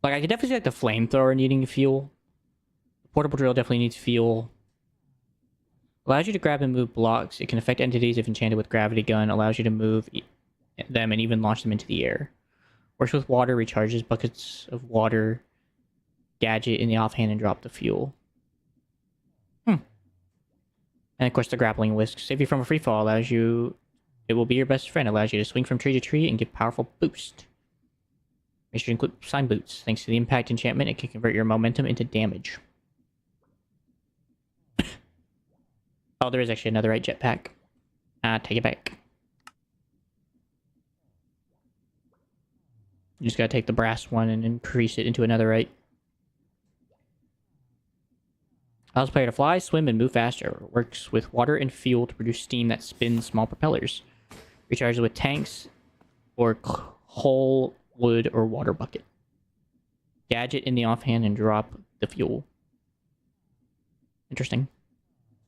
Like, I could definitely see like the flamethrower needing fuel. The portable drill definitely needs fuel. Allows you to grab and move blocks. It can affect entities if enchanted with gravity gun. Allows you to move them and even launch them into the air. Works with water, recharges buckets of water. Gadget in the offhand and drop the fuel. And of course the grappling whisk. Save you from a free fall. Allows you... It will be your best friend. Allows you to swing from tree to tree and give powerful boost. Make sure you include sign boots. Thanks to the impact enchantment, it can convert your momentum into damage. Oh, there is actually another right jetpack. Take it back. You just gotta take the brass one and increase it into another right. Allows the player to fly, swim, and move faster. Works with water and fuel to produce steam that spins small propellers. Recharges with tanks or coal, wood, or water bucket. Gadget in the offhand and drop the fuel. Interesting.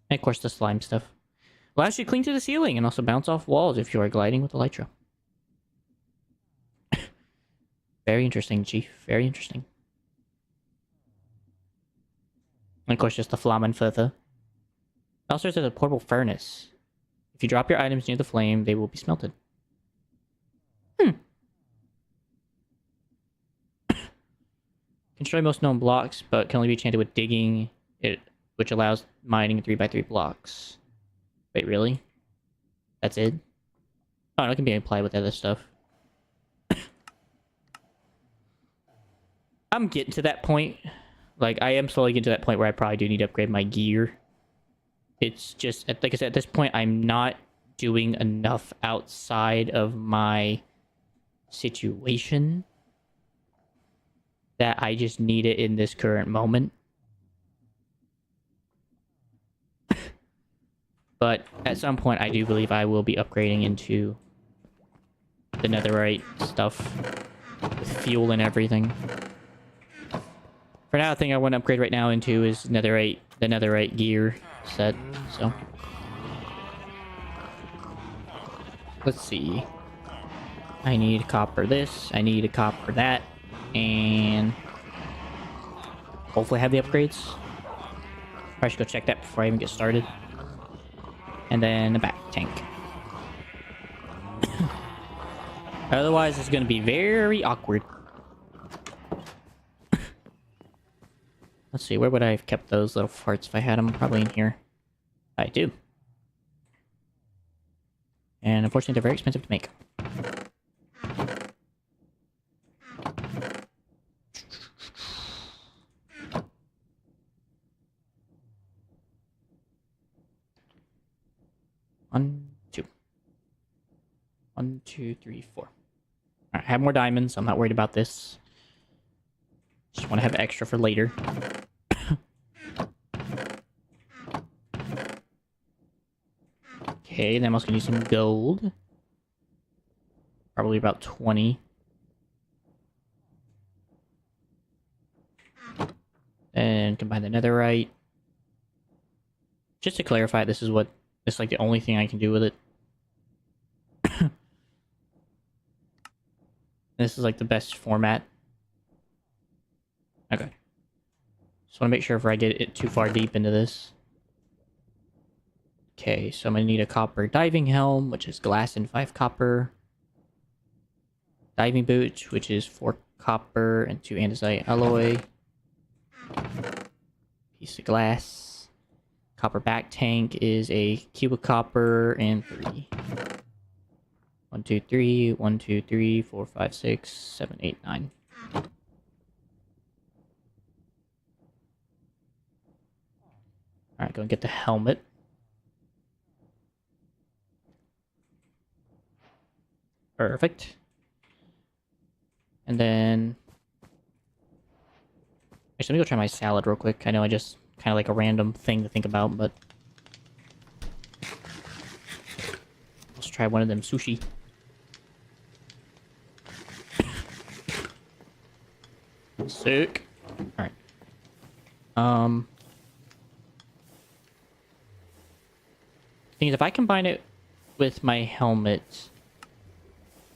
And of course the slime stuff. Allows you to cling to the ceiling and also bounce off walls if you are gliding with Elytra. Very interesting, Chief. Very interesting. And of course, just the Flammenwerfer. Also, there's a portable furnace. If you drop your items near the flame, they will be smelted. Can destroy most known blocks, but can only be enchanted with digging, which allows mining 3x3 blocks. Wait, really? That's it? Oh, no, it can be applied with other stuff. I'm getting to that point. Like, I am slowly getting to that point where I probably do need to upgrade my gear. It's just, like I said, at this point, I'm not doing enough outside of my situation that I just need it in this current moment. But at some point, I do believe I will be upgrading into the netherite stuff with fuel and everything. For now, the thing I want to upgrade right now into is the netherite gear set. So let's see. I need copper this. I need a copper that, and hopefully I have the upgrades. Probably should go check that before I even get started. And then a back tank. Otherwise, it's going to be very awkward. Let's see, where would I have kept those little farts if I had them? Probably in here. I do. And unfortunately, they're very expensive to make. One, two. 1, 2, 3, 4. Alright, I have more diamonds. I'm not worried about this. Just want to have extra for later. Okay, then I'm also gonna use some gold. Probably about 20. And combine the netherite. Just to clarify, this is like the only thing I can do with it. This is like the best format. Okay. Just want to make sure if I get it too far deep into this. Okay, so I'm going to need a copper diving helm, which is glass and 5 copper. Diving boots, which is 4 copper and 2 andesite alloy. Piece of glass. Copper back tank is a cube of copper and 3. 1, 2, 3, 1, 2, 3, 4, 5, 6, 7, 8, 9. Alright, go and get the helmet. Perfect. And then... Actually, let me go try my salad real quick. I know I just kind of like a random thing to think about, but... Let's try one of them sushi. Sick. Alright. Thing is, if I combine it with my helmet,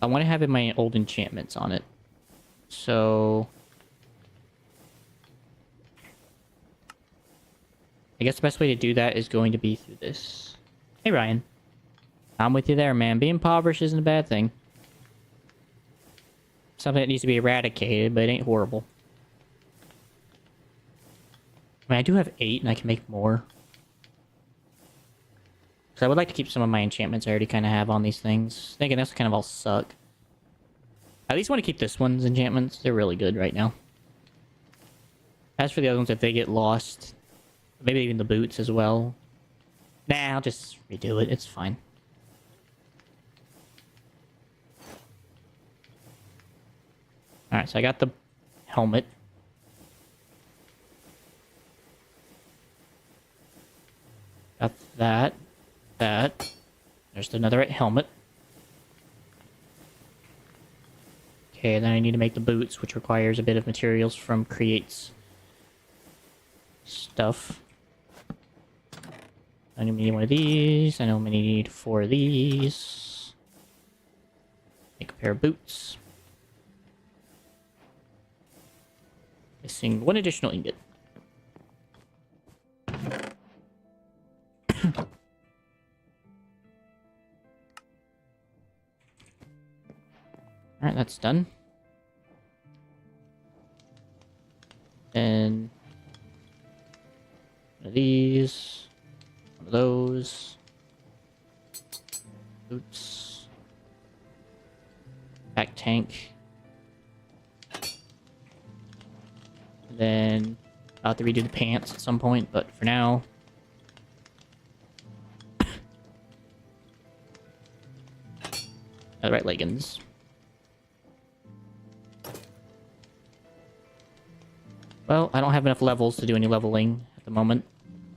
I want to have my old enchantments on it. So... I guess the best way to do that is going to be through this. Hey, Ryan. I'm with you there, man. Being impoverished isn't a bad thing. Something that needs to be eradicated, but it ain't horrible. I mean, I do have 8, and I can make more. So I would like to keep some of my enchantments I already kind of have on these things. Thinking that's kind of all suck. I at least want to keep this one's enchantments. They're really good right now. As for the other ones, if they get lost... Maybe even the boots as well. Nah, I'll just redo it. It's fine. Alright, so I got the helmet. Got that. That. There's another helmet. Okay, then I need to make the boots, which requires a bit of materials from Create's stuff. I need one of these. I know I'm gonna need 4 of these. Make a pair of boots. Missing 1 additional ingot. Alright, that's done. And one of these. One of those. Boots. Back tank. And then I'll have to redo the pants at some point, but for now... right leggings. Well, I don't have enough levels to do any leveling at the moment.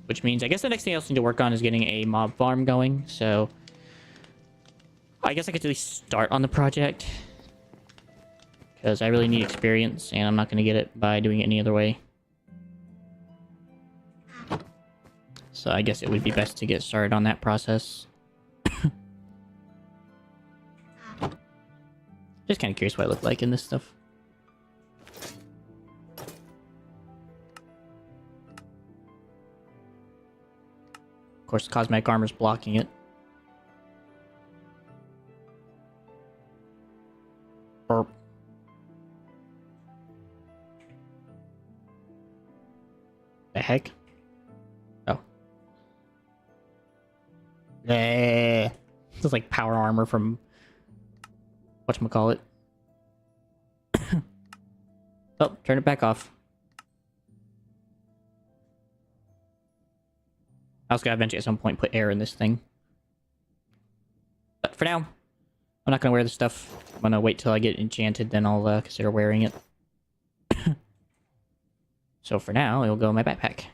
Which means I guess the next thing I also need to work on is getting a mob farm going. So I guess I could at least start on the project. Because I really need experience, and I'm not going to get it by doing it any other way. So I guess it would be best to get started on that process. Just kind of curious what I look like in this stuff. Of course, the cosmetic armor's blocking it. Burp. The heck? Oh. This is like power armor from whatchamacallit. Oh, turn it back off. I was gonna eventually at some point put air in this thing. But for now, I'm not gonna wear this stuff. I'm gonna wait till I get enchanted, then I'll consider wearing it. So for now, it'll go in my backpack.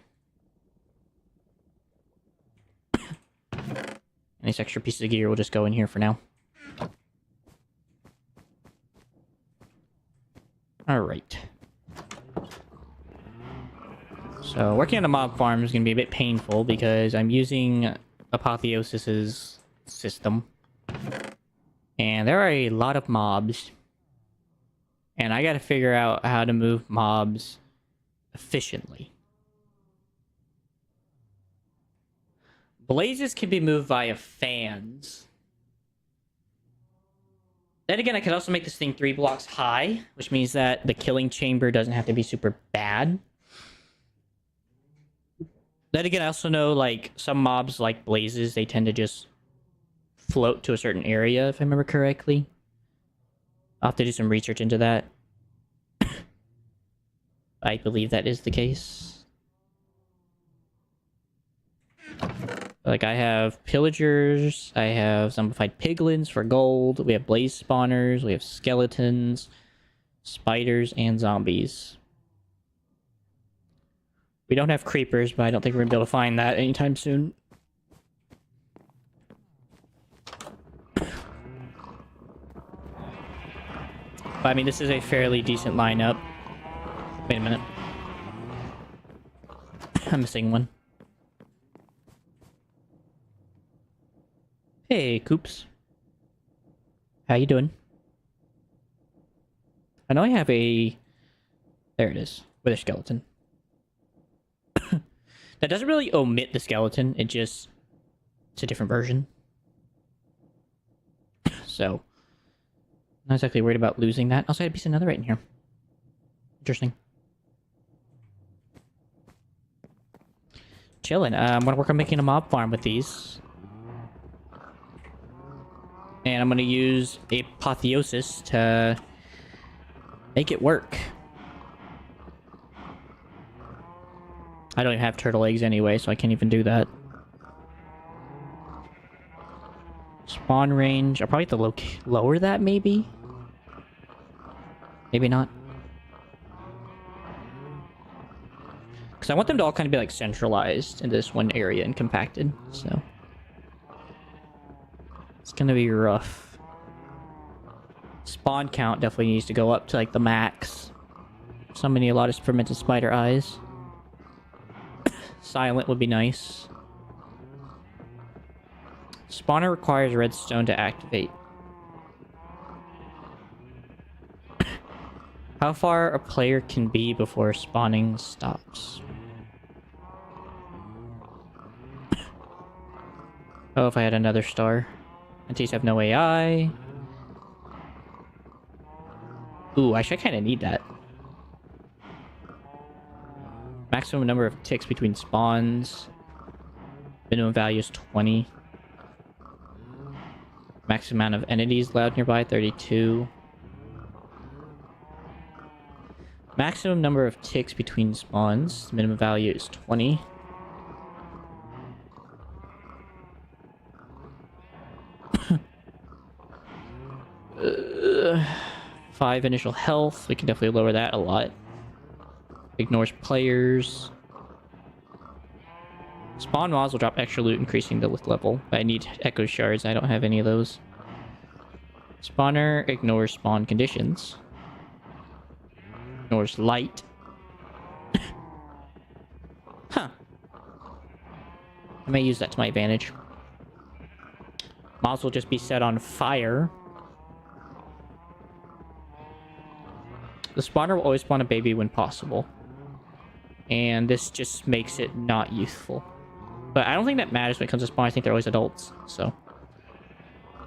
And these extra pieces of gear will just go in here for now. Alright. So working on a mob farm is going to be a bit painful because I'm using Apotheosis's system. And there are a lot of mobs. And I got to figure out how to move mobs efficiently. Blazes can be moved via fans. Then again, I could also make this thing 3 blocks high, which means that the killing chamber doesn't have to be super bad. Then again, I also know, like, some mobs, like blazes, they tend to just float to a certain area, if I remember correctly. I'll have to do some research into that. I believe that is the case. Like, I have pillagers, I have zombified piglins for gold, we have blaze spawners, we have skeletons, spiders, and zombies. We don't have creepers, but I don't think we're gonna be able to find that anytime soon. But I mean, this is a fairly decent lineup. Wait a minute. I'm missing one. Hey, Coops. How you doing? I know I have a... There it is. With a skeleton. That doesn't really omit the skeleton. It just... It's a different version. So... Not exactly worried about losing that. Also, I had a piece of netherite in here. Interesting. Chilling. I'm gonna work on making a mob farm with these. And I'm gonna use Apotheosis to make it work. I don't even have turtle eggs anyway, so I can't even do that. Spawn range. I'll probably have to lower that, maybe? Maybe not. Because I want them to all kind of be, like, centralized in this one area and compacted, so... It's gonna be rough. Spawn count definitely needs to go up to, like, the max. Somebody a lot of fermented spider eyes. Silent would be nice. Spawner requires redstone to activate. How far a player can be before spawning stops. Oh, if I had another star. Entities have no AI. Ooh, actually I kind of need that. Maximum number of ticks between spawns. Minimum value is 20. Maximum amount of entities allowed nearby, 32. Maximum number of ticks between spawns. Minimum value is 20. 5 initial health. We can definitely lower that a lot. Ignores players. Spawn mobs will drop extra loot, increasing the level. But I need echo shards. I don't have any of those. Spawner ignores spawn conditions. Ignores light. Huh. I may use that to my advantage. Mobs will just be set on fire. The spawner will always spawn a baby when possible. And this just makes it not youthful. But I don't think that matters when it comes to spawn. I think they're always adults. So,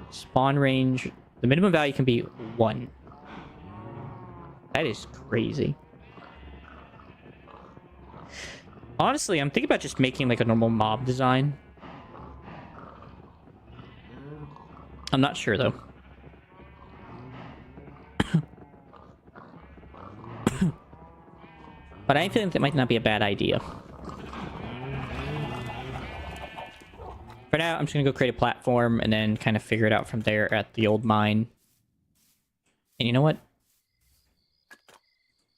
spawn range. The minimum value can be 1. That is crazy. Honestly, I'm thinking about just making like a normal mob design. I'm not sure though. But I think that might not be a bad idea. For now, I'm just gonna go create a platform and then kind of figure it out from there at the old mine. And you know what?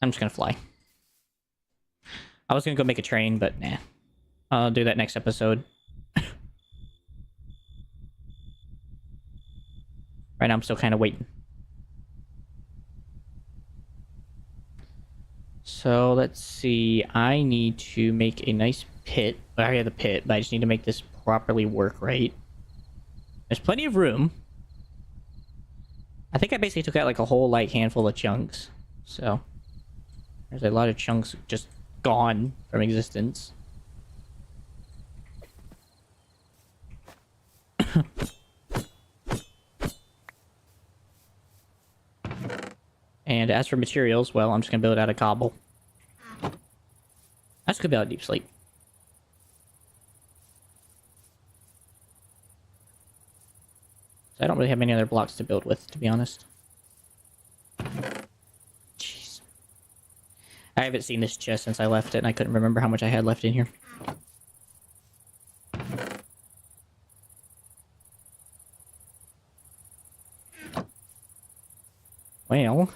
I'm just gonna fly. I was gonna go make a train, but nah. I'll do that next episode. Right now, I'm still kind of waiting. So, let's see. I need to make a nice pit. I already have the pit, but I just need to make this properly work right. There's plenty of room. I think I basically took out like a whole like handful of chunks. So, there's a lot of chunks just gone from existence. And as for materials, well, I'm just gonna build out a cobble. That's gonna build out deep sleep. So I don't really have many other blocks to build with, to be honest. Jeez. I haven't seen this chest since I left it, and I couldn't remember how much I had left in here. Well...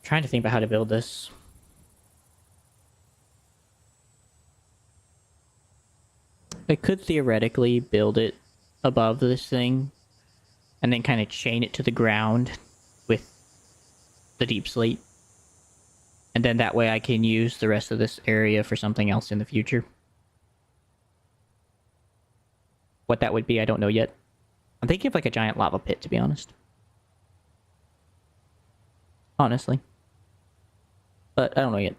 trying to think about how to build this. I could theoretically build it above this thing and then kind of chain it to the ground with the deep slate. And then that way I can use the rest of this area for something else in the future. What that would be, I don't know yet. I'm thinking of like a giant lava pit, to be honest. Honestly. But I don't know yet.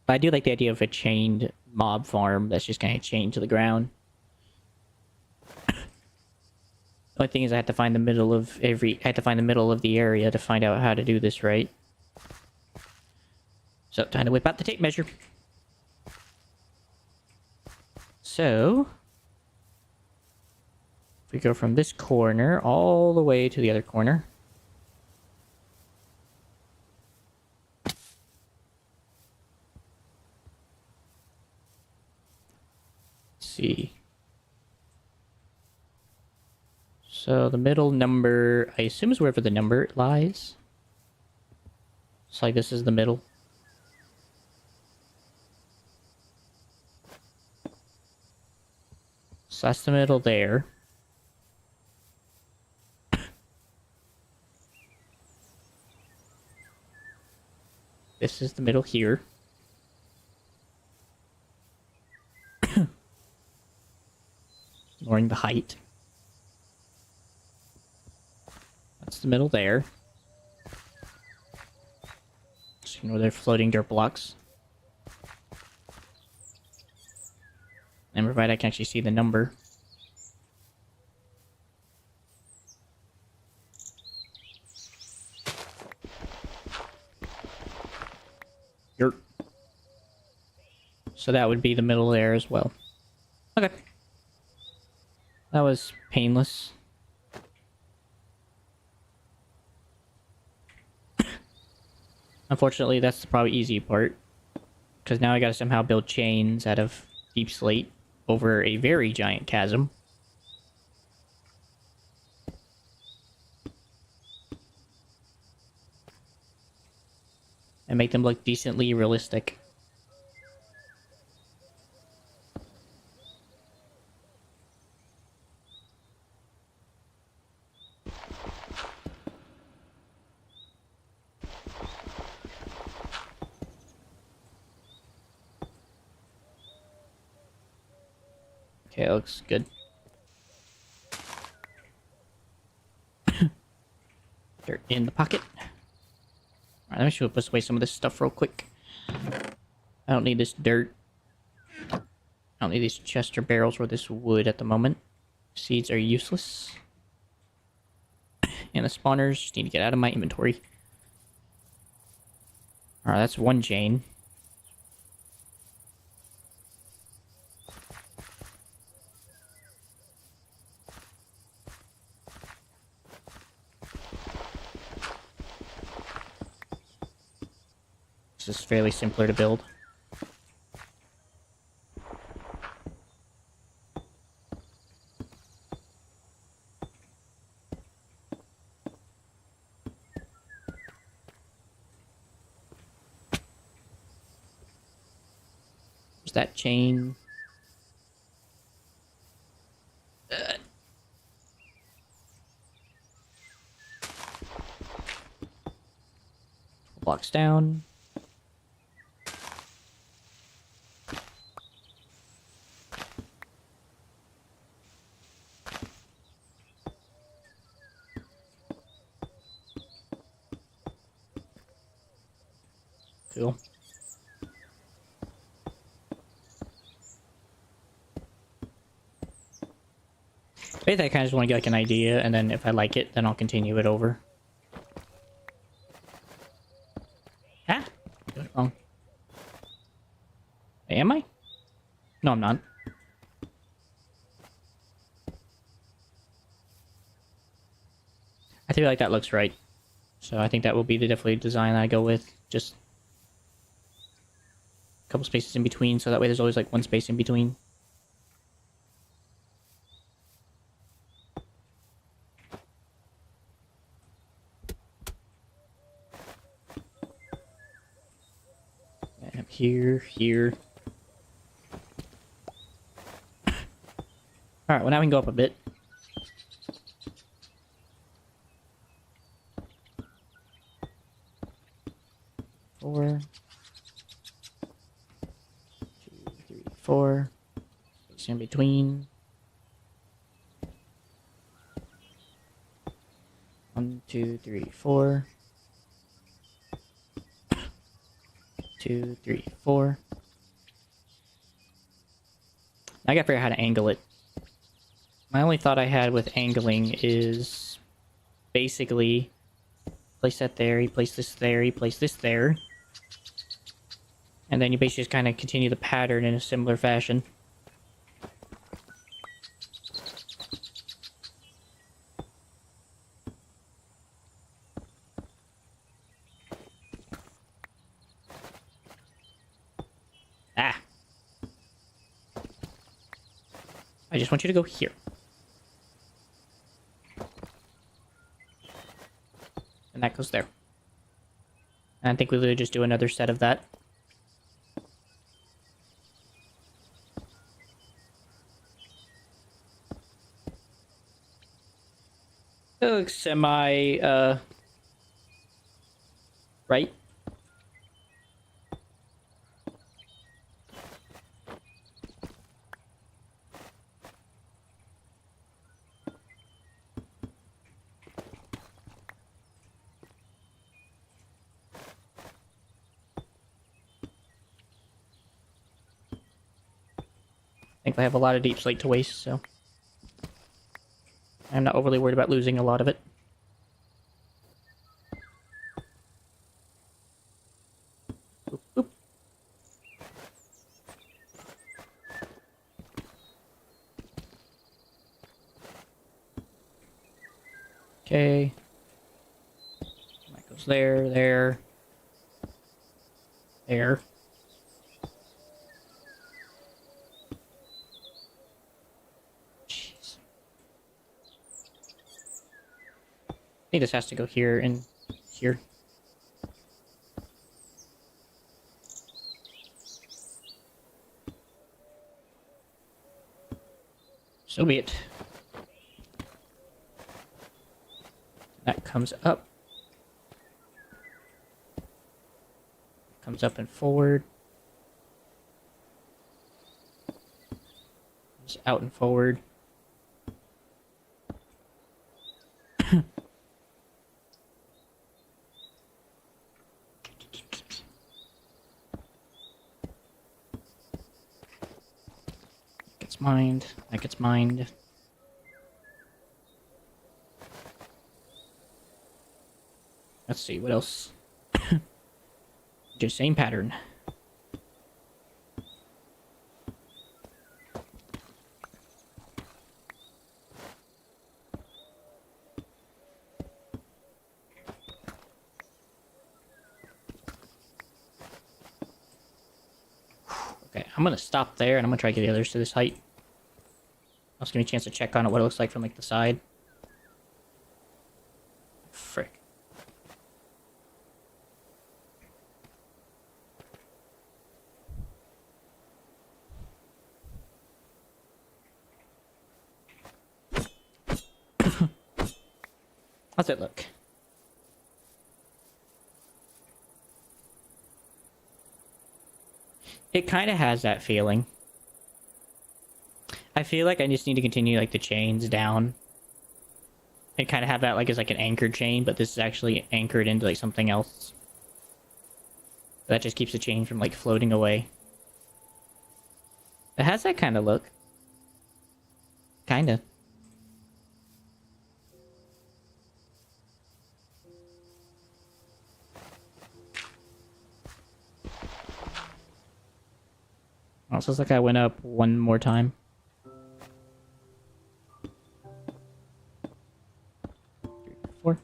But I do like the idea of a chained mob farm that's just kind of chained to the ground. The only thing is I have to find the middle of the area to find out how to do this right. So, time to whip out the tape measure. So, if we go from this corner all the way to the other corner. See. So the middle number, I assume, is wherever the number lies. So like this is the middle. So that's the middle there. This is the middle here. Ignoring the height. That's the middle there. Just ignore their floating dirt blocks. And provided I can actually see the number. Yurt. So that would be the middle there as well. Okay. That was painless. Unfortunately, that's the probably easy part. Because now I gotta somehow build chains out of deep slate over a very giant chasm. And make them look decently realistic. Okay, it looks good. Dirt in the pocket. Alright, let me show put away some of this stuff real quick. I don't need this dirt. I don't need these chest or barrels or this wood at the moment. Seeds are useless. And the spawners just need to get out of my inventory. Alright, that's one chain. This is fairly simpler to build. There's that chain. Blocks down. Cool. Basically, I kind of just want to get like an idea, and then if I like it, then I'll continue it over. Ah! Doing it wrong. Am I? No, I'm not. I feel like that looks right. So I think that will be the definitely design I go with. Just a couple spaces in between, so that way there's always like one space in between. And up here, here. Alright, well now we can go up a bit. Four. 2, 3, 4. Space in between. 1, 2, 3, 4. 2, 3, 4. Now I gotta figure out how to angle it. My only thought I had with angling is basically place that there, you place this there, you place this there. And then you basically just kind of continue the pattern in a similar fashion. Ah! I just want you to go here. And that goes there. And I think we literally just do another set of that. It looks semi, right? I think I have a lot of deep slate to waste, so I'm not overly worried about losing a lot of it. Boop, boop. Okay. That goes there, there, there. think this has to go here and here. So be it. That comes up. Comes up and forward. Comes out and forward. Gets mined. That gets mined. Let's see, what else? Just same pattern. Okay, I'm gonna stop there and I'm gonna try to get the others to this height. Also give me a chance to check on it, what it looks like from like the side. Frick. How's it look? It kind of has that feeling. I feel like I just need to continue like the chains down. I kind of have that like as like an anchored chain, but this is actually anchored into like something else. That just keeps the chain from like floating away. It has that kind of look. Kinda. Oh, so it's like I went up one more time. 3, 4.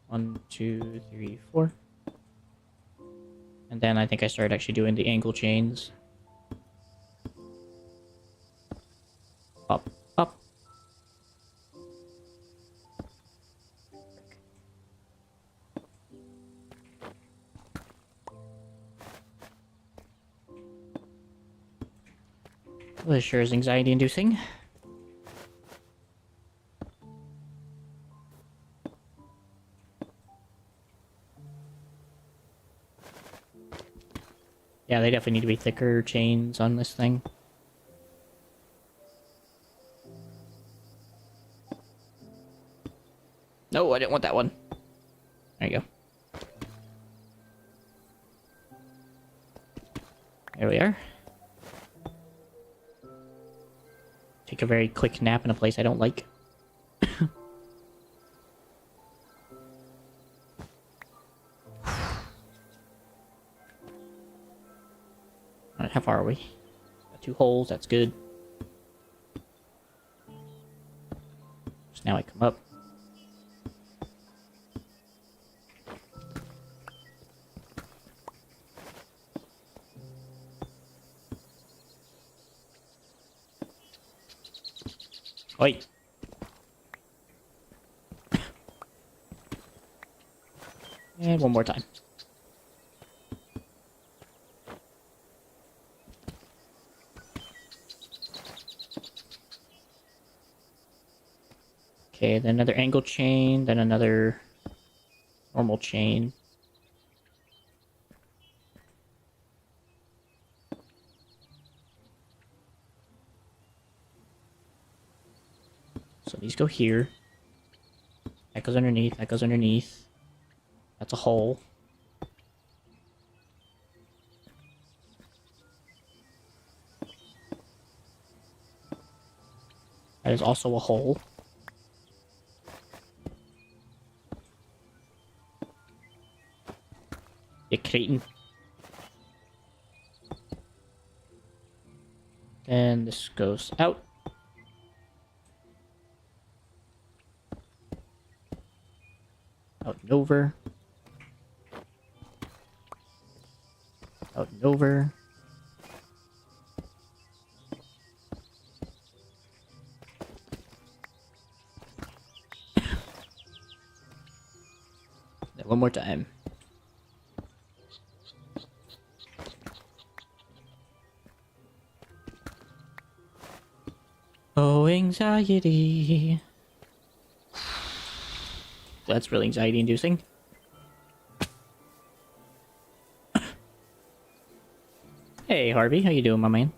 1, 2, 3, 4. And then I think I started actually doing the angle chains. Up, up. Well, this sure is anxiety-inducing. Yeah, they definitely need to be thicker chains on this thing. No, I didn't want that one. There you go. There we are. Take a very quick nap in a place I don't like. Alright, how far are we? Got 2 holes, that's good. So now I come up. Wait. And one more time. Okay, then another angle chain, then another normal chain. So these go here. That goes underneath, that goes underneath. That's a hole. That is also a hole. Yeah, Creighton. And this goes out. Out and over. Out and over. One more time. Oh, anxiety. That's really anxiety inducing. Hey, Harvey, how you doing, my man?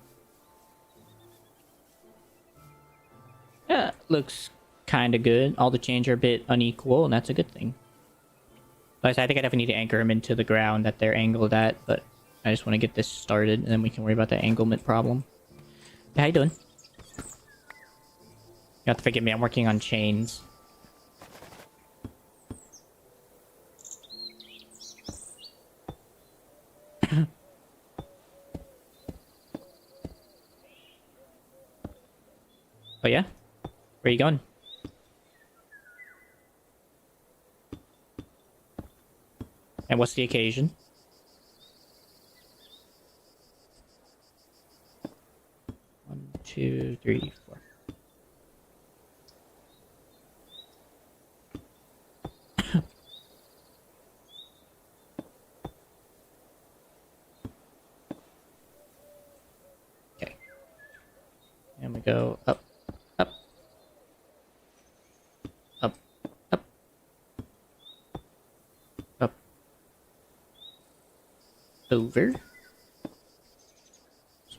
Yeah, looks kind of good. All the chains are a bit unequal, and that's a good thing. But I think I definitely need to anchor them into the ground that they're angled at, but I just want to get this started, and then we can worry about the anglement problem. Hey, how you doing? You have to forgive me, I'm working on chains. Oh yeah? Where are you going? And what's the occasion? One, two, three, four. Okay. And we go up, up, up, up, up, over. This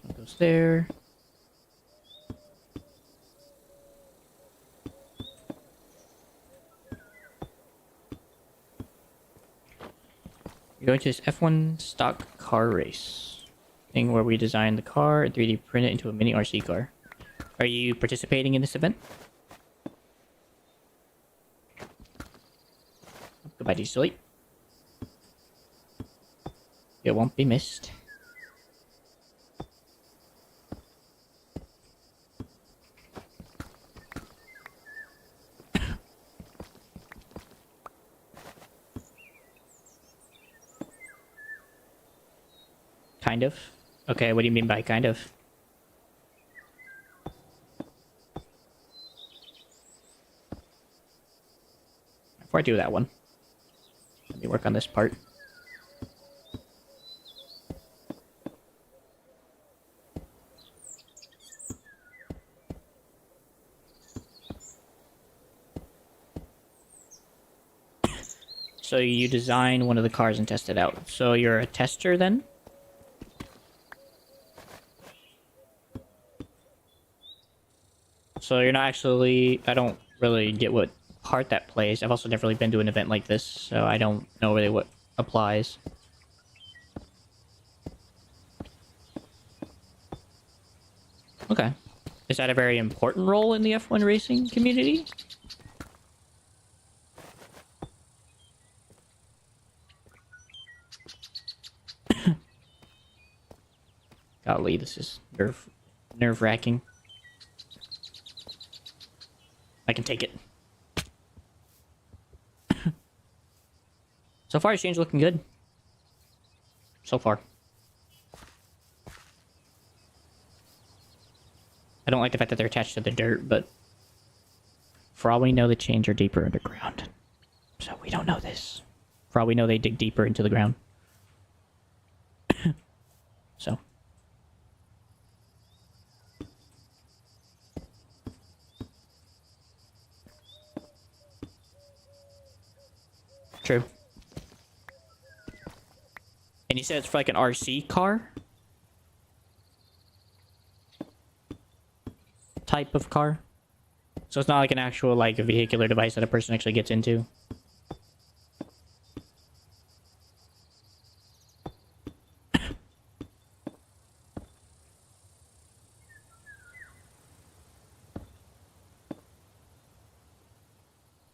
one goes there. You're going to this F1 stock car race thing where we design the car and 3D print it into a mini RC car. Are you participating in this event? Goodbye, Diesel. It won't be missed. Kind of. Okay, what do you mean by kind of? Before I do that one, let me work on this part. So you design one of the cars and test it out. So you're a tester then? So you're not actually... I don't really get what part that plays. I've also never really been to an event like this, so I don't know really what applies. Okay. Is that a very important role in the F1 racing community? Golly, this is nerve-wracking. I can take it. So far, exchange looking good. So far. I don't like the fact that they're attached to the dirt, but for all we know, the chains are deeper underground. So we don't know this. For all we know, they dig deeper into the ground. So. True. And you said it's for like an RC car? Type of car? So it's not like an actual like a vehicular device that a person actually gets into?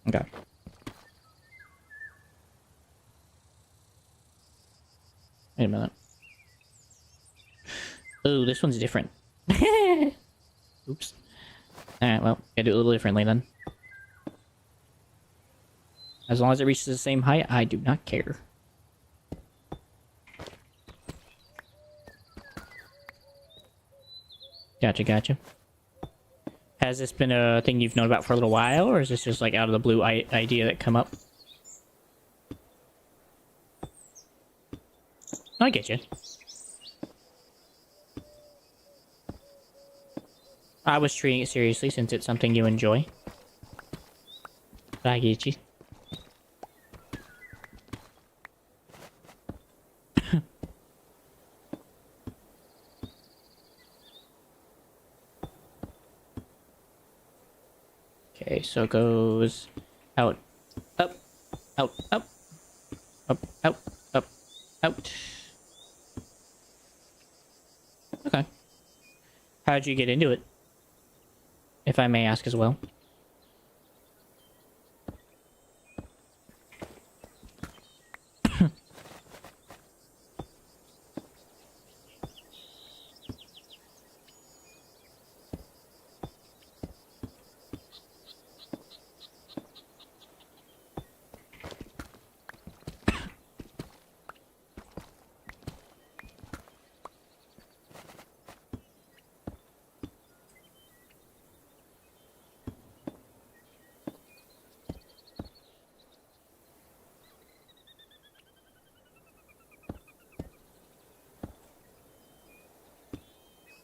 Okay. Wait a minute. Oh, this one's different. Oops. Alright, well, gotta do it a little differently then. As long as it reaches the same height, I do not care. Gotcha, gotcha. Has this been a thing you've known about for a little while, or is this just like out of the blue idea that come up? I get you. I was treating it seriously since it's something you enjoy. But I get you. Okay, so it goes out, up, out, up, up, out, up, out. Okay. How'd you get into it? If I may ask as well.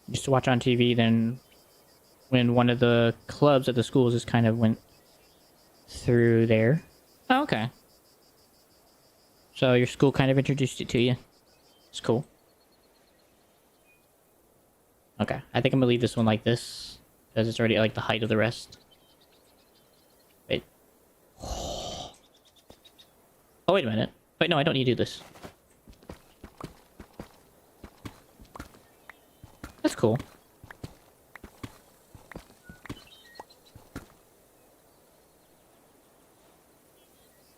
Used to watch on TV, then when one of the clubs at the schools just kind of went through there. Oh, okay. So your school kind of introduced it to you. It's cool. Okay, I think I'm gonna leave this one like this, because it's already like the height of the rest. Wait. Oh, wait a minute. Wait, no, I don't need to do this. That's cool.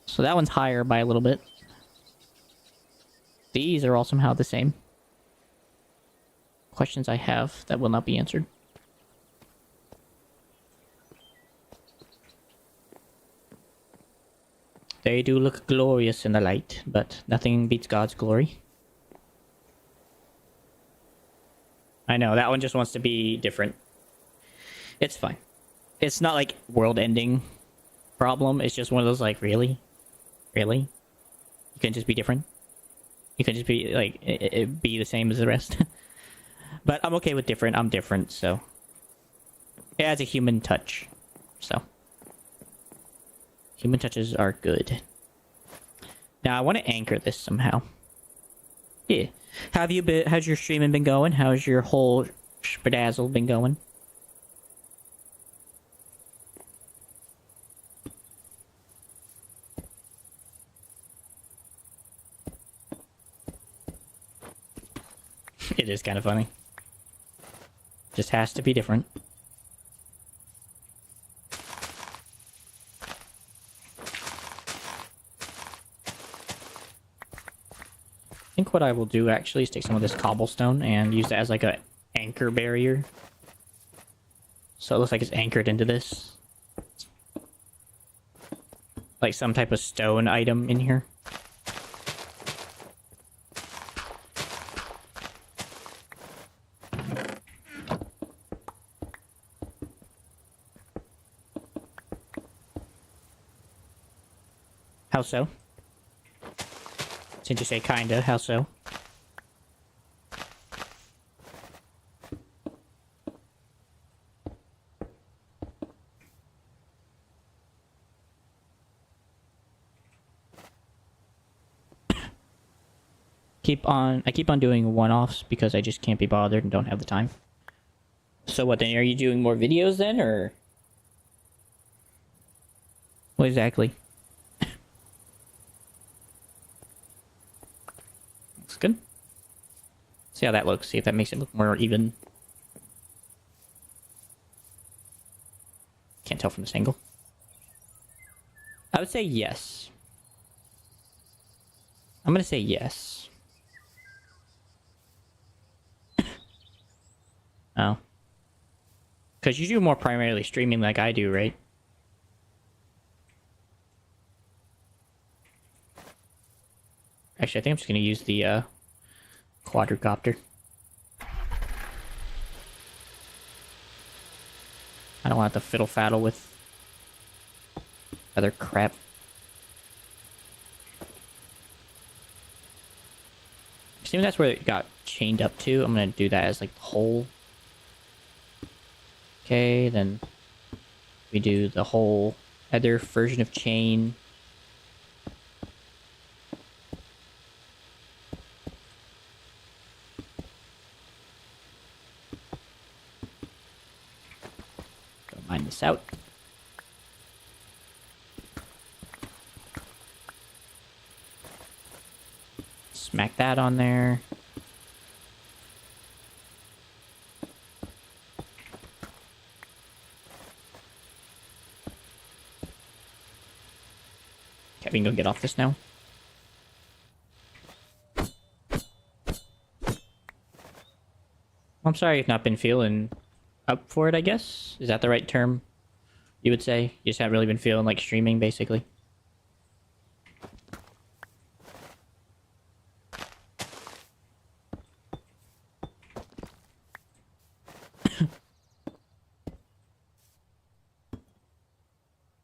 So that one's higher by a little bit. These are all somehow the same. Questions I have that will not be answered. They do look glorious in the light, but nothing beats God's glory. I know, that one just wants to be different. It's fine. It's not like world-ending problem. It's just one of those like, really? Really? You can just be different? You can just be like, be the same as the rest? But I'm okay with different. I'm different, so. It adds a human touch. So. Human touches are good. Now, I want to anchor this somehow. Yeah. How's your streaming been going? How's your whole spadazzle been going? It is kind of funny. Just has to be different. I think what I will do actually is take some of this cobblestone and use that as like a anchor barrier. So it looks like it's anchored into this. Like some type of stone item in here. How so? Since you say kinda, how so? I keep on doing one-offs because I just can't be bothered and don't have the time. So what then? Are you doing more videos then, or what exactly? Looks good. See how that looks. See if that makes it look more even. Can't tell from this angle. I would say yes. I'm gonna say yes. Oh. Because you do more primarily streaming like I do, right? Actually, I think I'm just gonna use the quadricopter. I don't want to fiddle faddle with other crap. Assuming that's where it got chained up to, I'm gonna do that as like the whole. Okay, then we do the whole other version of chain. Don't mind this out. Smack that on there. Okay, we can go get off this now. I'm sorry you've not been feeling up for it, I guess. Is that the right term you would say? You just haven't really been feeling like streaming, basically.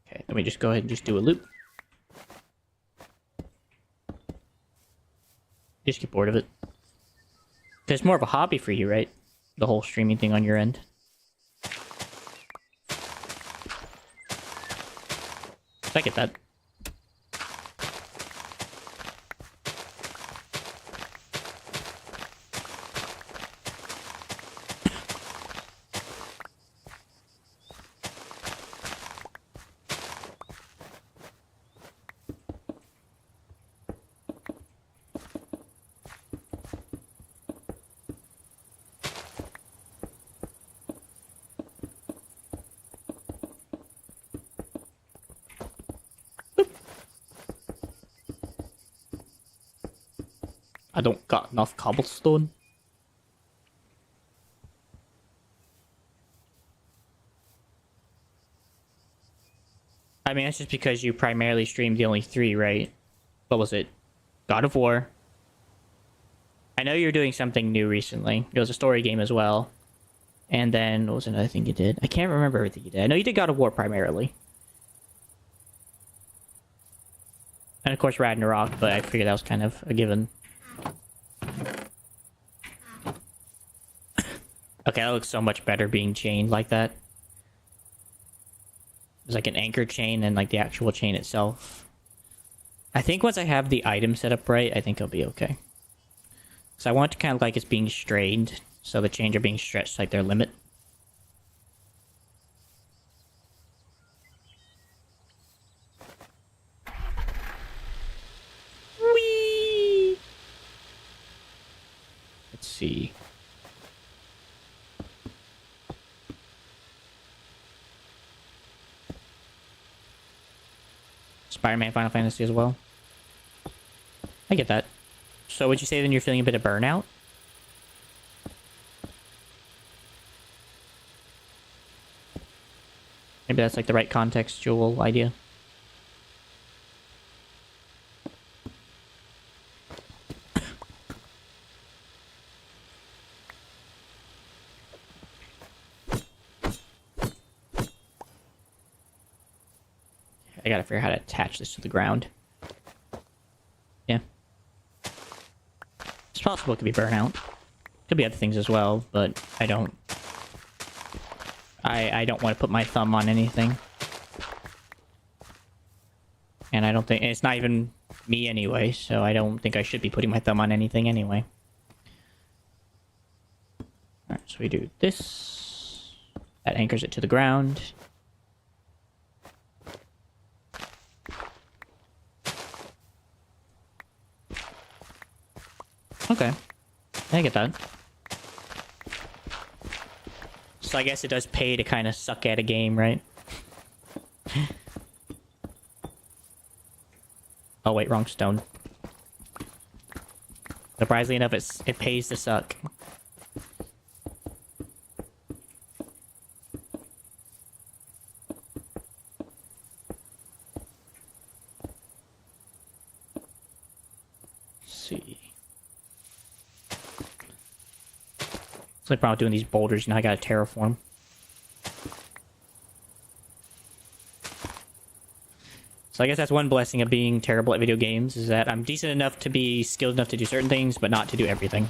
Okay, let me just go ahead and just do a loop. Just get bored of it. It's more of a hobby for you, right? The whole streaming thing on your end. I get that. I don't got enough cobblestone. I mean, that's just because you primarily streamed the only 3, right? What was it? God of War. I know you're doing something new recently. It was a story game as well. And then, what was another thing you did? I can't remember everything you did. I know you did God of War primarily. And of course Ragnarok, but I figured that was kind of a given. Okay, that looks so much better being chained like that. There's like an anchor chain and like the actual chain itself. I think once I have the item set up right, I think I'll be okay. So I want it to kind of like it's being strained, so the chains are being stretched like their limit. Whee! Let's see. Spider-Man Final Fantasy as well. I get that. So would you say then you're feeling a bit of burnout? Maybe that's like the right contextual idea. I gotta figure out how to attach this to the ground. Yeah. It's possible it could be burnout. Could be other things as well, but I don't... I don't want to put my thumb on anything. And I don't think... It's not even me anyway, so I don't think I should be putting my thumb on anything anyway. Alright, so we do this. That anchors it to the ground. Okay. I get that. So I guess it does pay to kind of suck at a game, right? Oh wait, wrong stone. Surprisingly enough, it pays to suck. Let's see. It's like problem doing these boulders, you know, I gotta terraform. So I guess that's one blessing of being terrible at video games, is that I'm decent enough to be skilled enough to do certain things, but not to do everything.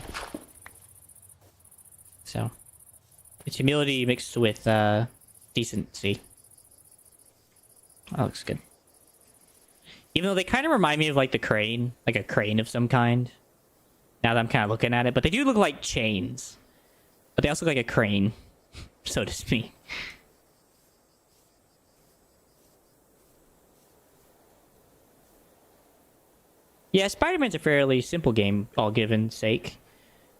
So it's humility mixed with decency. That looks good. Even though they kind of remind me of like the crane, like a crane of some kind. Now that I'm kind of looking at it, but they do look like chains. But they also look like a crane, so to speak. Yeah, Spider-Man's a fairly simple game, all given sake.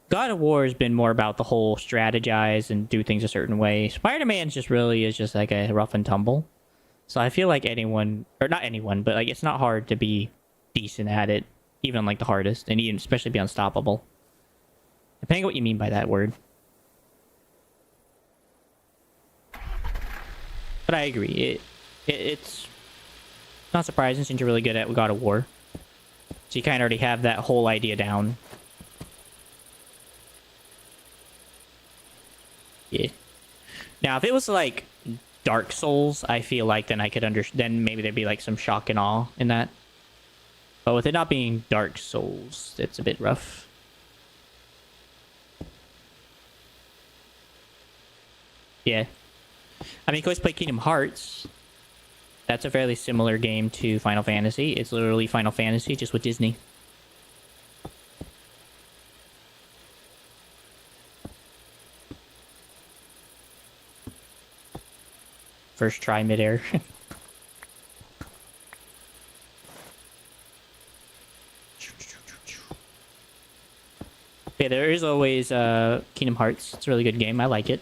God of War has been more about the whole strategize and do things a certain way. Spider-Man's just really is just like a rough and tumble. So I feel like anyone, or not anyone, but like it's not hard to be decent at it, even like the hardest, and even especially be unstoppable. Depending on what you mean by that word. But I agree. It's not surprising since you're really good at God of War. So you kind of already have that whole idea down. Yeah. Now, if it was like Dark Souls, I feel like then I could understand. Then maybe there'd be like some shock and awe in that. But with it not being Dark Souls, it's a bit rough. Yeah. I mean, you can always play Kingdom Hearts. That's a fairly similar game to Final Fantasy. It's literally Final Fantasy, just with Disney. First try midair. Yeah, there is always Kingdom Hearts. It's a really good game. I like it.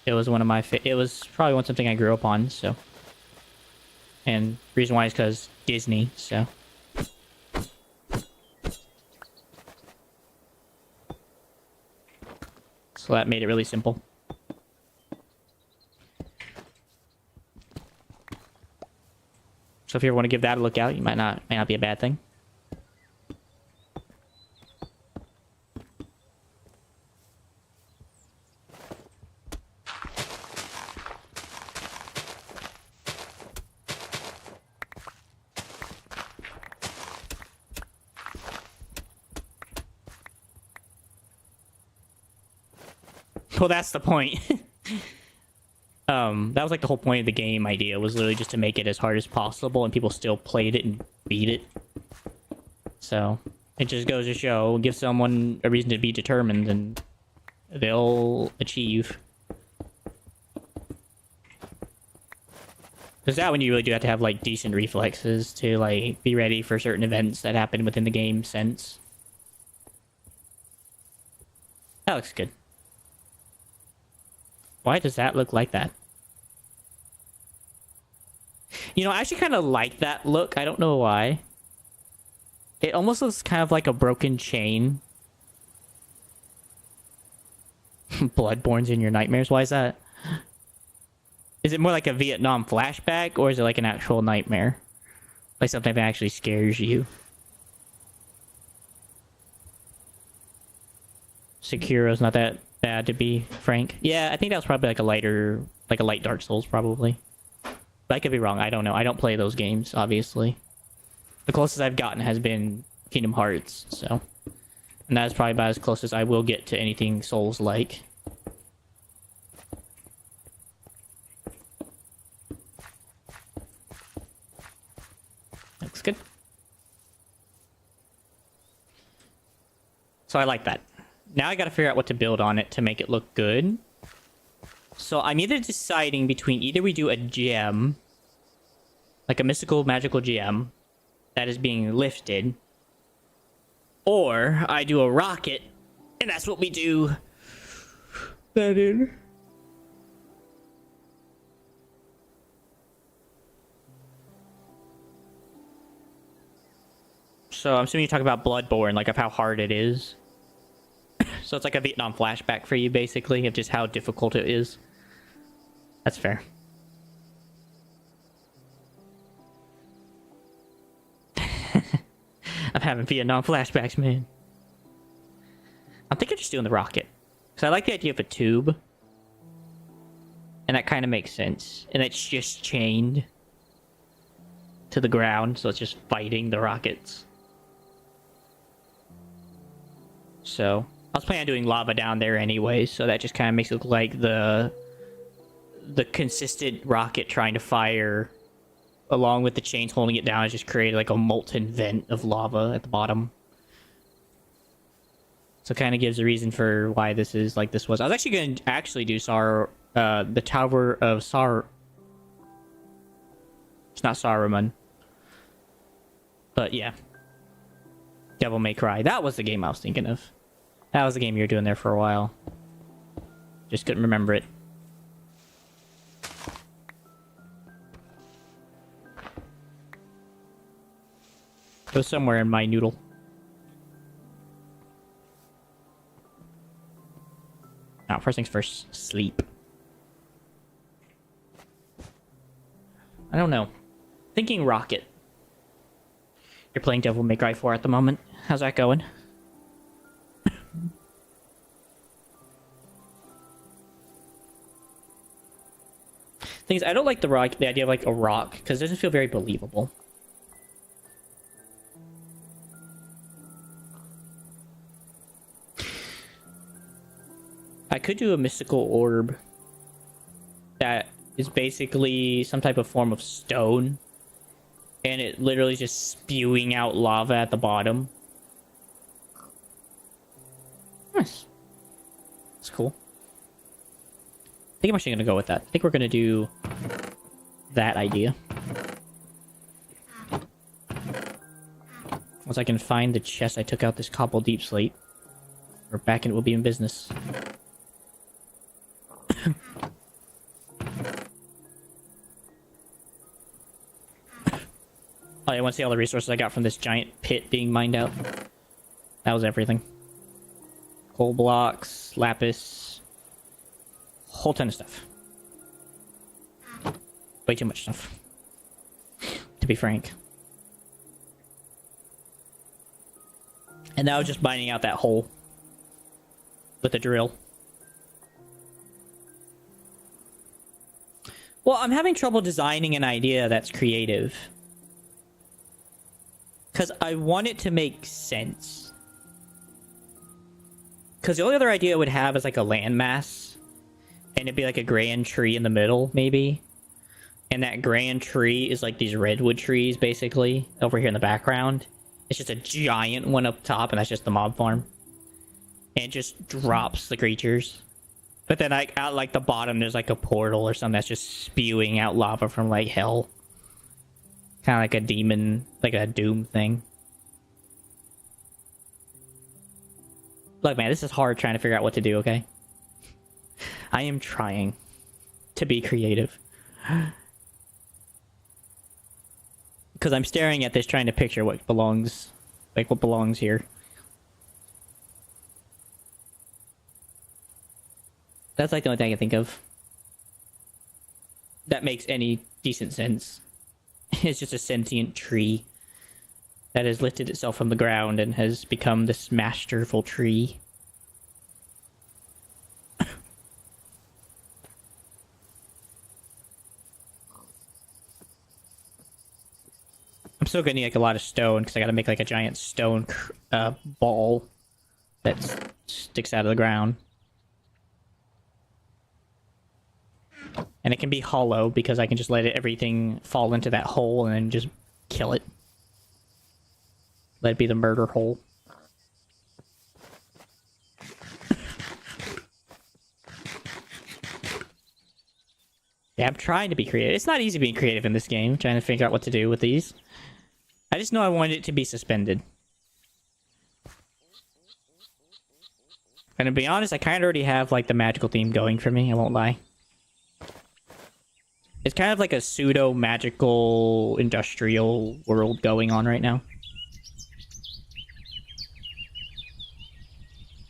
It was one of my it was probably something I grew up on, so. And reason why is because Disney, so. So that made it really simple. So if you ever want to give that a look out, you might not be a bad thing. Well, that's the point. That was like the whole point of the game idea, was literally just to make it as hard as possible, and people still played it and beat it. So it just goes to show, give someone a reason to be determined, and they'll achieve. Because that one you really do have to have like decent reflexes to like be ready for certain events that happen within the game sense. That looks good. Why does that look like that? You know, I actually kind of like that look. I don't know why. It almost looks kind of like a broken chain. Bloodborne's in your nightmares. Why is that? Is it more like a Vietnam flashback, or is it like an actual nightmare? Like something that actually scares you? Sekiro's not that bad, to be frank. Yeah, I think that was probably like a light Dark Souls, probably. But I could be wrong. I don't know. I don't play those games, obviously. The closest I've gotten has been Kingdom Hearts, so. And that is probably about as close as I will get to anything Souls-like. Looks good. So I like that. Now I gotta figure out what to build on it to make it look good. So I'm either deciding between either we do a gem, like a mystical, magical gem, that is being lifted, or I do a rocket, and that's what we do that in. So I'm assuming you talk about Bloodborne, like of how hard it is. So it's like a Vietnam flashback for you, basically, of just how difficult it is. That's fair. I'm having Vietnam flashbacks, man. I'm thinking of just doing the rocket. Because I like the idea of a tube. And that kind of makes sense. And it's just chained. to the ground, so it's just fighting the rockets. So I was planning on doing lava down there anyway, so that just kind of makes it look like the consistent rocket trying to fire along with the chains holding it down has just created like a molten vent of lava at the bottom. So kind of gives a reason for why this is like this was. I was actually going to do the Tower of It's not Saruman. But yeah. Devil May Cry. That was the game I was thinking of. That was the game you were doing there for a while. Just couldn't remember it. It was somewhere in my noodle. Now, first things first, sleep. I don't know. Thinking Rocket. You're playing Devil May Cry 4 at the moment. How's that going? Things I don't like the idea of like a rock because it doesn't feel very believable. I could do a mystical orb that is basically some type of form of stone, and it literally is just spewing out lava at the bottom. Nice. That's cool. I think I'm actually gonna go with that. I think we're gonna do that idea. Once I can find the chest I took out this cobble deep slate, we're back and we'll be in business. Oh, I want to see all the resources I got from this giant pit being mined out. That was everything. Coal blocks, lapis, whole ton of stuff. Way too much stuff, to be frank. And now just mining out that hole with a drill. Well, I'm having trouble designing an idea that's creative. Because I want it to make sense. Because the only other idea I would have is like a landmass. And it'd be like a grand tree in the middle, maybe. And that grand tree is like these redwood trees, basically, over here in the background. It's just a giant one up top, and that's just the mob farm. And it just drops the creatures. But then like out like the bottom, there's like a portal or something that's just spewing out lava from like hell. Kind of like a demon, like a doom thing. Look, man, this is hard trying to figure out what to do, okay? I am trying to be creative. Because I'm staring at this trying to picture what belongs, like what belongs here. That's like the only thing I can think of that makes any decent sense. It's just a sentient tree that has lifted itself from the ground and has become this masterful tree. I'm still gonna need like a lot of stone because I gotta make like a giant stone ball that sticks out of the ground. And it can be hollow because I can just let everything fall into that hole and then just kill it. Let it be the murder hole. Yeah, I'm trying to be creative. It's not easy being creative in this game, trying to figure out what to do with these. I just know I wanted it to be suspended. And to be honest, I kind of already have like the magical theme going for me, I won't lie. It's kind of like a pseudo-magical industrial world going on right now.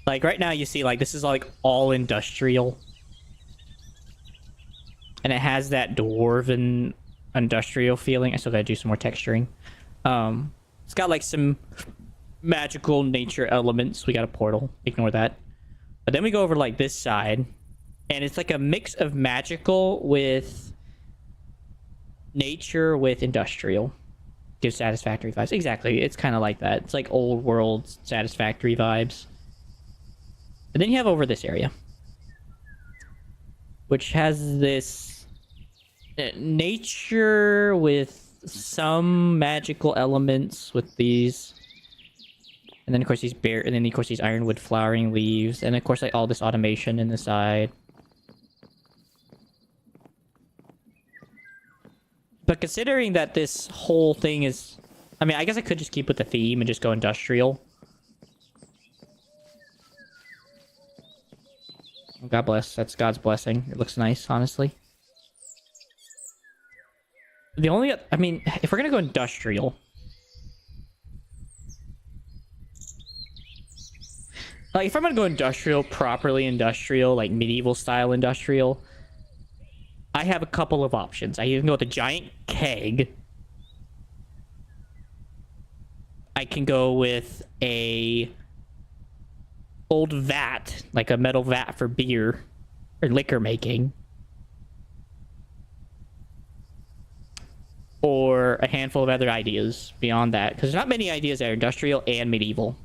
Like right now you see like this is like all industrial. And it has that dwarven industrial feeling. I still gotta do some more texturing. It's got like some magical nature elements. We got a portal. Ignore that. But then we go over like this side. And it's like a mix of magical with nature with industrial. Gives satisfactory vibes. Exactly. It's kind of like that. It's like old world satisfactory vibes. And then you have over this area, which has this nature with some magical elements with these. And then of course these these ironwood flowering leaves, and of course like all this automation in the side. But considering that this whole thing is... I mean, I guess I could just keep with the theme and just go industrial. God bless. That's God's blessing. It looks nice, honestly. The only... I mean, if we're gonna go industrial... Like, if I'm gonna go industrial, properly industrial, like medieval style industrial... I have a couple of options. I can go with a giant keg. I can go with a old vat, like a metal vat for beer or liquor making. Or a handful of other ideas beyond that. Because there's not many ideas that are industrial and medieval.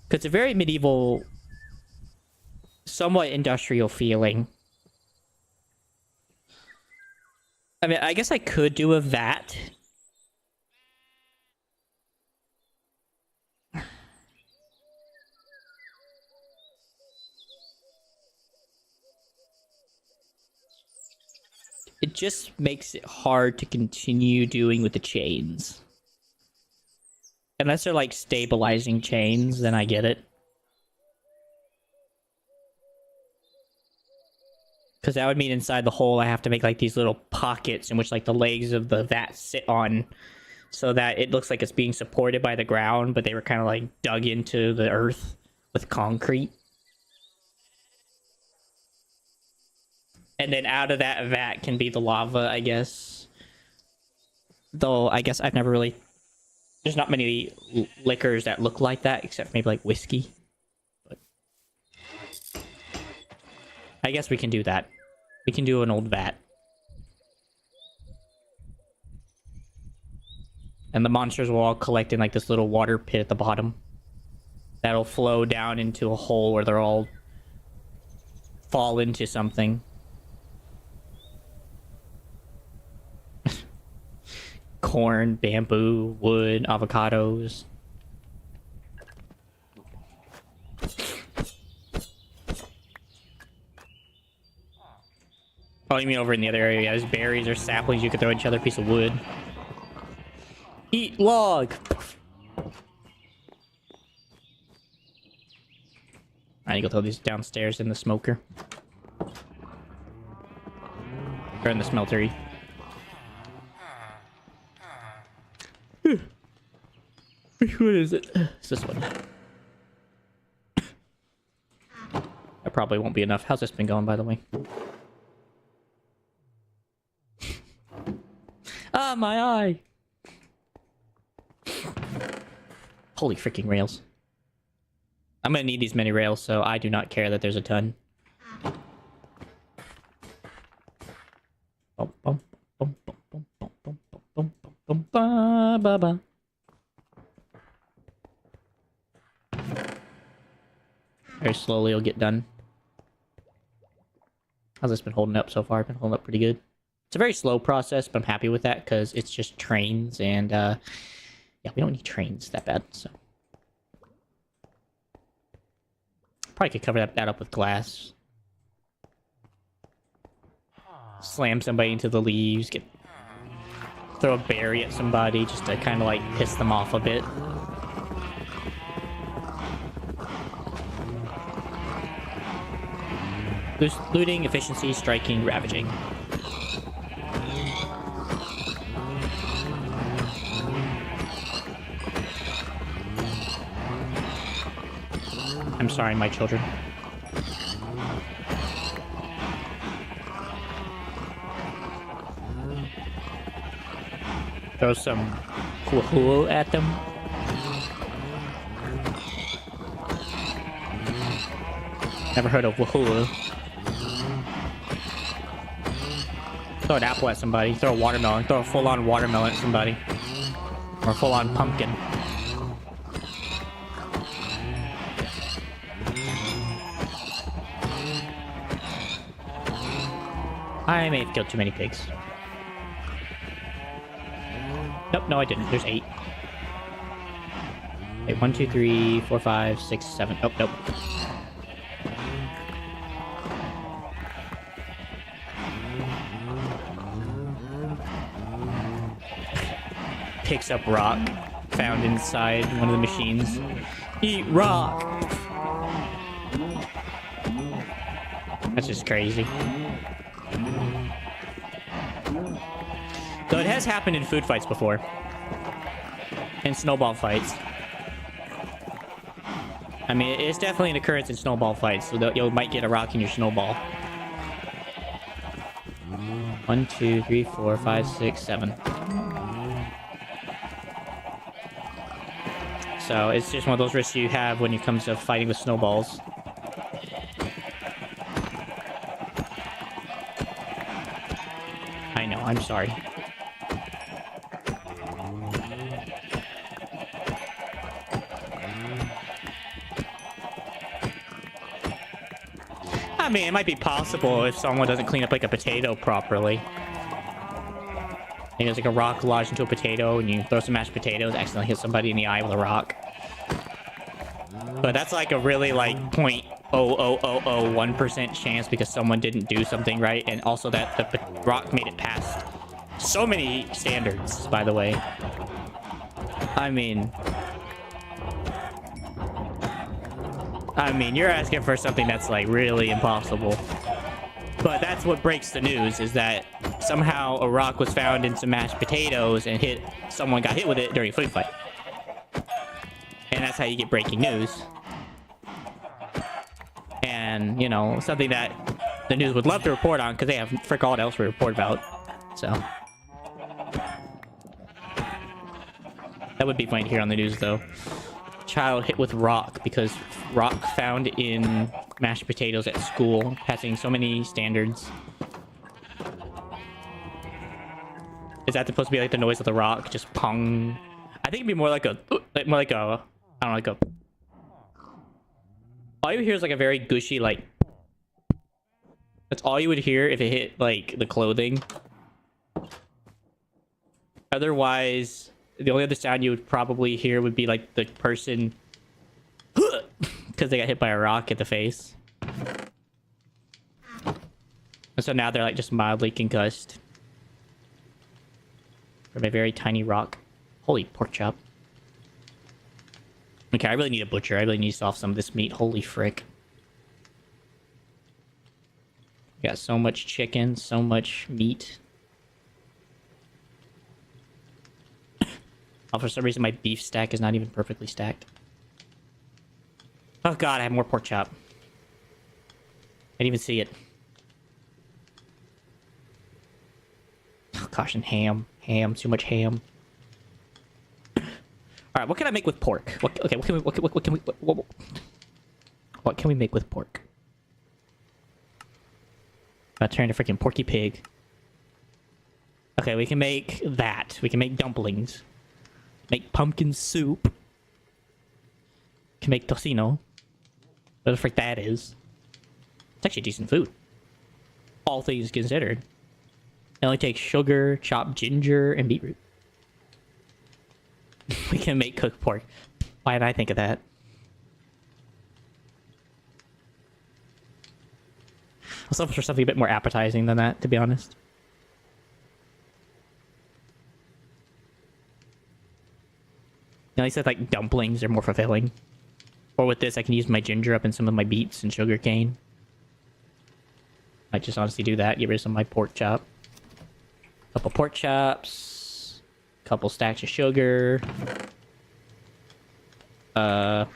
Because it's a very medieval, somewhat industrial feeling. I mean, I guess I could do a vat. It just makes it hard to continue doing with the chains. Unless they're like stabilizing chains, then I get it. Because that would mean inside the hole I have to make like these little pockets in which like the legs of the vat sit on, so that it looks like it's being supported by the ground, but they were kind of like dug into the earth with concrete. And then out of that vat can be the lava, I guess. Though I guess I've never really... There's not many liquors that look like that, except maybe like whiskey. But I guess we can do that. We can do an old vat. And the monsters will all collect in like this little water pit at the bottom. That'll flow down into a hole where they'll all fall into something. Corn, bamboo, wood, avocados. Oh, you mean over in the other area? Yeah, there's berries or saplings you could throw at each other, piece of wood. Eat log! I need to go throw these downstairs in the smoker. Or in the smeltery. Which one is it? It's this one. That probably won't be enough. How's this been going, by the way? Ah, my eye! Holy freaking rails. I'm gonna need these many rails, so I do not care that there's a ton. Bum, bum, bum, bum, bum, bum, bum, bum, bum, bum, ba, ba. Very slowly it'll get done. How's this been holding up so far? Been holding up pretty good. It's a very slow process, but I'm happy with that because it's just trains, and yeah, we don't need trains that bad, so. Probably could cover that up with glass. Slam somebody into the leaves, throw a berry at somebody just to kind of like piss them off a bit. Looting, efficiency, striking, ravaging. I'm sorry, my children. Throw some hula at them. Never heard of wahoo. Throw an apple at somebody. Throw a watermelon. Throw a full-on watermelon at somebody. Or full-on pumpkin. I may have killed too many pigs. Nope, no I didn't. There's 8. Wait, 1, 2, 3, 4, 5, 6, 7. Oh, nope. Picks up rock found inside one of the machines. Eat rock! That's just crazy. Though it has happened in food fights before. In snowball fights. I mean, it's definitely an occurrence in snowball fights, so that you might get a rock in your snowball. 1, 2, 3, 4, 5, 6, 7. So it's just one of those risks you have when it comes to fighting with snowballs. I know, I'm sorry. I mean, it might be possible if someone doesn't clean up like a potato properly. And there's like a rock lodged into a potato and you throw some mashed potatoes, accidentally hit somebody in the eye with a rock. But that's like a really like 0.00001% chance because someone didn't do something right, and also that the rock made it past so many standards, by the way. I mean, you're asking for something that's like really impossible. But that's what breaks the news, is that somehow a rock was found in some mashed potatoes and someone got hit with it during a food fight. And that's how you get breaking news. And, you know, something that the news would love to report on because they have frick all else to report about. So that would be funny to hear on the news, though. Child hit with rock because rock found in mashed potatoes at school, passing so many standards. Is that supposed to be like the noise of the rock, just pong? I think it'd be more like a, I don't know, like a. All you hear is like a very gushy, like. That's all you would hear if it hit like the clothing. Otherwise, the only other sound you would probably hear would be like the person because they got hit by a rock in the face. And so now they're like just mildly concussed from a very tiny rock. Holy pork chop. Okay, I really need a butcher. I really need to solve some of this meat. Holy frick. We got so much chicken, so much meat. Oh, for some reason my beef stack is not even perfectly stacked. Oh god, I have more pork chop. I didn't even see it. Oh gosh, and ham. Ham, too much ham. Alright, what can I make with pork? What can we make with pork? I'm gonna turn into freaking Porky Pig. Okay, we can make that. We can make dumplings. Make pumpkin soup. Can make tocino. What the frick that is. It's actually decent food. All things considered. It only takes sugar, chopped ginger, and beetroot. We can make cooked pork. Why did I think of that? I was looking for something a bit more appetizing than that, to be honest. You know, he said like dumplings are more fulfilling. Or with this, I can use my ginger up in some of my beets and sugar cane. Might just honestly do that. Get rid of some of my pork chop. Couple pork chops. Couple stacks of sugar. That's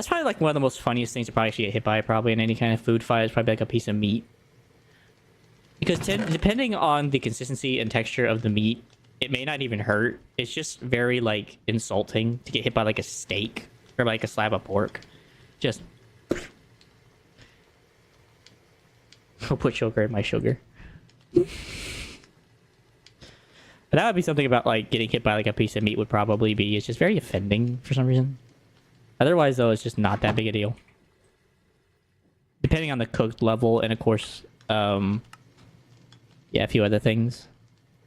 probably like one of the most funniest things to probably actually get hit by probably in any kind of food fight is probably like a piece of meat. Because depending on the consistency and texture of the meat, it may not even hurt. It's just very like insulting to get hit by like a steak or like a slab of pork. Just I'll put sugar in my sugar. But that would be something about like getting hit by like a piece of meat would probably be. It's just very offending for some reason. Otherwise, though, it's just not that big a deal. Depending on the cooked level, and of course, yeah, a few other things.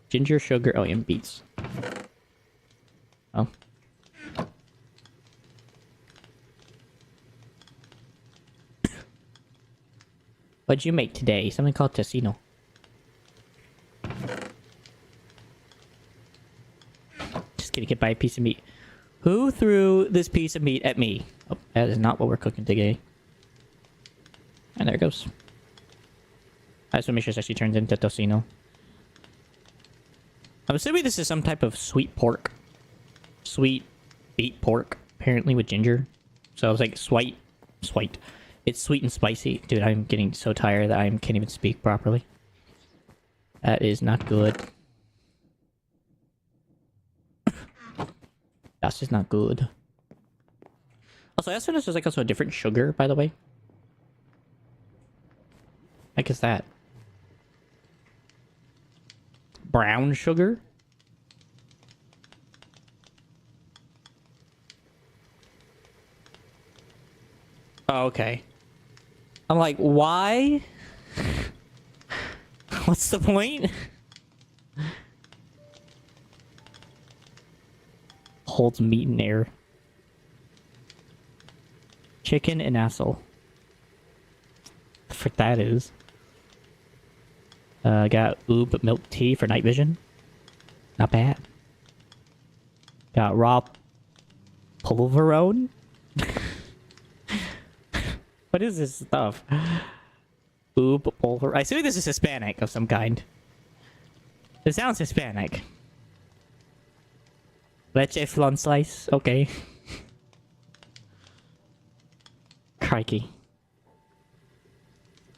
Ginger, sugar, oh, and beets. Oh. What'd you make today? Something called tocino. Just getting hit by a piece of meat. Who threw this piece of meat at me? Oh, that is not what we're cooking today. And there it goes. I just want to make sure this actually turns into tocino. I'm assuming this is some type of sweet pork. Sweet beet pork, apparently with ginger. So I was like, sweet. It's sweet and spicy. Dude, I'm getting so tired that I can't even speak properly. That is not good. That's just not good. Also, I also noticed there's like also a different sugar, by the way. Heck is that? Brown sugar? Oh, okay. I'm like, why? What's the point? Holds meat in air. Chicken and asshole. The frick that is. Got oob milk tea for night vision. Not bad. Got raw pulverone. What is this stuff? Oob pulver. I assume this is Hispanic of some kind. It sounds Hispanic. Leche flan slice. Okay. Crikey.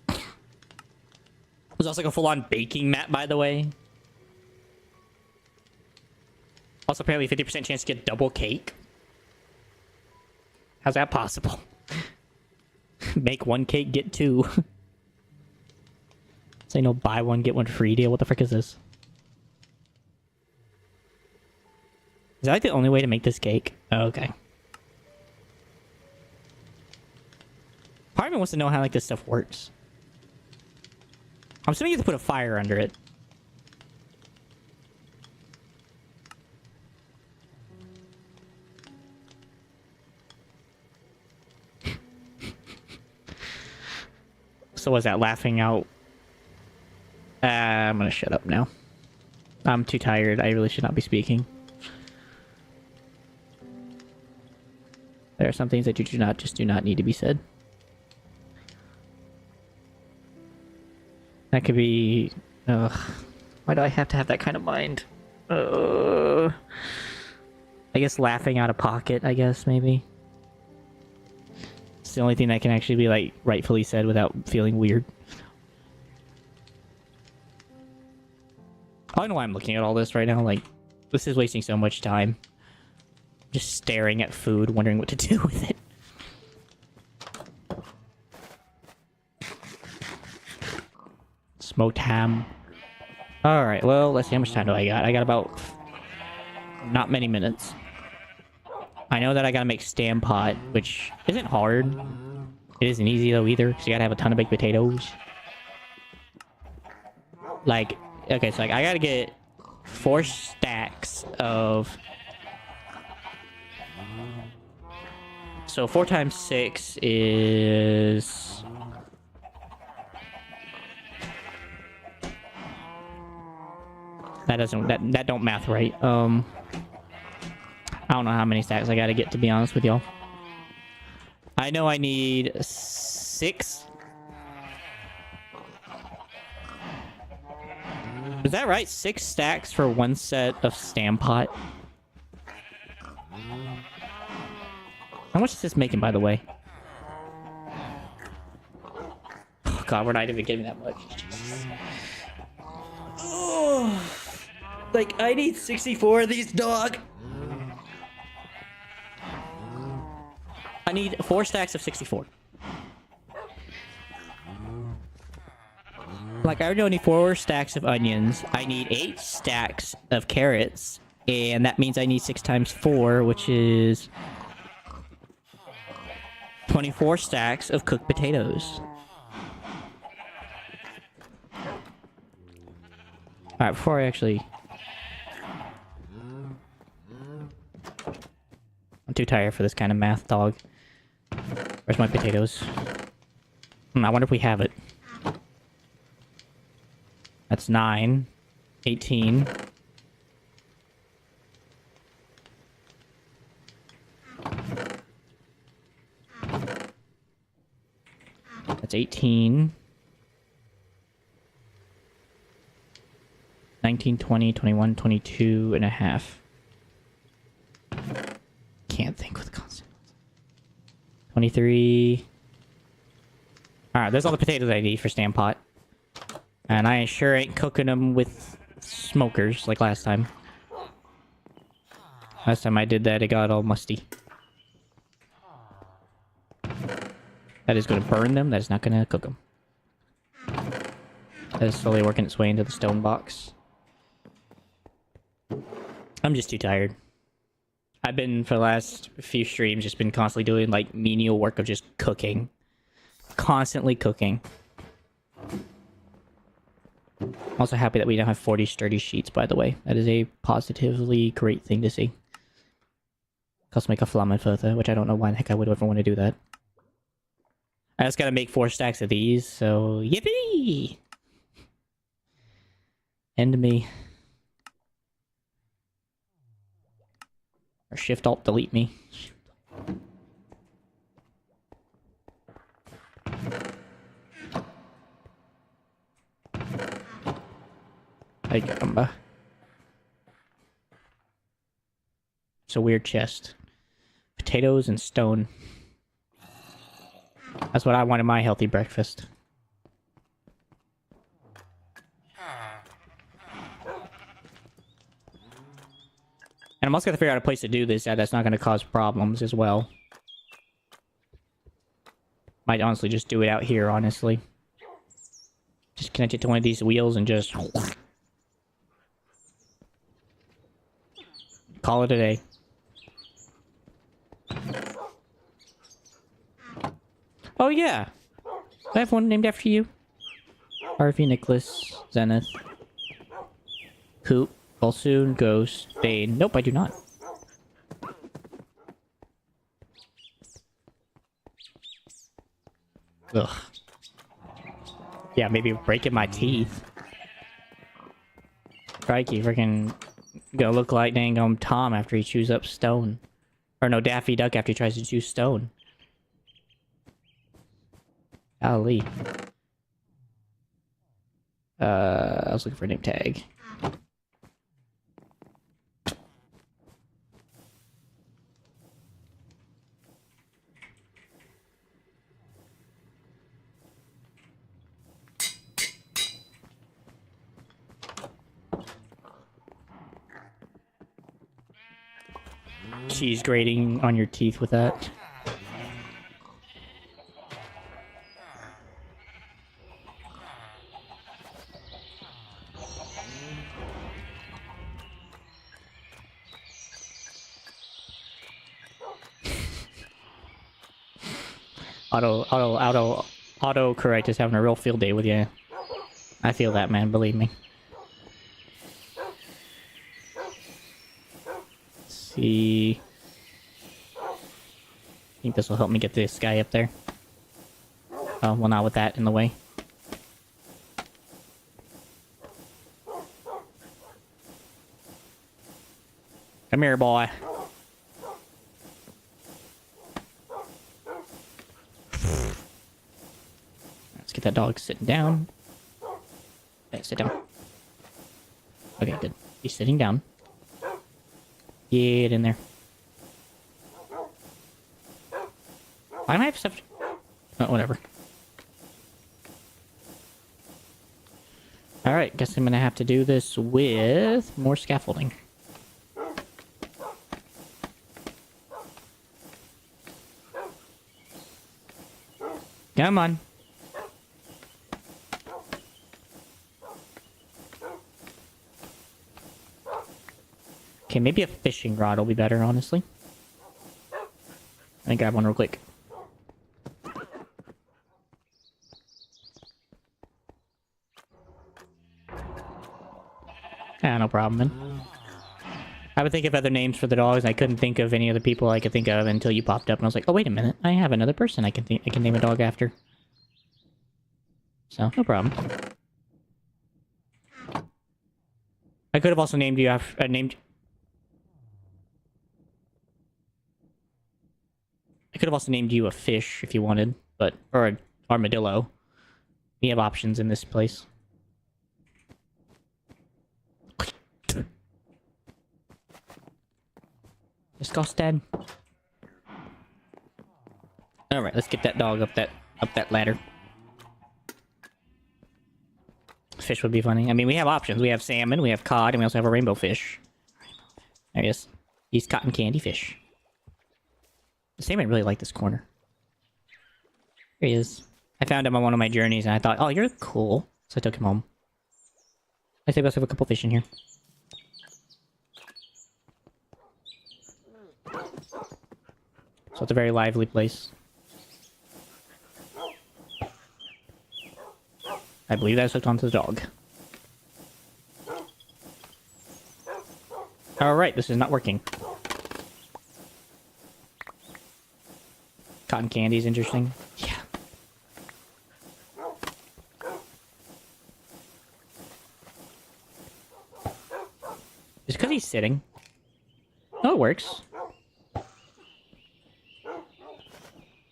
There's also like a full-on baking mat, by the way. Also, apparently 50% chance to get double cake. How's that possible? Make one cake, get two. Say no buy one, get one free deal. What the frick is this? Is that like the only way to make this cake? Oh, okay. Part of me wants to know how like this stuff works. I'm assuming you have to put a fire under it. So was that laughing out? I'm gonna shut up now. I'm too tired. I really should not be speaking. There are some things that you do not need to be said. That could be... Ugh. Why do I have to have that kind of mind? I guess laughing out of pocket, I guess, maybe. It's the only thing that can actually be, like, rightfully said without feeling weird. I don't know why I'm looking at all this right now. Like, this is wasting so much time. Just staring at food, wondering what to do with it. Smoked ham. Alright, well, let's see how much time do I got. I got about... not many minutes. I know that I gotta make stam pot, which isn't hard. It isn't easy, though, either, because you gotta have a ton of baked potatoes. Like, okay, so like, I gotta get 4 stacks of... So 4 times 6 is... That doesn't... That don't math right. I don't know how many stacks I gotta get, to be honest with y'all. I know I need 6. Is that right? 6 stacks for 1 set of stam pot? How much is this making, by the way? Oh god, we're not even getting that much. Oh, like, I need 64 of these, dog! I need 4 stacks of 64. Like, I already need 4 stacks of onions. I need 8 stacks of carrots. And that means I need 6 times 4, which is 24 stacks of cooked potatoes. Alright, before I actually... I'm too tired for this kind of math, dog. Where's my potatoes? I wonder if we have it. That's 9. 18. That's 18. 19, 20, 21, 22 and a half. Can't think with constant. 23. Alright, there's all the potatoes I need for stand pot. And I sure ain't cooking them with smokers like last time. Last time I did that, it got all musty. That is going to burn them. That is not going to cook them. That is slowly working its way into the stone box. I'm just too tired. I've been, for the last few streams, just been constantly doing, like, menial work of just cooking. Constantly cooking. Also happy that we now have 40 sturdy sheets, by the way. That is a positively great thing to see. Cost make a flammenwerfer, which I don't know why the heck I would ever want to do that. I just gotta make 4 stacks of these, so yippee! End me. Or Shift Alt Delete me. Ay caramba. It's a weird chest. Potatoes and stone. That's what I want in my healthy breakfast. And I'm also gonna figure out a place to do this that's not gonna cause problems as well. Might honestly just do it out here, honestly. Just connect it to one of these wheels and just... call it a day. Oh yeah! I have one named after you. Harvey, Nicholas, Zenith. Coop, Volsoon, Ghost, Bane. Nope, I do not. Ugh. Yeah, maybe breaking my teeth. Crikey, freaking gonna look like dang Tom after he chews up stone. Or no, Daffy Duck after he tries to chew stone. Golly. I was looking for a name tag. Cheese grating on your teeth with that. Auto correct is having a real field day with you. I feel that, man, believe me. Let's see. I think this will help me get this guy up there. Oh, well, not with that in the way. Come here, boy. Let's get that dog sitting down. Okay, sit down. Okay, good. He's sitting down. Get in there. Why am I have stuff? Oh, whatever. Alright, guess I'm gonna have to do this with more scaffolding. Come on. Okay, maybe a fishing rod will be better, honestly. Let me grab one real quick. Ah, no problem, man. I would think of other names for the dogs. I couldn't think of any other people I could think of until you popped up, and I was like, oh, wait a minute. I have another person I can name a dog after. So, no problem. I could have also named you after... I could have also named you a fish if you wanted, but... Or an armadillo. We have options in this place. Disgusted. Alright, let's get that dog up that ladder. Fish would be funny. I mean, we have options. We have salmon, we have cod, and we also have a rainbow fish. There he is. He's cotton candy fish. The salmon really like this corner. Here he is. I found him on one of my journeys, and I thought, oh, you're cool. So I took him home. I think we also have a couple fish in here. So it's a very lively place. I believe that's hooked onto the dog. Alright, this is not working. Cotton candy is interesting. Yeah. Just because he's sitting. No, it works.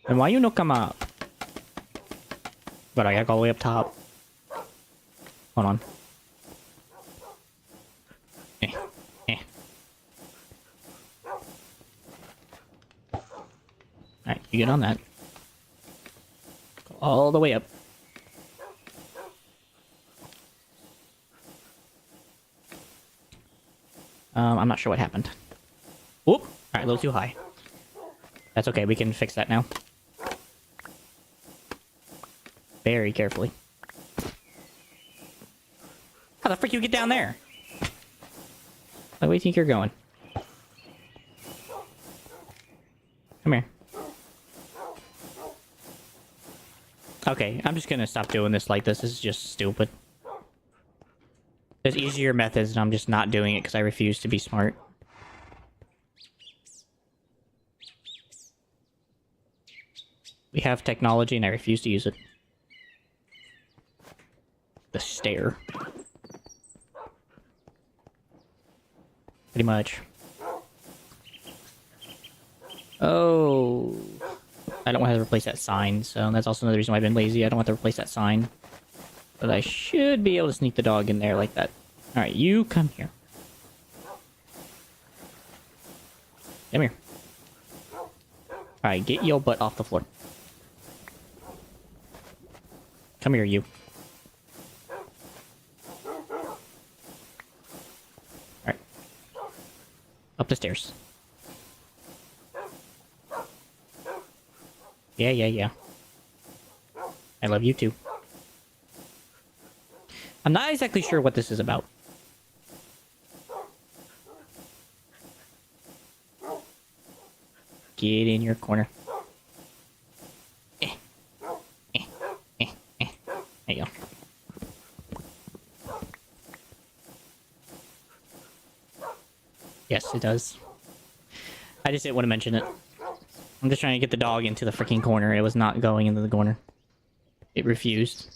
And why you no come up? But I gotta go all the way up top. Hold on. Alright, you get on that. Go all the way up. I'm not sure what happened. Whoop! Alright, a little too high. That's okay, we can fix that now. Very carefully. How the frick you get down there? Where do you think you're going? Come here. Okay, I'm just gonna stop doing this like this. This is just stupid. There's easier methods, and I'm just not doing it because I refuse to be smart. We have technology, and I refuse to use it. The stair. Pretty much. Oh. I don't want to replace that sign, so that's also another reason why I've been lazy. I don't want to replace that sign. But I should be able to sneak the dog in there like that. Alright, you come here. Come here. Alright, get your butt off the floor. Come here, you. Alright. Up the stairs. Yeah. I love you too. I'm not exactly sure what this is about. Get in your corner. There you go. Yes, it does. I just didn't want to mention it. I'm just trying to get the dog into the freaking corner. It was not going into the corner. It refused.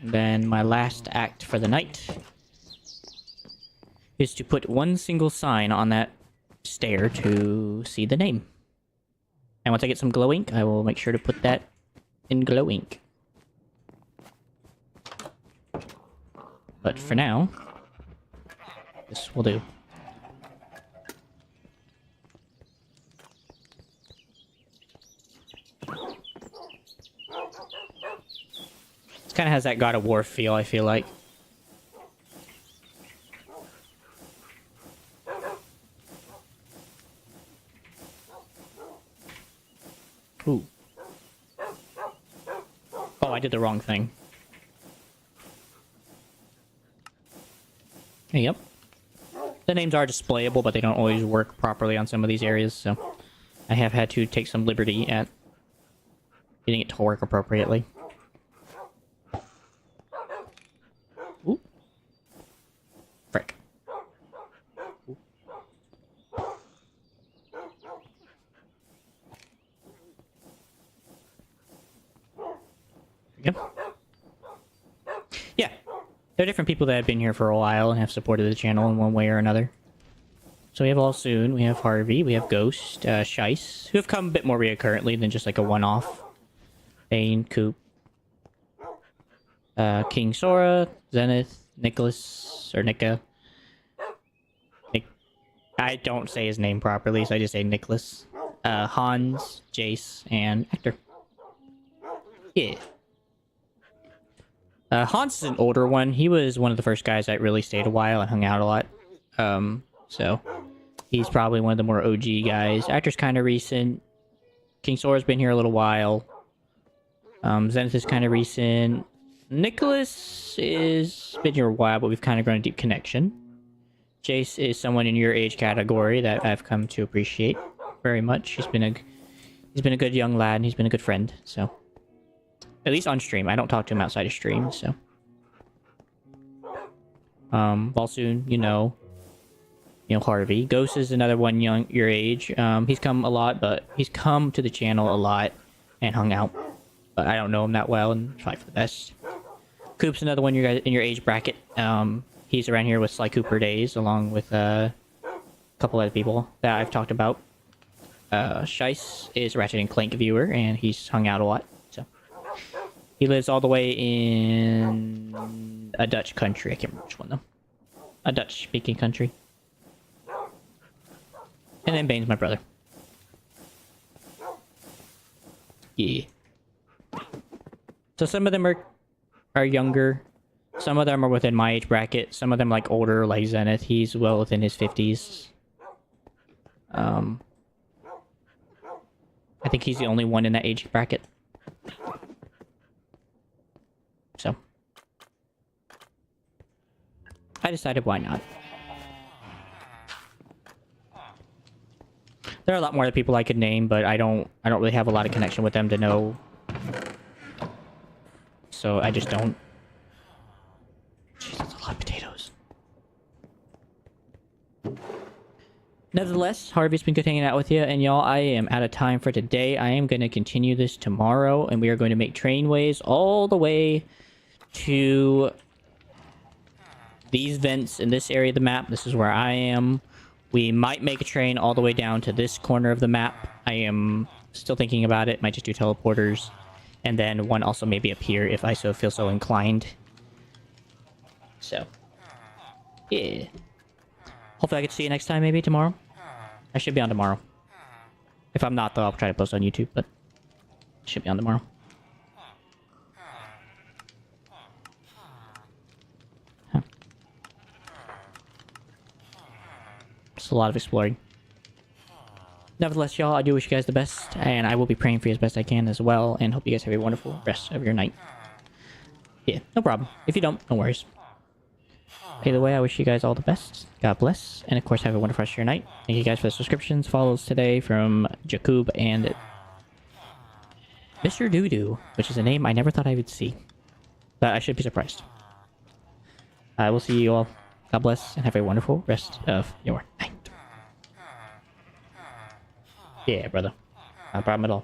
Then my last act for the night is to put one single sign on that stair to see the name. And once I get some glow ink, I will make sure to put that in glow ink. But for now, this will do. This kind of has that God of War feel, I feel like. Ooh. Oh, I did the wrong thing. Yep. The names are displayable, but they don't always work properly on some of these areas, so I have had to take some liberty at getting it to work appropriately. Ooh. Frick. Yep. Yeah. There are different people that have been here for a while and have supported the channel in one way or another. So we have All Soon, we have Harvey, we have Ghost, Shice, who have come a bit more reoccurrently than just like a one-off. Bane, Coop, King Sora, Zenith, Nicholas, or Nika. I don't say his name properly, so I just say Nicholas. Hans, Jace, and Hector. Yeah. Hans is an older one. He was one of the first guys that really stayed a while and hung out a lot. So he's probably one of the more OG guys. Actor's kind of recent. King Sora's been here a little while. Zenith is kind of recent. Nicholas is been here a while, but we've kind of grown a deep connection. Jace is someone in your age category that I've come to appreciate very much. He's been a good young lad, and he's been a good friend. So at least on stream, I don't talk to him outside of stream. So Balsoon, you know Harvey. Ghost is another one your age. He's come a lot, but he's come to the channel a lot and hung out. But I don't know him that well, and try for the best. Coop's another one in your age bracket. He's around here with Sly Cooper days, along with a couple other people that I've talked about. Shice is Ratchet and Clank viewer, and he's hung out a lot. So he lives all the way in a Dutch country. I can't remember which one though. A Dutch-speaking country. And then Bane's my brother. Yeah. So some of them are younger. Some of them are within my age bracket. Some of them like older, like Zenith. He's well within his 50s. I think he's the only one in that age bracket. So I decided why not. There are a lot more other people I could name, but I don't really have a lot of connection with them to know. So I just don't. Jeez, that's a lot of potatoes. Nevertheless, Harvey's been good hanging out with you, and y'all, I am out of time for today. I am going to continue this tomorrow, and we are going to make trainways all the way to these vents in this area of the map. This is where I am. We might make a train all the way down to this corner of the map. I am still thinking about it. Might just do teleporters. And then one also maybe up here if I feel so inclined. So, yeah. Hopefully I can see you next time, maybe tomorrow. I should be on tomorrow. If I'm not, though, I'll try to post on YouTube, but I should be on tomorrow. Huh. It's a lot of exploring. Nevertheless, y'all, I do wish you guys the best, and I will be praying for you as best I can as well, and hope you guys have a wonderful rest of your night. Yeah, no problem. If you don't, no worries. Either way, I wish you guys all the best. God bless, and of course, have a wonderful rest of your night. Thank you guys for the subscriptions, follows today from Jakub and Mr. Doodoo, which is a name I never thought I would see. But I should be surprised. I will see you all. God bless, and have a wonderful rest of your night. Yeah, brother. No problem at all.